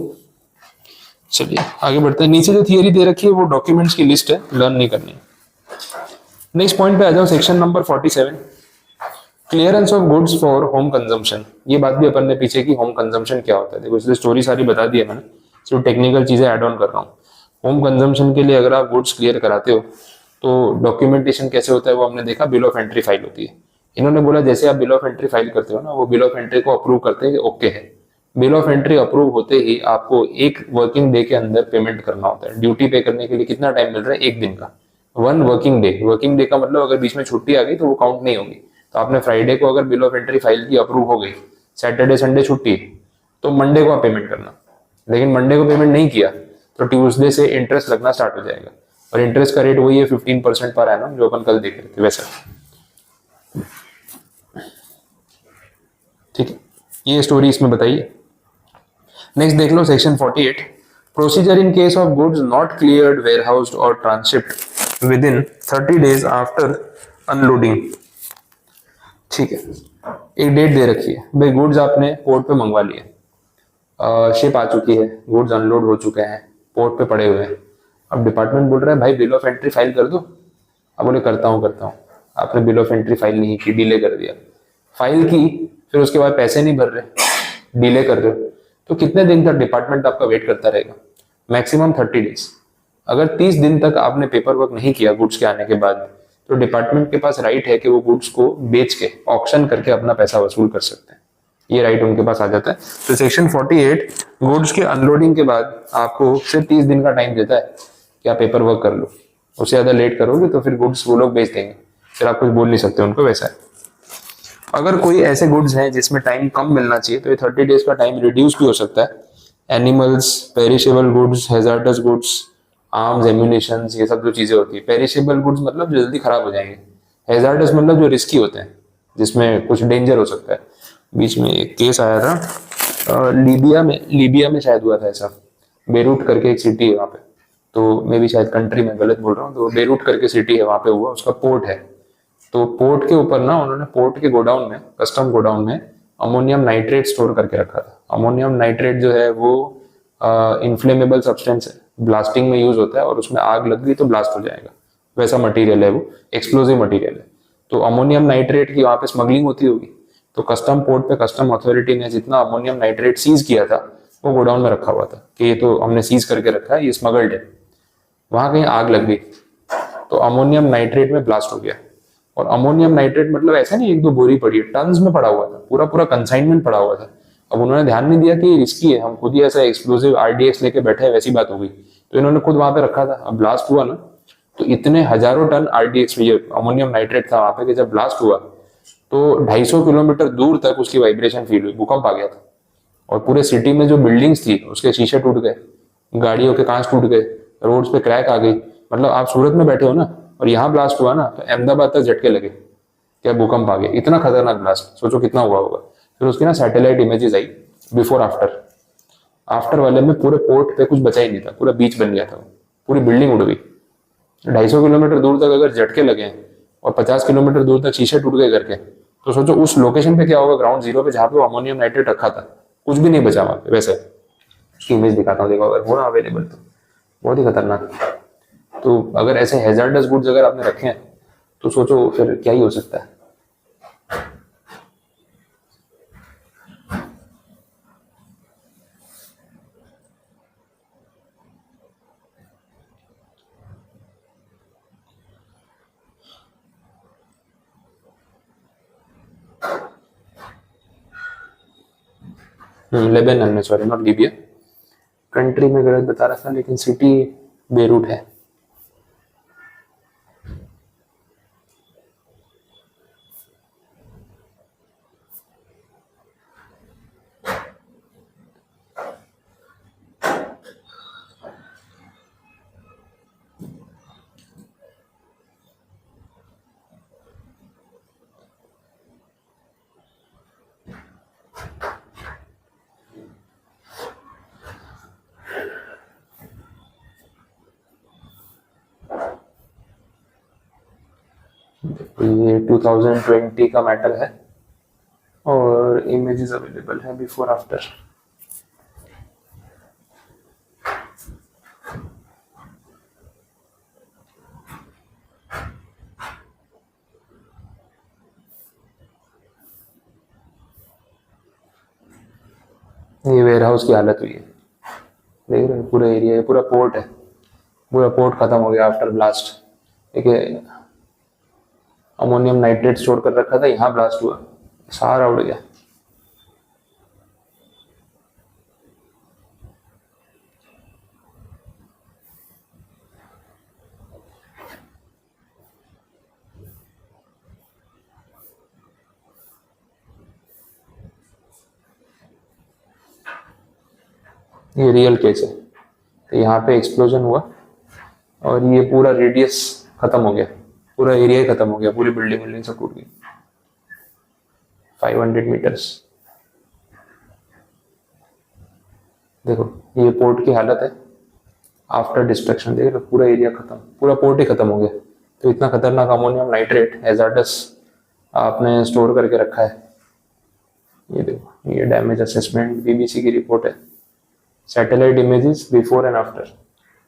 चलिए आगे बढ़ते हैं। नीचे जो थियरी दे रखी है वो डॉक्यूमेंट्स की लिस्ट है, लर्न नहीं करनी। नेक्स्ट पॉइंट पे आ जाओ, section number 47, clearance of goods for home consumption. ये बात भी अपन ने पीछे की, होम कंजम्पशन क्या होता है। देखो इसलिए स्टोरी सारी बता दी है मैंने, सिर्फ टेक्निकल चीजें ऐड ऑन कर रहा हूँ। होम कंजम्पशन के लिए अगर आप गुड्स क्लियर कराते हो तो डॉक्यूमेंटेशन कैसे होता है वो हमने देखा, बिल ऑफ एंट्री फाइल होती है। इन्होंने बोला जैसे आप बिल ऑफ एंट्री फाइल करते हो ना, वो बिल ऑफ एंट्री को अप्रूव करते हैं, ओके है। बिल ऑफ एंट्री अप्रूव होते ही आपको एक वर्किंग डे के अंदर पेमेंट करना होता है। ड्यूटी पे करने के लिए कितना टाइम मिल रहा है, एक दिन का, 1 वर्किंग डे। वर्किंग डे का मतलब अगर बीच में छुट्टी आ गई तो वो काउंट नहीं होगी। तो आपने फ्राइडे को अगर बिल ऑफ एंट्री फाइल की, अप्रूव हो गई, सैटरडे संडे छुट्टी, तो मंडे को आप पेमेंट करना। लेकिन मंडे को पेमेंट नहीं किया तो ट्यूसडे से इंटरेस्ट लगना स्टार्ट हो जाएगा, और इंटरेस्ट का रेट वही है 15% पर एनम, जो अपन कल देख रहे थे वैसा, ठीक है। ये स्टोरी इसमें बताइए। नेक्स्ट देख लो section 48, procedure in case of goods not cleared, warehoused और transshipped within 30 days after unloading. ठीक है, एक डेट दे रखी है भाई, गुड्स आपने पोर्ट पे मंगवा लिए, शिप आ चुकी है, गुड्स अनलोड हो चुके हैं, पोर्ट पे पड़े हुए हैं। अब डिपार्टमेंट बोल रहा है भाई बिल ऑफ एंट्री फाइल कर दो। अब बोले करता हूँ। आपने बिल ऑफ एंट्री फाइल नहीं की, डिले कर दिया, फाइल की, फिर उसके बाद पैसे नहीं भर रहे, डिले कर रहे हो, तो कितने दिन तक डिपार्टमेंट आपका वेट करता रहेगा? Maximum 30 days। अगर 30 दिन तक आपने पेपर वर्क नहीं किया गुड्स के आने के बाद, तो डिपार्टमेंट के पास राइट है कि वो गुड्स को बेच के, ऑक्शन करके अपना पैसा वसूल कर सकते हैं। ये राइट उनके पास आ जाता है। तो सेक्शन 48 गुड्स के अनलोडिंग के बाद आपको सिर्फ 30 दिन का टाइम देता है कि आप पेपर वर्क कर लो। उससे ज्यादा लेट करोगे तो फिर गुड्स वो लोग बेच देंगे, फिर आप कुछ बोल नहीं सकते उनको, वैसा है। अगर कोई ऐसे गुड्स हैं जिसमें टाइम कम मिलना चाहिए तो ये 30 days का टाइम रिड्यूस भी हो सकता है। Animals, perishable goods, hazards goods, arms, ammunition, ये सब जो चीजें होती है। पेरिशेबल गुड्स मतलब जल्दी खराब हो जाएंगे, हैजार्डस मतलब जो रिस्की होते हैं, जिसमें कुछ डेंजर हो सकता है। बीच में एक केस आया था लीबिया में शायद हुआ था ऐसा। बेरूट करके एक सिटी है वहाँ पे, तो मैं भी शायद कंट्री में गलत बोल रहा हूँ, तो बेरूट करके सिटी है, वहाँ पे हुआ, उसका पोर्ट है। तो पोर्ट के ऊपर ना उन्होंने पोर्ट के गोडाउन में, कस्टम गोडाउन में अमोनियम नाइट्रेट स्टोर करके रखा था। अमोनियम नाइट्रेट जो है वो इन्फ्लेमेबल सब्सटेंस है, ब्लास्टिंग में यूज होता है, और उसमें आग लग गई तो ब्लास्ट हो जाएगा, वैसा मटेरियल है वो, एक्सप्लोजिव मटेरियल है। तो अमोनियम नाइट्रेट की वहाँ पे स्मगलिंग होती होगी, तो कस्टम पोर्ट पे कस्टम अथॉरिटी ने जितना अमोनियम नाइट्रेट सीज किया था वो गोडाउन में रखा हुआ था कि ये तो हमने सीज करके रखा है, ये स्मगल्ड है। वहां कहीं आग लग गई तो अमोनियम नाइट्रेट में ब्लास्ट हो गया। और अमोनियम नाइट्रेट मतलब ऐसा नहीं एक दो बोरी पड़ी है, टन्स में पड़ा हुआ था, पूरा पूरा कंसाइनमेंट पड़ा हुआ था। अब उन्होंने ध्यान नहीं दिया कि रिस्की है, हम खुद ही ऐसा एक्सप्लोसिव आरडीएक्स लेके बैठे हैं, वैसी बात हो गई, तो इन्होंने खुद वहां पे रखा था। अब ब्लास्ट हुआ ना, तो इतने हजारों टन आरडीएक्स में ये अमोनियम नाइट्रेट था वहां पे कि जब ब्लास्ट हुआ तो 250 किलोमीटर दूर तक उसकी वाइब्रेशन फील हुई, भूकंप आ गया था। और पूरे सिटी में जो बिल्डिंग्स थी उसके शीशे टूट गए, गाड़ियों के कांच टूट गए, रोड्स पे क्रैक आ गई। मतलब आप सूरत में बैठे हो ना और यहाँ ब्लास्ट हुआ ना, तो अहमदाबाद तक झटके लगे, क्या भूकंप आ गया, इतना खतरनाक ब्लास्ट, सोचो कितना हुआ होगा। फिर उसकी ना satellite images I before after. After वाले में पूरे पोर्ट पे कुछ बचा ही नहीं था, पूरा बीच बन गया था, पूरी बिल्डिंग उड़ गई। 250 किलोमीटर दूर तक अगर झटके लगे और 50 किलोमीटर दूर तक शीशे टूट गए करके, तो सोचो उस लोकेशन पे क्या होगा, ग्राउंड जीरो पे जहाँ पे वो अमोनियम नाइट्रेट रखा था, कुछ भी नहीं बचा वहां पे। वैसे उसकी इमेज दिखाता हूँ, देखो अगर हो ना अवेलेबल तो बहुत ही खतरनाक। तो अगर ऐसे हैजार्डस गुड्स अगर आपने रखे हैं तो सोचो फिर क्या ही हो सकता है। लेबनान में, सॉरी नॉट लीबिया। कंट्री में गलत बता रहा था, लेकिन सिटी बेरूट है। ये 2020 का मैटर है और इमेजेस अवेलेबल है बिफोर आफ्टर। ये वेयर हाउस की हालत हुई है, देख रहे हो पूरा एरिया, ये पूरा पोर्ट है, पूरा पोर्ट खत्म हो गया आफ्टर ब्लास्ट। देखिए अमोनियम नाइट्रेट स्टोर कर रखा था, यहाँ ब्लास्ट हुआ, सारा उड़ गया। ये रियल केस है। तो यहाँ पे एक्सप्लोजन हुआ और ये पूरा रेडियस खत्म हो गया, पूरा एरिया ही खत्म हो गया, पूरी बिल्डिंग सब टूट गई। 500 मीटर्स। देखो ये पोर्ट की हालत है आफ्टर डिस्ट्रक्शन, देख लो पूरा एरिया खत्म, पूरा पोर्ट ही खत्म हो गया। तो इतना खतरनाक अमोनियम नाइट्रेट हैजार्डस आपने स्टोर करके रखा है। ये देखो ये डैमेज असेसमेंट बीबीसी की रिपोर्ट है, satellite images before and after,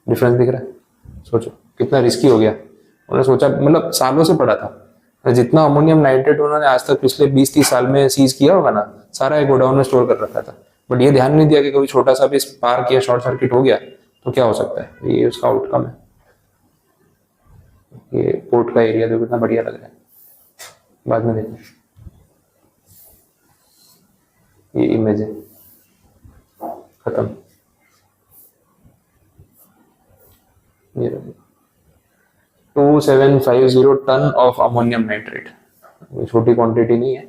difference दिख रहा है। सोचो कितना रिस्की हो गया। उन्होंने सोचा, मतलब सालों से पड़ा था, जितना अमोनियम नाइट्रेट उन्होंने आज तक पिछले 20-30 साल में सीज किया होगा ना, सारा एक गोडाउन में स्टोर कर रखा था। बट ये ध्यान नहीं दिया कि कभी छोटा सा भी स्पार्क या शॉर्ट सर्किट हो गया तो क्या हो सकता है। ये उसका आउटकम है। ये पोर्ट का एरिया देखो कितना बढ़िया लग रहा है, बाद में देखो ये इमेज है, खत्म। ये 2750 टन ऑफ अमोनियम नाइट्रेट, छोटी क्वांटिटी नहीं है,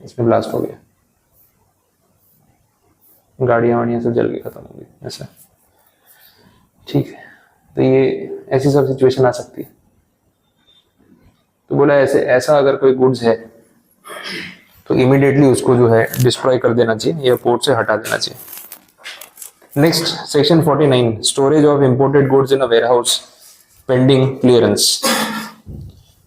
इसमें ब्लास्ट हो गया, गाड़ियां वाड़ियां सब जल के खत्म हो गई ऐसा। ठीक है, तो ये ऐसी सब सिचुएशन आ सकती है। तो बोला ऐसे ऐसा अगर कोई गुड्स है तो इमीडिएटली उसको जो है डिस्ट्रॉय कर देना चाहिए या पोर्ट से हटा देना चाहिए। Next section 49, storage of imported goods in a warehouse pending clearance.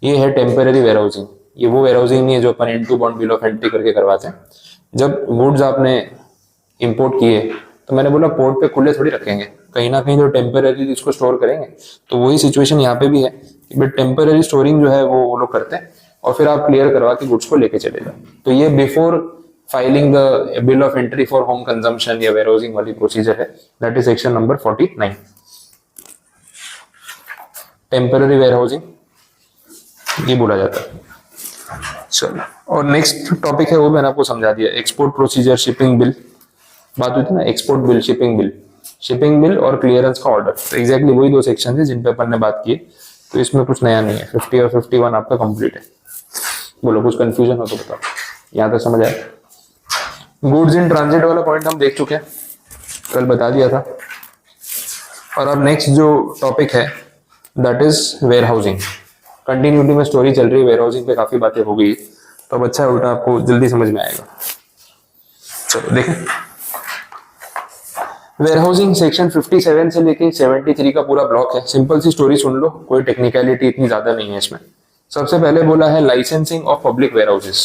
ये है टेम्पररी वेयरहाउसिंग। ये वो वेयरहाउसिंग नहीं है जो अपन into bond bill of entry करके करवाते हैं। जब गुड्स आपने इंपोर्ट किए तो मैंने बोला पोर्ट पे खुले थोड़ी रखेंगे, कहीं ना कहीं जो टेम्पररी इसको स्टोर करेंगे। तो वही सिचुएशन यहाँ पे भी है, बट टेम्पररी स्टोरिंग जो है वो लोग करते हैं और फिर आप क्लियर करवा के गुड्स को लेके चले जाओ। तो ये before filing the bill of entry for home consumption या वेयरहाउसिंग वाली प्रोसीजर है, that is section number 49, temporary warehousing ये बोला जाता है। चलो, और नेक्स्ट टॉपिक है वो मैंने आपको समझा दिया, एक्सपोर्ट प्रोसीजर, शिपिंग बिल। बात हुई थी ना एक्सपोर्ट बिल, शिपिंग बिल और क्लियरेंस का ऑर्डर। तो एग्जैक्टली वही दो सेक्शन है जिन पे अपन ने बात की। तो इसमें कुछ नया नहीं है, 50 और 51 आपका कंप्लीट है। बोलो कुछ कंफ्यूजन हो तो बताओ, यहाँ तक समझ आया। गुड्स इन ट्रांजिट वाला पॉइंट हम देख चुके हैं, कल बता दिया था। और अब नेक्स्ट जो टॉपिक है that is warehousing. Continuity में स्टोरी चल रही है, वेयर हाउसिंग पे काफी बातें हो गई, तो अब अच्छा है उल्टा आपको जल्दी समझ में आएगा। चलो देखें, वेयरहाउसिंग सेक्शन 57 से लेके 73 का पूरा ब्लॉक है। सिंपल सी स्टोरी सुन लो, कोई टेक्निकलिटी इतनी ज्यादा नहीं है इसमें। सबसे पहले बोला है licensing of public warehouses,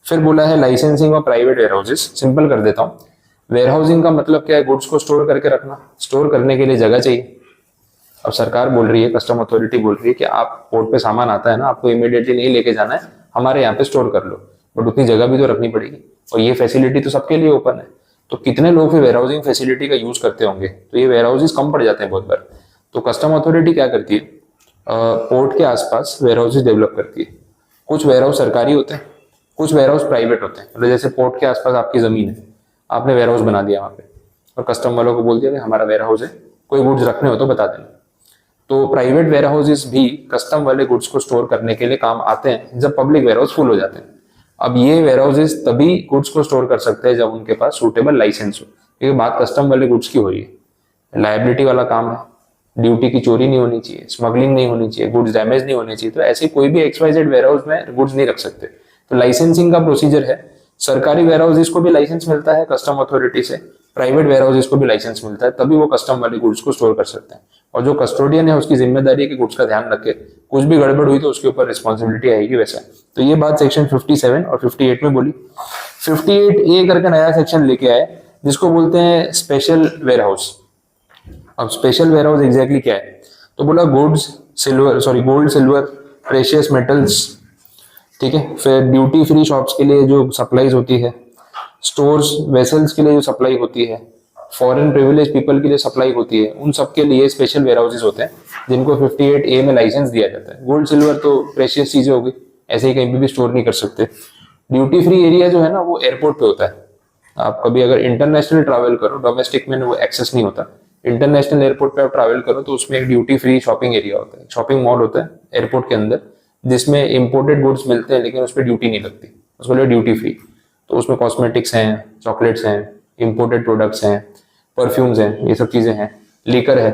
फिर बोला है licensing of private warehouses. Simple कर देता हूँ। वेयर हाउसिंग का मतलब क्या है? गुड्स को स्टोर करके रखना। स्टोर करने के लिए जगह चाहिए। अब सरकार बोल रही है, कस्टम अथॉरिटी बोल रही है कि आप पोर्ट पे सामान आता है ना, आपको इमीडिएटली नहीं लेके जाना है, हमारे यहाँ पे स्टोर कर लो, बट उतनी जगह भी तो रखनी पड़ेगी, और ये फैसिलिटी तो सबके लिए ओपन है। तो कितने लोग वेयर हाउसिंग फैसिलिटी का यूज करते होंगे? तो ये वेयर हाउसेज कम पड़ जाते हैं बहुत बार। तो कस्टम अथॉरिटी क्या करती है, पोर्ट के आसपास वेयर हाउसेज डेवलप करती है। कुछ वेयर हाउस सरकारी होते हैं, कुछ वेयर हाउस प्राइवेट होते हैं। मतलब जैसे पोर्ट के आसपास आपकी जमीन है, आपने वेयर हाउस बना दिया वहां पे, और कस्टम वालों को बोल दिया कि हमारा वेयर हाउस है, कोई गुड्स रखने हो तो बता देना। तो प्राइवेट वेयर हाउसेज भी कस्टम वाले गुड्स को स्टोर करने के लिए काम आते हैं जब पब्लिक वेयर हाउस फुल हो जाते हैं। अब ये वेयर हाउसेज तभी गुड्स को स्टोर कर सकते हैं जब उनके पास सूटेबल लाइसेंस हो, क्योंकि बात कस्टम वाले गुड्स की हो रही है, लायबिलिटी वाला काम है। ड्यूटी की चोरी नहीं होनी चाहिए, स्मगलिंग नहीं होनी चाहिए, गुड्स डैमेज नहीं होने चाहिए। तो ऐसे कोई भी XYZ वेयर हाउस में गुड्स नहीं रख सकते। तो लाइसेंसिंग का प्रोसीजर है। सरकारी वेयर हाउसेज को भी लाइसेंस मिलता है कस्टम अथॉरिटी से, प्राइवेट वेयर हाउसेज को भी लाइसेंस मिलता है, तभी वो कस्टम वाले गुड्स को स्टोर कर सकते हैं। और जो कस्टोडियन है उसकी जिम्मेदारी है कि गुड्स का ध्यान रखे, कुछ भी गड़बड़ हुई तो उसके ऊपर रिस्पॉन्सिबिलिटी आएगी वैसा। तो ये बात सेक्शन 57 और 58 में बोली। 58A करके नया सेक्शन लेके आए जिसको बोलते हैं स्पेशल वेयर हाउस। अब स्पेशल वेयर हाउस एग्जैक्टली क्या है? तो बोला goods, gold silver precious metals, ठीक है। फिर ड्यूटी फ्री शॉप्स के लिए जो सप्लाईज होती है, स्टोर्स वेसल्स के लिए जो सप्लाई होती है, फॉरेन प्रिविलेज पीपल के लिए सप्लाई होती है, उन सब के लिए स्पेशल वेयर हाउसेज होते हैं जिनको 58A में लाइसेंस दिया जाता है। गोल्ड सिल्वर तो प्रेशियस चीजें हो गई, ऐसे ही कहीं भी स्टोर नहीं कर सकते। ड्यूटी फ्री एरिया जो है ना वो एयरपोर्ट पे होता है। आप कभी अगर इंटरनेशनल ट्रैवल करो, डोमेस्टिक में वो एक्सेस नहीं होता, इंटरनेशनल एयरपोर्ट पे आप ट्रैवल करो तो उसमें एक ड्यूटी फ्री शॉपिंग एरिया होता है, शॉपिंग मॉल होता है एयरपोर्ट के अंदर, जिसमें इंपोर्टेड गुड्स मिलते हैं लेकिन उस पर ड्यूटी नहीं लगती, उसको लिए ड्यूटी फ्री। तो उसमें कॉस्मेटिक्स हैं, चॉकलेट्स हैं, इंपोर्टेड प्रोडक्ट्स हैं, परफ्यूम्स हैं, ये सब चीजें हैं, लीकर है,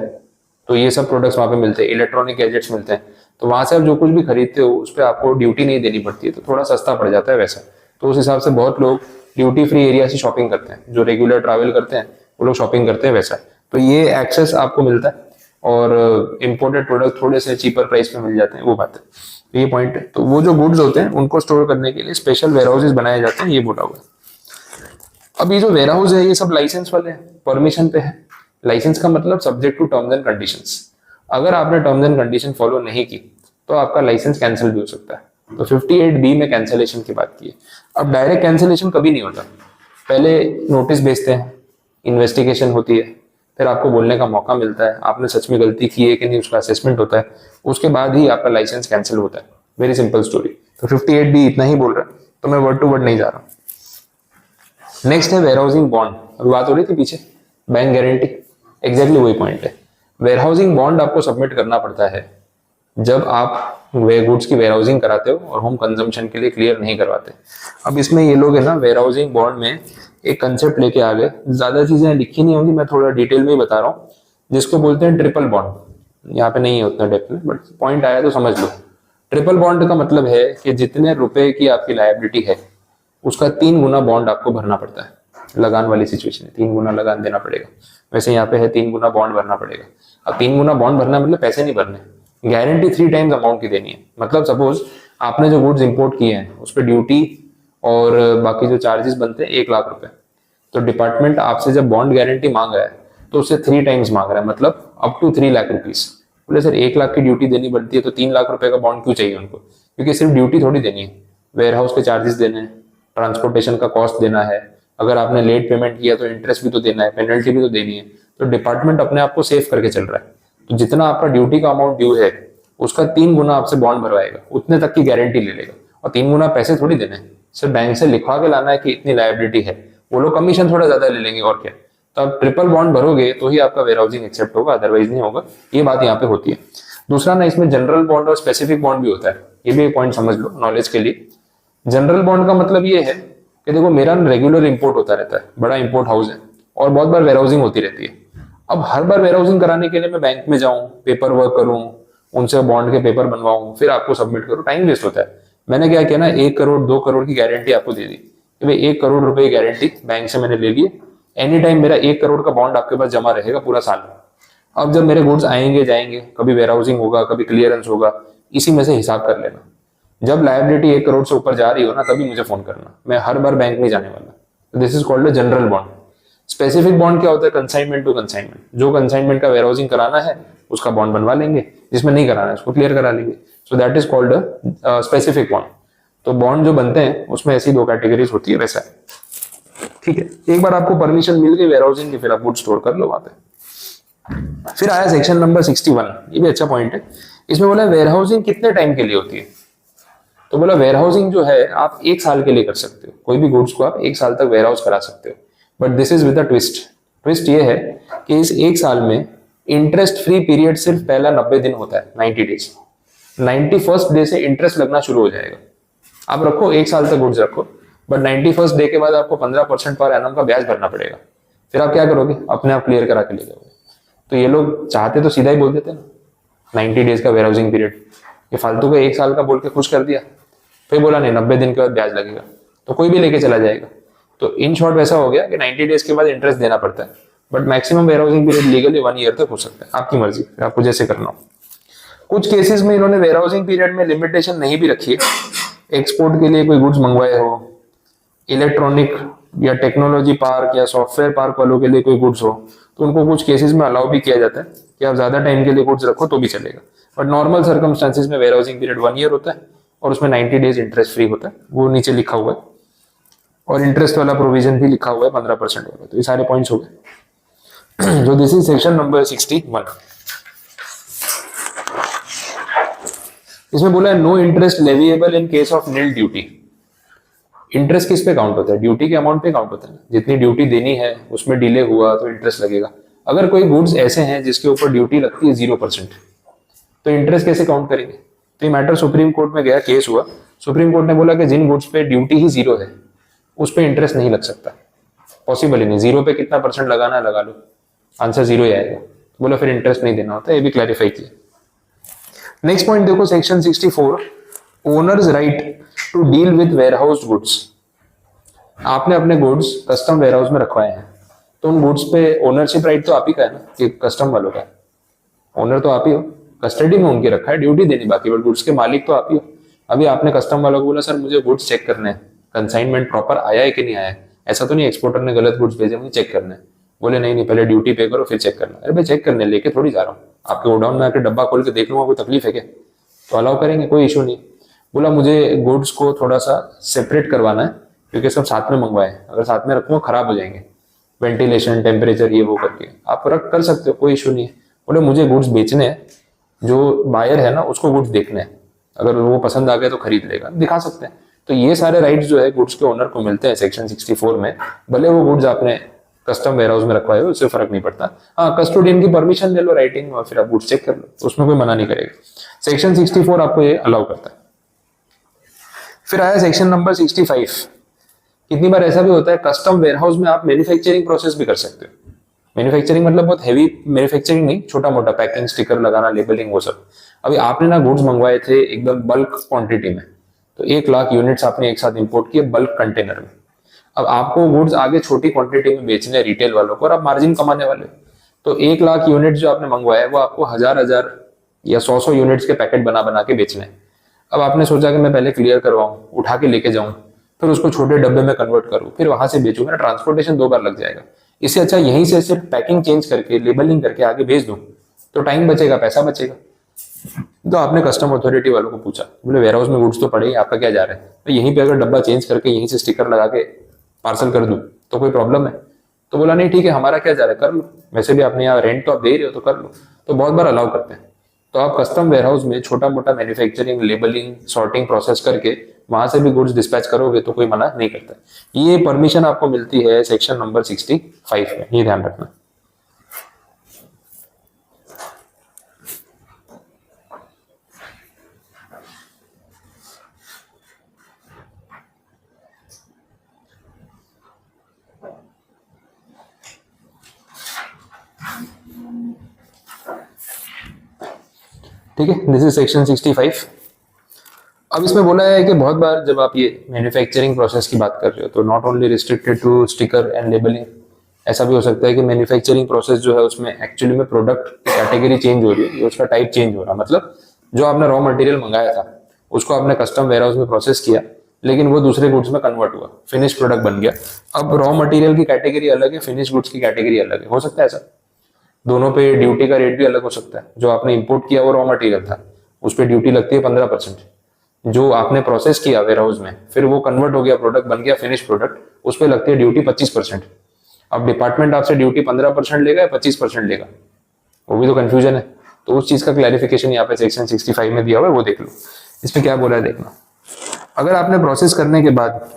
तो ये सब प्रोडक्ट्स वहाँ पे मिलते हैं, इलेक्ट्रॉनिक गैजेट्स मिलते हैं। तो वहां से आप जो कुछ भी खरीदते हो उस पर आपको ड्यूटी नहीं देनी पड़ती है, तो थोड़ा सस्ता पड़ जाता है वैसा। तो उस हिसाब से बहुत लोग ड्यूटी फ्री एरिया से शॉपिंग करते हैं, जो रेगुलर ट्रैवल करते हैं वो लोग शॉपिंग करते हैं वैसा। तो ये एक्सेस आपको मिलता है, और इम्पोर्टेड प्रोडक्ट थोड़े से चीपर प्राइस पे मिल जाते हैं, वो बात है। तो ये पॉइंट है। तो वो जो गुड्स होते हैं उनको स्टोर करने के लिए स्पेशल वेयर हाउसेज बनाए जाते हैं, ये बोला हुआ है। अब ये जो वेयर हाउस है ये सब लाइसेंस वाले हैं, परमिशन पे है। लाइसेंस का मतलब subject to terms and conditions. अगर आपने टर्म्स एंड कंडीशन फॉलो नहीं की तो आपका लाइसेंस कैंसिल भी हो सकता है। तो 58B में कैंसिलेशन की बात की है। अब डायरेक्ट कैंसिलेशन कभी नहीं होता, पहले नोटिस भेजते हैं, इन्वेस्टिगेशन होती है, फिर आपको बोलने का मौका मिलता है, आपने सच में गलती की है कि नहीं उसका असेसमेंट होता है, उसके बाद ही आपका लाइसेंस कैंसिल होता है। Very simple story. तो 58B इतना ही बोल रहा है, तो मैं वर्ड टू वर्ड नहीं जा रहा हूँ। नेक्स्ट है वेयर हाउसिंग बॉन्ड। अभी बात हो रही थी पीछे बैंक गारंटी, एग्जैक्टली वही पॉइंट है। वेयर हाउसिंग बॉन्ड आपको सबमिट करना पड़ता है जब आप गुड्स की वेयर हाउसिंग कराते हो और होम कंजम्पशन के लिए क्लियर नहीं करवाते। अब इसमें ये लोग है ना वेयर हाउसिंग बॉन्ड में एक कंसेप्ट लेके आ गए, ज्यादा चीजें लिखी नहीं होंगी, मैं थोड़ा डिटेल में ही बता रहा हूँ, जिसको बोलते हैं ट्रिपल बॉन्ड। यहाँ पे नहीं है उतना डेप्थ में, बट पॉइंट आया तो समझ लो। ट्रिपल बॉन्ड का मतलब है कि जितने रुपए की आपकी लायबिलिटी है उसका 3 गुना बॉन्ड आपको भरना पड़ता है। लगान वाली सिचुएशन है, 3 गुना लगान देना पड़ेगा। वैसे यहाँ पे है 3 गुना बॉन्ड भरना पड़ेगा। अब 3 गुना बॉन्ड भरना मतलब पैसे नहीं भरने, गारंटी 3 टाइम्स अमाउंट की देनी है। मतलब सपोज आपने जो गुड्स इंपोर्ट किए हैं उस पर ड्यूटी और बाकी जो चार्जेस बनते हैं 1 लाख रुपए, तो डिपार्टमेंट आपसे जब बॉन्ड गारंटी मांग रहा है तो उससे 3 टाइम्स मांग रहा है, मतलब अप टू 3 लाख रुपीज। बोले सर 1 लाख की ड्यूटी देनी पड़ती है तो 3 लाख रुपए का बॉन्ड क्यों चाहिए उनको? क्योंकि सिर्फ ड्यूटी थोड़ी देनी है, वेयर हाउस के चार्जेस देने हैं, ट्रांसपोर्टेशन का कॉस्ट देना है, अगर आपने लेट पेमेंट किया तो इंटरेस्ट भी तो देना है, पेनल्टी भी तो देनी है। तो डिपार्टमेंट अपने आप को सेव करके चल रहा है। तो जितना आपका ड्यूटी का अमाउंट ड्यू है उसका 3 गुना आपसे बॉन्ड भरवाएगा, उतने तक की गारंटी ले लेगा। और 3 गुना पैसे थोड़ी देने हैं, सिर्फ बैंक से लिखवा के लाना है कि इतनी लायबिलिटी है, वो लोग कमीशन थोड़ा ज्यादा ले लेंगे और क्या। तो आप ट्रिपल बॉन्ड भरोगे तो ही आपका वेयर हाउसिंग एक्सेप्ट होगा, अदरवाइज नहीं होगा। ये बात यहाँ पे होती है। दूसरा ना, इसमें जनरल बॉन्ड और स्पेसिफिक बॉन्ड भी होता है, ये भी एक पॉइंट समझ लो नॉलेज के लिए। जनरल बॉन्ड का मतलब ये है कि देखो मेरा रेगुलर इंपोर्ट होता रहता है, बड़ा इंपोर्ट हाउस है और बहुत बार वेयर हाउसिंग होती रहती है। अब हर बार वेयर हाउसिंग कराने के लिए मैं बैंक में जाऊं, पेपर वर्क करूं, उनसे बॉन्ड के पेपर बनवाऊं, फिर आपको सबमिट करूं, टाइम वेस्ट होता है। मैंने क्या किया ना, 1 करोड़ 2 करोड़ की गारंटी आपको दे दी कि भाई 1 करोड़ रुपए की गारंटी बैंक से मैंने ले ली, एनी टाइम मेरा 1 करोड़ का बॉन्ड आपके पास जमा रहेगा पूरा साल। अब जब मेरे गुड्स आएंगे जाएंगे, कभी वेयर हाउसिंग होगा, कभी क्लियरेंस होगा, इसी में से हिसाब कर लेना। जब लायबिलिटी 1 करोड़ से ऊपर जा रही हो ना, तभी मुझे फोन करना, मैं हर बार बैंक नहीं जाने वाला। This is called a general bond. Specific bond क्या होता है? Consignment to consignment. जो कंसाइनमेंट का वेयरहाउसिंग कराना है उसका बॉन्ड बनवा लेंगे, जिसमें नहीं कराना है उसको क्लियर करा लेंगे। So that is called a specific bond. तो बॉन्ड जो बनते हैं उसमें ऐसी 2 कैटेगरीज होती है, वैसा है। ठीक है, एक बार आपको परमिशन मिल गई वेयरहाउसिंग की, फिर आप गुड स्टोर कर लो वहां पे। फिर आया सेक्शन नंबर 61। ये भी अच्छा पॉइंट है। इसमें बोला वेयरहाउसिंग कितने टाइम के लिए होती है? तो बोला वेयरहाउसिंग जो है आप 1 साल के लिए कर सकते हो, कोई भी गुड्स को आप 1 साल तक वेयरहाउस करा सकते हो। But this is with a twist. Twist ये है कि इस 1 साल में इंटरेस्ट फ्री पीरियड सिर्फ पहला 90 दिन होता है, 90 डेज। 91st डे से इंटरेस्ट लगना शुरू हो जाएगा। आप रखो 1 साल तक गुड्स रखो, बट 91st डे के बाद आपको 15% पर एनम का ब्याज भरना पड़ेगा। फिर आप क्या करोगे? अपने आप क्लियर करा के ले जाओगे। तो ये लोग चाहते तो सीधा ही बोल देते ना 90 डेज का वेयरहाउसिंग पीरियड, ये फालतू का 1 साल का बोल के खुश कर दिया। फिर बोला नहीं 90 दिन के बाद ब्याज लगेगा, तो कोई भी लेके चला जाएगा। तो इन शॉर्ट वैसा हो गया कि 90 डेज के बाद इंटरेस्ट देना पड़ता है, but maximum warehousing period legally 1 year तक हो सकता है। आपकी मर्जी, आपको जैसे करना हो। कुछ केसेस में इन्होंने वेयरहाउसिंग पीरियड में लिमिटेशन नहीं भी रखी है। एक्सपोर्ट के लिए कोई गुड्स मंगवाए हो, इलेक्ट्रॉनिक या टेक्नोलॉजी पार्क या सॉफ्टवेयर पार्क वालों के लिए कोई गुड्स हो, तो उनको कुछ केसेस में अलाउ भी किया जाता है कि आप ज्यादा टाइम के लिए गुड्स रखो तो भी चलेगा। बट नॉर्मल सर्कमस्टांसिस में वेयरहाउसिंग पीरियड 1 ईयर होता है और उसमें 90 डेज इंटरेस्ट फ्री होता है, वो नीचे लिखा हुआ है। और इंटरेस्ट वाला प्रोविजन भी लिखा हुआ है 15% वाला। तो ये सारे पॉइंट्स हो गए। जो दिस इज सेक्शन नंबर 61। इसमें बोला है no interest leviable in case of nil duty. Interest किस पे काउंट होता है? ड्यूटी के अमाउंट पे काउंट होता है। जितनी ड्यूटी देनी है उसमें डिले हुआ तो इंटरेस्ट लगेगा। अगर कोई गुड्स ऐसे हैं जिसके ऊपर ड्यूटी लगती है 0%, तो इंटरेस्ट कैसे काउंट करेंगे? तो ये मैटर सुप्रीम कोर्ट में गया, केस हुआ। सुप्रीम कोर्ट ने बोला कि जिन गुड्स पे ड्यूटी ही 0 है उस पे इंटरेस्ट नहीं लग सकता, पॉसिबल ही नहीं। 0 पे कितना परसेंट लगाना है लगा लो, आंसर 0 ही आएगा। बोला फिर इंटरेस्ट नहीं देना होता, ये भी क्लैरिफाई किया। नेक्स्ट पॉइंट देखो, section 64, owner's right to deal with warehouse goods. आपने अपने गुड्स कस्टम वेयरहाउस में रखवाए हैं, तो उन गुड्स पे ओनरशिप राइट तो आप ही का है ना, कि कस्टम वालों का। ओनर तो आप ही हो, कस्टडी में उनके रखा है, ड्यूटी देनी बाकी, बट गुड्स के मालिक तो आप ही हो। अभी आपने कस्टम वालों को बोला सर मुझे गुड्स चेक करने हैं, कंसाइनमेंट प्रॉपर आया है कि नहीं आया है। ऐसा तो नहीं एक्सपोर्टर ने गलत गुड्स भेजे, मुझे चेक करना है। बोले नहीं पहले ड्यूटी पे करो फिर चेक करना। अरे भाई चेक करने लेके थोड़ी जा रहा हूँ, आपके गोडाउन में आके डब्बा खोल के देख लूंगा, कोई तकलीफ है क्या? तो अलाउ करेंगे, कोई इशू नहीं। बोला मुझे गुड्स को थोड़ा सा सेपरेट करवाना है क्योंकि सब साथ में मंगवाए, अगर साथ में रखूंगा खराब हो जाएंगे, वेंटिलेशन टेम्परेचर ये वो करके। आप रख कर सकते हो, कोई इशू नहीं है। बोले मुझे गुड्स बेचने हैं, जो बायर है ना उसको गुड्स देखने हैं, अगर वो पसंद आ गया तो खरीद लेगा, दिखा सकते हैं। तो ये सारे राइट्स जो है गुड्स के ओनर को मिलते हैं सेक्शन 64 में। भले वो गुड्स आपने कस्टम वेयरहाउस में रखवाए हो, उससे फर्क नहीं पड़ता। हाँ, कस्टोडियन की परमिशन ले लो राइटिंग में और फिर आप गुड्स चेक कर लो, उसमें कोई मना नहीं करेगा। सेक्शन 64 आपको ये अलाउ करता है। फिर आया सेक्शन नंबर 65। कितनी बार ऐसा भी होता है कस्टम वेयरहाउस में आप मैन्युफैक्चरिंग प्रोसेस भी कर सकते हो। मैन्युफैक्चरिंग मतलब बहुत हैवी मैन्युफैक्चरिंग नहीं, छोटा मोटा पैकिंग, स्टिकर लगाना, लेबलिंग, वो सब। अभी आपने ना गुड्स मंगवाए थे एकदम बल्क क्वांटिटी में, तो 1 लाख यूनिट्स आपने एक साथ इंपोर्ट किए बल्क कंटेनर में। अब आपको गुड्स आगे छोटी क्वांटिटी में बेचने रिटेल वालों को, और आप मार्जिन कमाने वाले। तो 1 लाख यूनिट जो आपने मंगवाया वो आपको 1000 या 100 यूनिट्स के पैकेट बना बना के बेचने हैं। अब आपने सोचा कि मैं पहले क्लियर करवाऊं, उठा के लेके जाऊं, फिर उसको छोटे डब्बे में कन्वर्ट करूं, फिर वहां से बेचूं, मेरा ट्रांसपोर्टेशन 2 बार लग जाएगा। इससे अच्छा यहीं से सिर्फ पैकिंग चेंज करके लेबलिंग करके आगे भेज दूं, तो टाइम बचेगा, पैसा बचेगा। तो आपने कस्टम अथॉरिटी वालों को पूछा, बोले वेयरहाउस में गुड्स तो पड़े ही, आपका क्या जा रहा है? तो यहीं पे अगर डब्बा चेंज करके यहीं से स्टिकर लगा के पार्सल कर दूं तो कोई प्रॉब्लम है? तो बोला नहीं ठीक है, हमारा क्या जा रहा है, कर लो, वैसे भी आपने यहाँ रेंट तो आप दे रहे हो तो कर लो। तो बहुत बार अलाउ करते हैं। तो आप कस्टम वेयरहाउस में छोटा मोटा मैन्युफैक्चरिंग, लेबलिंग, सॉर्टिंग प्रोसेस करके वहां से भी गुड्स डिस्पैच करोगे तो कोई मना नहीं करता। ये परमिशन आपको मिलती है सेक्शन नंबर 65 में, ये ध्यान रखना। ठीक है, दिस इज सेक्शन 65। अब इसमें बोला है कि बहुत बार जब आप ये मैन्युफैक्चरिंग प्रोसेस की बात कर रहे हो तो not only restricted to sticker and labelling, ऐसा भी हो सकता है कि मैन्युफैक्चरिंग प्रोसेस जो है उसमें एक्चुअली में प्रोडक्ट की कैटेगरी चेंज हो रही है, उसका टाइप चेंज हो रहा है। मतलब जो आपने रॉ मटेरियल मंगाया था उसको आपने कस्टम वेयरहाउस में प्रोसेस किया, लेकिन वो दूसरे गुड्स में कन्वर्ट हुआ, फिनिश प्रोडक्ट बन गया। अब रॉ मटेरियल की कैटेगरी अलग है, फिनिश गुड्स की कैटेगरी अलग है, हो सकता है ऐसा। दोनों पे ड्यूटी का रेट भी अलग हो सकता है। जो आपने इंपोर्ट किया वो रॉ मटेरियल था, उस पर ड्यूटी लगती है 15%। जो आपने प्रोसेस किया वेयरहाउस में, फिर वो कन्वर्ट हो गया, प्रोडक्ट बन गया फिनिश प्रोडक्ट, उस पर लगती है ड्यूटी 25%। अब डिपार्टमेंट आपसे ड्यूटी 15% लेगा या 25% लेगा, वो भी तो कंफ्यूजन है। तो उस चीज का क्लैरिफिकेशन यहाँ पे सेक्शन 65 में दिया हुआ है, वो देख लो। इसमें क्या बोला है देखना। अगर आपने प्रोसेस करने के बाद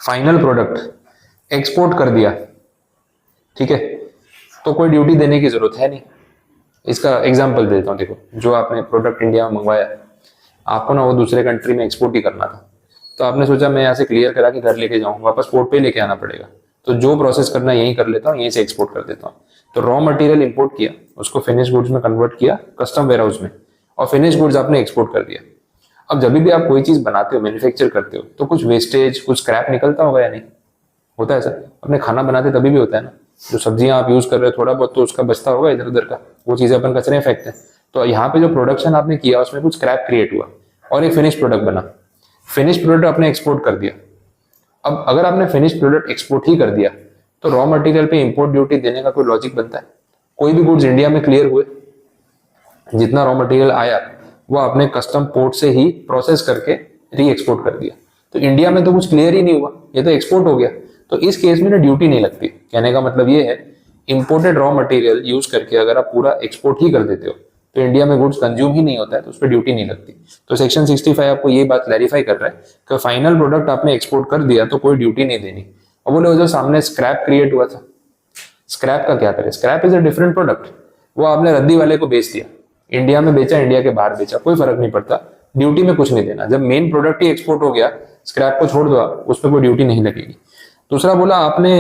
फाइनल प्रोडक्ट एक्सपोर्ट कर दिया, ठीक है, तो कोई ड्यूटी देने की जरूरत है नहीं। इसका एग्जांपल देता हूँ। देखो, जो आपने प्रोडक्ट इंडिया में मंगवाया, आपको ना वो दूसरे कंट्री में एक्सपोर्ट ही करना था, तो आपने सोचा मैं यहाँ से क्लियर करा के घर लेके जाऊँ, वापस पोर्ट पे लेके आना पड़ेगा, तो जो प्रोसेस करना यहीं कर लेता हूँ, यहीं से एक्सपोर्ट कर देता हूँ। तो रॉ मटेरियल इंपोर्ट किया, उसको फिनिश गुड्स में कन्वर्ट किया कस्टम वेयरहाउस में, और फिनिश गुड्स आपने एक्सपोर्ट कर दिया। अब जब भी आप कोई चीज बनाते हो, मैन्युफैक्चर करते हो, तो कुछ वेस्टेज, कुछ स्क्रैप निकलता होगा या नहीं? होता है सर। अपने खाना बनाते तभी भी होता है ना, जो सब्जियां आप यूज कर रहे हो थोड़ा बहुत तो उसका बचता होगा इधर उधर का, वो चीजें अपन कचरे में फेंकते हैं। तो यहाँ पे जो प्रोडक्शन आपने किया उसमें कुछ स्क्रैप क्रिएट हुआ और एक फिनिश प्रोडक्ट बना। फिनिश प्रोडक्ट आपने एक्सपोर्ट कर दिया। अब अगर आपने फिनिश प्रोडक्ट एक्सपोर्ट ही कर दिया, तो रॉ मटेरियल पे इंपोर्ट ड्यूटी देने का कोई लॉजिक बनता है? कोई भी गुड्स इंडिया में क्लियर हुए, जितना रॉ मटेरियल आया वो आपने कस्टम पोर्ट से ही प्रोसेस करके री एक्सपोर्ट कर दिया, तो इंडिया में तो कुछ क्लियर ही नहीं हुआ, ये तो एक्सपोर्ट हो गया। तो इस केस में ना ड्यूटी नहीं लगती। कहने का मतलब ये है, इंपोर्टेड रॉ मटेरियल यूज करके अगर आप पूरा एक्सपोर्ट ही कर देते हो, तो इंडिया में गुड्स कंज्यूम ही नहीं होता है, तो उस पर ड्यूटी नहीं लगती। तो सेक्शन 65 आपको ये बात क्लैरिफाई कर रहा है कि फाइनल प्रोडक्ट आपने एक्सपोर्ट कर दिया तो कोई ड्यूटी नहीं देनी। और बोले जो सामने स्क्रैप क्रिएट हुआ था, स्क्रैप का क्या करें? Scrap is a different product. वो आपने रद्दी वाले को बेच दिया, इंडिया में बेचा, इंडिया के बाहर बेचा, कोई फर्क नहीं पड़ता, ड्यूटी में कुछ नहीं देना। जब मेन प्रोडक्ट ही एक्सपोर्ट हो गया, स्क्रैप को छोड़ दो आप, उस पर कोई ड्यूटी नहीं लगेगी। दूसरा बोला आपने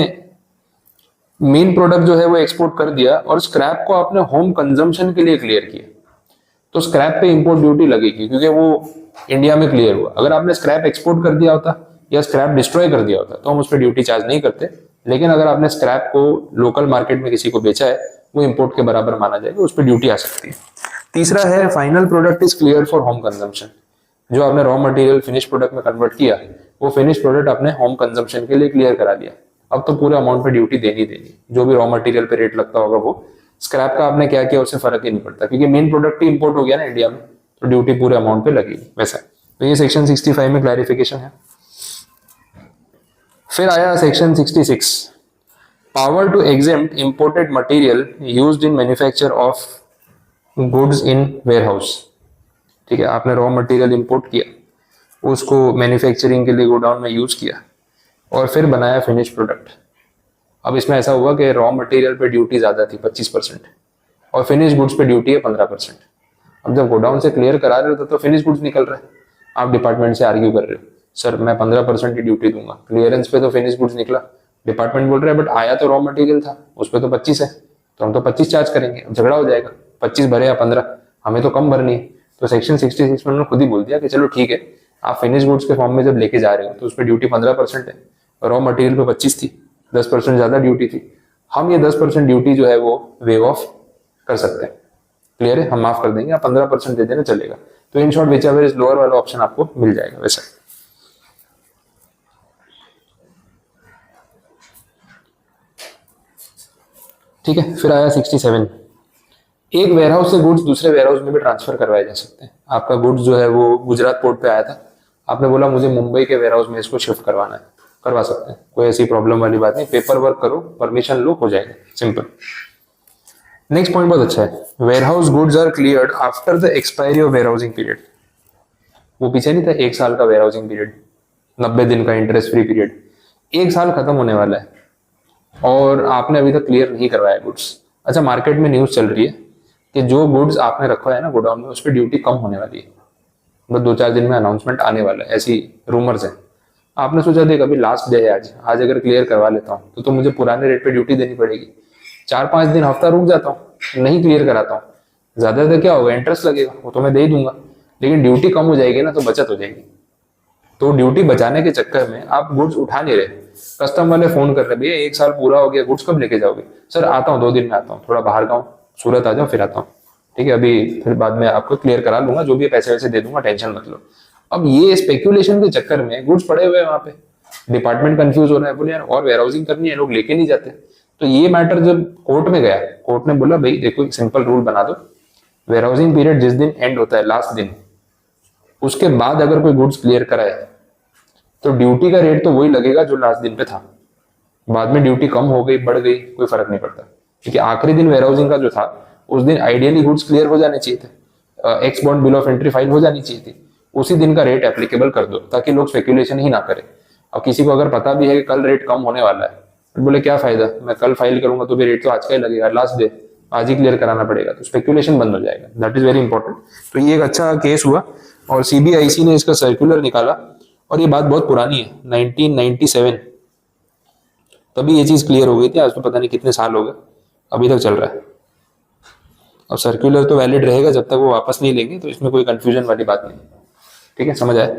मेन प्रोडक्ट जो है वो एक्सपोर्ट कर दिया और स्क्रैप को आपने होम कंजम्पशन के लिए क्लियर किया, तो स्क्रैप पे इंपोर्ट ड्यूटी लगेगी, क्योंकि वो इंडिया में क्लियर हुआ। अगर आपने स्क्रैप एक्सपोर्ट कर दिया होता या स्क्रैप डिस्ट्रॉय कर दिया होता तो हम उस पर ड्यूटी चार्ज नहीं करते, लेकिन अगर आपने स्क्रैप को लोकल मार्केट में किसी को बेचा है, वो इंपोर्ट के बराबर माना जाएगा, उस पर ड्यूटी आ सकती है। तीसरा है final product is clear for home consumption. जो आपने रॉ मटेरियल फिनिश प्रोडक्ट में कन्वर्ट किया, वो फिनिश प्रोडक्ट आपने होम कंजम्पशन के लिए क्लियर करा दिया। अब तो पूरे अमाउंट पे ड्यूटी देनी देनी, जो भी रॉ मटेरियल पे रेट लगता होगा वो। स्क्रैप का आपने क्या किया उससे फर्क ही नहीं पड़ता, क्योंकि मेन प्रोडक्ट ही इंपोर्ट हो गया ना इंडिया में, तो ड्यूटी पूरे अमाउंट पे लगेगी वैसा। तो ये सेक्शन 65 में क्लैरिफिकेशन है। फिर आया section 66, power to exempt imported material used in manufacture of goods in warehouse. ठीक है, आपने रॉ मटेरियल इंपोर्ट किया, उसको मैन्युफैक्चरिंग के लिए गोडाउन में यूज किया और फिर बनाया फिनिश प्रोडक्ट। अब इसमें ऐसा हुआ कि रॉ मटेरियल पे ड्यूटी ज्यादा थी 25% और फिनिश गुड्स पे ड्यूटी है 15%। अब जब गोडाउन से क्लियर करा रहे हो तो फिनिश गुड्स निकल रहा है, आप डिपार्टमेंट से आर्ग्यू कर रहे हो, सर मैं 15% की ड्यूटी दूंगा, क्लियरेंस पे तो फिनिश गुड्स निकला। डिपार्टमेंट बोल रहा है बट आया तो रॉ मटेरियल था, उस पर तो 25 है, तो हम तो 25 चार्ज करेंगे। झगड़ा हो जाएगा, 25 भरे या 15, हमें तो कम भरनी है। तो सेक्शन 66 में उन्होंने खुद ही बोल दिया कि चलो ठीक है, आप फिनिश गुड्स के फॉर्म में जब लेके जा रहे हो तो उस पर ड्यूटी 15% है, रॉ मटेरियल पे 25 थी, 10% ज्यादा ड्यूटी थी, हम ये 10% ड्यूटी जो है वो वेव ऑफ कर सकते हैं। क्लियर है, हम माफ कर देंगे, आप 15% दे देना चलेगा। तो in short which ever is lower वाला ऑप्शन आपको मिल जाएगा वैसा। ठीक है, फिर आया 67, एक वेयरहाउस से गुड्स दूसरे वेयरहाउस में भी ट्रांसफर करवाए जा सकते हैं। आपका गुड्स जो है वो गुजरात पोर्ट पे आया था, आपने बोला मुझे मुंबई के वेयरहाउस में इसको शिफ्ट करवाना है, करवा सकते हैं, कोई ऐसी प्रॉब्लम वाली बात नहीं। पेपर वर्क करो, परमिशन लो, हो जाएगा, सिंपल। नेक्स्ट पॉइंट बहुत अच्छा है, warehouse goods are cleared after the expiry of warehousing period. वो पीछे नहीं था 1 साल का वेयरहाउसिंग पीरियड, 90 दिन का इंटरेस्ट फ्री पीरियड, 1 साल खत्म होने वाला है और आपने अभी तक क्लियर नहीं करवाया गुड्स। अच्छा, मार्केट में न्यूज चल रही है कि जो गुड्स आपने रखा है ना गोडाउन में, उस पर ड्यूटी कम होने वाली है, बस 2-4 दिन में अनाउंसमेंट आने वाला है, ऐसी रूमर्स है। आपने सोचा देख अभी लास्ट डे है आज अगर क्लियर करवा लेता हूँ तो मुझे पुराने रेट पे ड्यूटी देनी पड़ेगी, 4-5 दिन हफ्ता रुक जाता हूँ, नहीं क्लियर कराता हूँ, ज्यादातर क्या होगा, इंटरेस्ट लगेगा, वो तो मैं दे ही दूंगा, लेकिन ड्यूटी कम हो जाएगी ना तो बचत हो जाएगी। तो ड्यूटी बचाने के चक्कर में आप गुड्स उठा नहीं रहे, कस्टम वाले फोन कर रहे भैया 1 साल पूरा हो गया, गुड्स कब लेके जाओगे? सर आता हूँ, 2 दिन में आता हूँ, थोड़ा बाहर का हूँ, सूरत आ जाओ फिर आता हूँ। ठीक है, अभी फिर बाद में आपको क्लियर करा लूंगा, जो भी पैसे वैसे दे दूंगा, टेंशन मत लो। अब ये स्पेक्यूलेशन के चक्कर में गुड्स पड़े हुए हैं वहां पे, डिपार्टमेंट कंफ्यूज हो रहा है, बोले यार और वेयरहाउसिंग करनी है, लोग लेके नहीं जाते। तो ये मैटर जब कोर्ट में गया, कोर्ट ने बोला भाई देखो एक सिंपल रूल बना दो, वेयरहाउसिंग पीरियड जिस दिन एंड होता है लास्ट दिन, उसके बाद अगर कोई गुड्स क्लियर कराए तो ड्यूटी का रेट तो वही लगेगा जो लास्ट दिन पे था। बाद में ड्यूटी कम हो गई बढ़ गई कोई फर्क नहीं पड़ता, क्योंकि आखिरी दिन वेयरहाउसिंग का जो था उस दिन आइडियली गुड्स क्लियर हो जाने चाहिए थे, x bond bill of entry file हो जानी चाहिए थी, उसी दिन का रेट एप्लीकेबल कर दो ताकि लोग स्पेक्यूलेशन ही ना करें। और किसी को अगर पता भी है कि कल रेट कम होने वाला है तो बोले क्या फायदा, मैं कल फाइल करूंगा तो भी रेट तो आज का ही लगेगा, लास्ट डे आज ही क्लियर कराना पड़ेगा, तो स्पेक्यूलेशन बंद हो जाएगा। That is very important. तो ये एक अच्छा केस हुआ और सीबीआईसी ने इसका सर्कुलर निकाला, और ये बात बहुत पुरानी है 1997, तभी ये चीज क्लियर हो गई थी। आज तो पता नहीं कितने साल हो गए, अभी तक चल रहा है। अब सर्कुलर तो वैलिड रहेगा जब तक वो वापस नहीं लेंगे, तो इसमें कोई कंफ्यूजन वाली बात नहीं। ठीक है, समझ आया।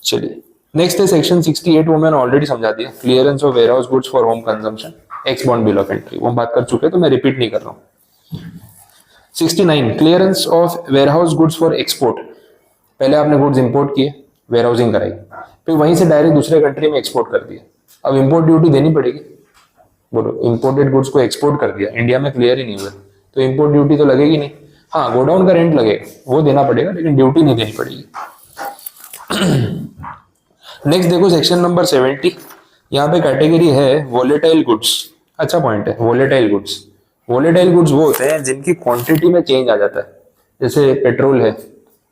चलिए नेक्स्ट है सेक्शन 68, वो मैंने ऑलरेडी समझा दिया, clearance of warehouse goods for home consumption, x bond bill of entry, वो हम बात कर चुके हैं तो मैं रिपीट नहीं कर रहा हूँ। 69 clearance of warehouse goods for export, पहले आपने गुड्स इंपोर्ट किए, वेयरहाउसिंग कराई, फिर वहीं से डायरेक्ट दूसरे कंट्री में एक्सपोर्ट कर दिया, अब इंपोर्ट ड्यूटी देनी पड़ेगी। बोलो इंपोर्टेड गुड्स को एक्सपोर्ट कर दिया, इंडिया में क्लियर ही नहीं हुआ, तो इंपोर्ट ड्यूटी तो लगेगी नहीं। हाँ गोडाउन का रेंट लगेगा, वो देना पड़ेगा, लेकिन ड्यूटी नहीं देनी पड़ेगी। नेक्स्ट देखो सेक्शन नंबर 70, यहाँ पे कैटेगरी है वोलेटाइल गुड्स। अच्छा पॉइंट है वोलेटाइल गुड्स। वोलेटाइल गुड्स वो होते हैं जिनकी क्वांटिटी में चेंज आ जाता है, जैसे पेट्रोल है,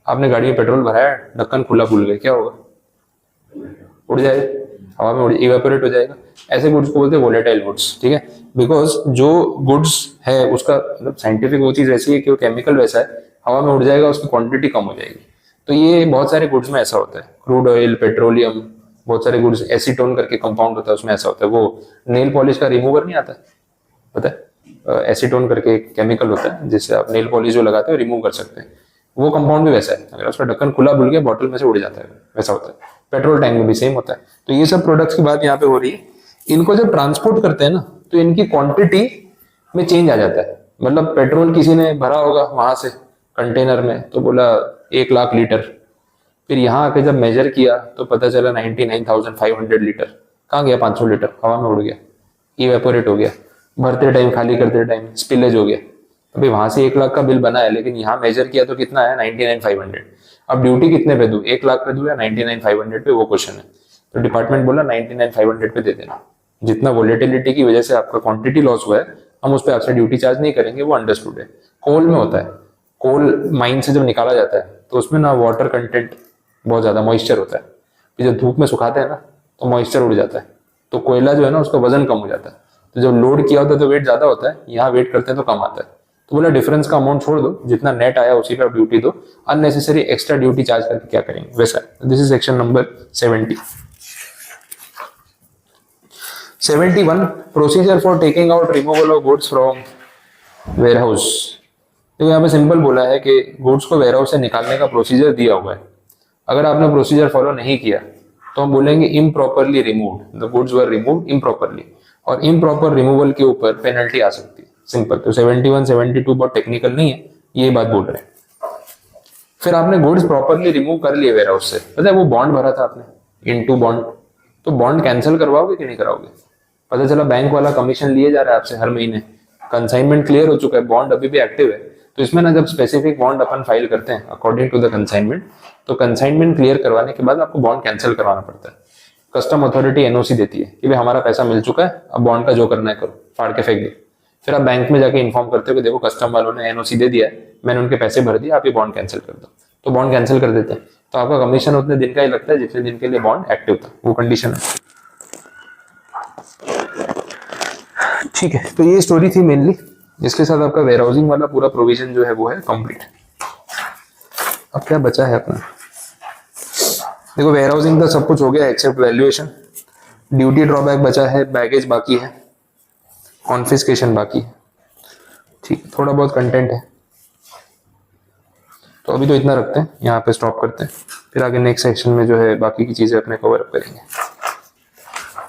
आपने गाड़ी में पेट्रोल भराया, ढक्कन खुला भूल गए, क्या होगा, उड़ जाएगा, हवा में इवेपोरेट हो जाएगा। ऐसे गुड्स को बोलते हैं वोलेटाइल गुड्स। ठीक है, बिकॉज जो गुड्स है उसका मतलब साइंटिफिक वो चीज ऐसी है कि वो केमिकल वैसा है, हवा में उड़ जाएगा, उसकी क्वांटिटी कम हो जाएगी। तो ये बहुत सारे गुड्स में ऐसा होता है, क्रूड ऑयल, पेट्रोलियम, बहुत सारे गुड्स, एसीटोन करके कंपाउंड होता है उसमें ऐसा होता है। वो नेल पॉलिश का रिमूवर नहीं आता पता है, एसीटोन करके केमिकल होता है जिससे आप नेल पॉलिश जो लगाते हो रिमूव कर सकते हैं, वो कंपाउंड भी वैसा है, अगर उसका ढक्कन खुला भूल गया बॉटल में से उड़ जाता है, वैसा होता है। पेट्रोल टैंक में भी सेम होता है। तो ये सब प्रोडक्ट्स की बात यहाँ पे हो रही है। इनको जब ट्रांसपोर्ट करते हैं ना तो इनकी क्वांटिटी में चेंज आ जाता है। मतलब पेट्रोल किसी ने भरा होगा वहां से कंटेनर में, तो बोला 1,00,000 लीटर, फिर यहाँ आके जब मेजर किया तो पता चला 99,500 लीटर। कहाँ गया 500 लीटर, हवा में उड़ गया, इवेपोरेट हो गया, भरते टाइम खाली करते टाइम स्पिलेज हो गया। अभी वहां से 1,00,000 का बिल बना है, लेकिन यहाँ मेजर किया तो कितना है 99,500। अब ड्यूटी कितने पे दूं, 1,00,000 पे दूं या 99,500 पे, वो क्वेश्चन है। तो डिपार्टमेंट बोला 99,500 पे दे देना, जितना वोलेटिलिटी की वजह से आपका क्वांटिटी लॉस हुआ है हम उस पर आपसे ड्यूटी चार्ज नहीं करेंगे, वो अंडरस्टूड है। कोल में होता है, कोल माइन से जब निकाला जाता है तो उसमें ना वाटर कंटेंट बहुत ज्यादा, मॉइस्चर होता है, जब धूप में सुखाते हैं ना तो मॉइस्चर उड़ जाता है, तो कोयला जो है ना उसका वजन कम हो जाता है। तो जब लोड किया होता है तो वेट ज्यादा होता है, यहाँ वेट करते हैं तो कम आता है। तो बोला डिफरेंस का अमाउंट छोड़ दो, जितना नेट आया उसी पे ड्यूटी दो, अननेसेसरी एक्स्ट्रा ड्यूटी चार्ज करके क्या करेंगे, वैसा। This is section number 70। 71 procedure for taking out removal of goods from warehouse. तो यहाँ पे सिंपल बोला है कि गुड्स को वेयरहाउस से निकालने का प्रोसीजर दिया हुआ है, अगर आपने प्रोसीजर फॉलो नहीं किया तो हम बोलेंगे improperly removed, the goods were removed improperly, और इम्प्रॉपर रिमूवल के ऊपर पेनल्टी आ सकती है, सिंपल। तो 71 72 बहुत टेक्निकल नहीं है, ये बात बोल रहे हैं। फिर आपने गुड्स प्रॉपरली रिमूव कर लिए वेयरहाउस से, पता है वो बॉन्ड भरा था आपने, इनटू बॉन्ड, तो बॉन्ड कैंसिल करवाओगे कि नहीं कराओगे? पता चला बैंक वाला कमीशन लिए जा रहा है आपसे हर महीने, कंसाइनमेंट क्लियर हो चुका है, बॉन्ड अभी भी एक्टिव है। तो इसमें ना जब स्पेसिफिक बॉन्ड अपन फाइल करते हैं अकॉर्डिंग टू द कंसाइनमेंट, तो कंसाइनमेंट क्लियर करवाने के बाद आपको बॉन्ड कैंसिल करवाना पड़ता है। कस्टम अथॉरिटी एनओसी देती है कि भाई हमारा पैसा मिल चुका है, अब बॉन्ड का जो करना है करो, फाड़ के फेंक दो। फिर आप बैंक में जाके इन्फॉर्म करते हो कि देखो कस्टम वालों ने एनओसी दे दिया है, मैंने उनके पैसे भर दिए, आप ये बॉन्ड कैंसिल कर दो। तो बॉन्ड कैंसिल कर देते हैं, तो आपका कमीशन उतने दिन का ही लगता है जितने दिन के लिए बॉन्ड एक्टिव था, वो कंडीशन है। ठीक है, तो ये स्टोरी थी मेनली, इसके साथ आपका वेयरहाउसिंग वाला पूरा प्रोविजन जो है वो है कंप्लीट। अब क्या बचा है अपना, देखो वेयरहाउसिंग का सब कुछ हो गया एक्सेप्ट वैल्यूएशन, ड्यूटी ड्रॉबैक बचा है, बैगेज बाकी है, कॉन्फिस्केशन बाकी है। ठीक है, थोड़ा बहुत कंटेंट है, तो अभी तो इतना रखते हैं, यहाँ पे स्टॉप करते हैं, फिर आगे नेक्स्ट सेक्शन में जो है बाकी की चीजें अपने कवर अप करेंगे।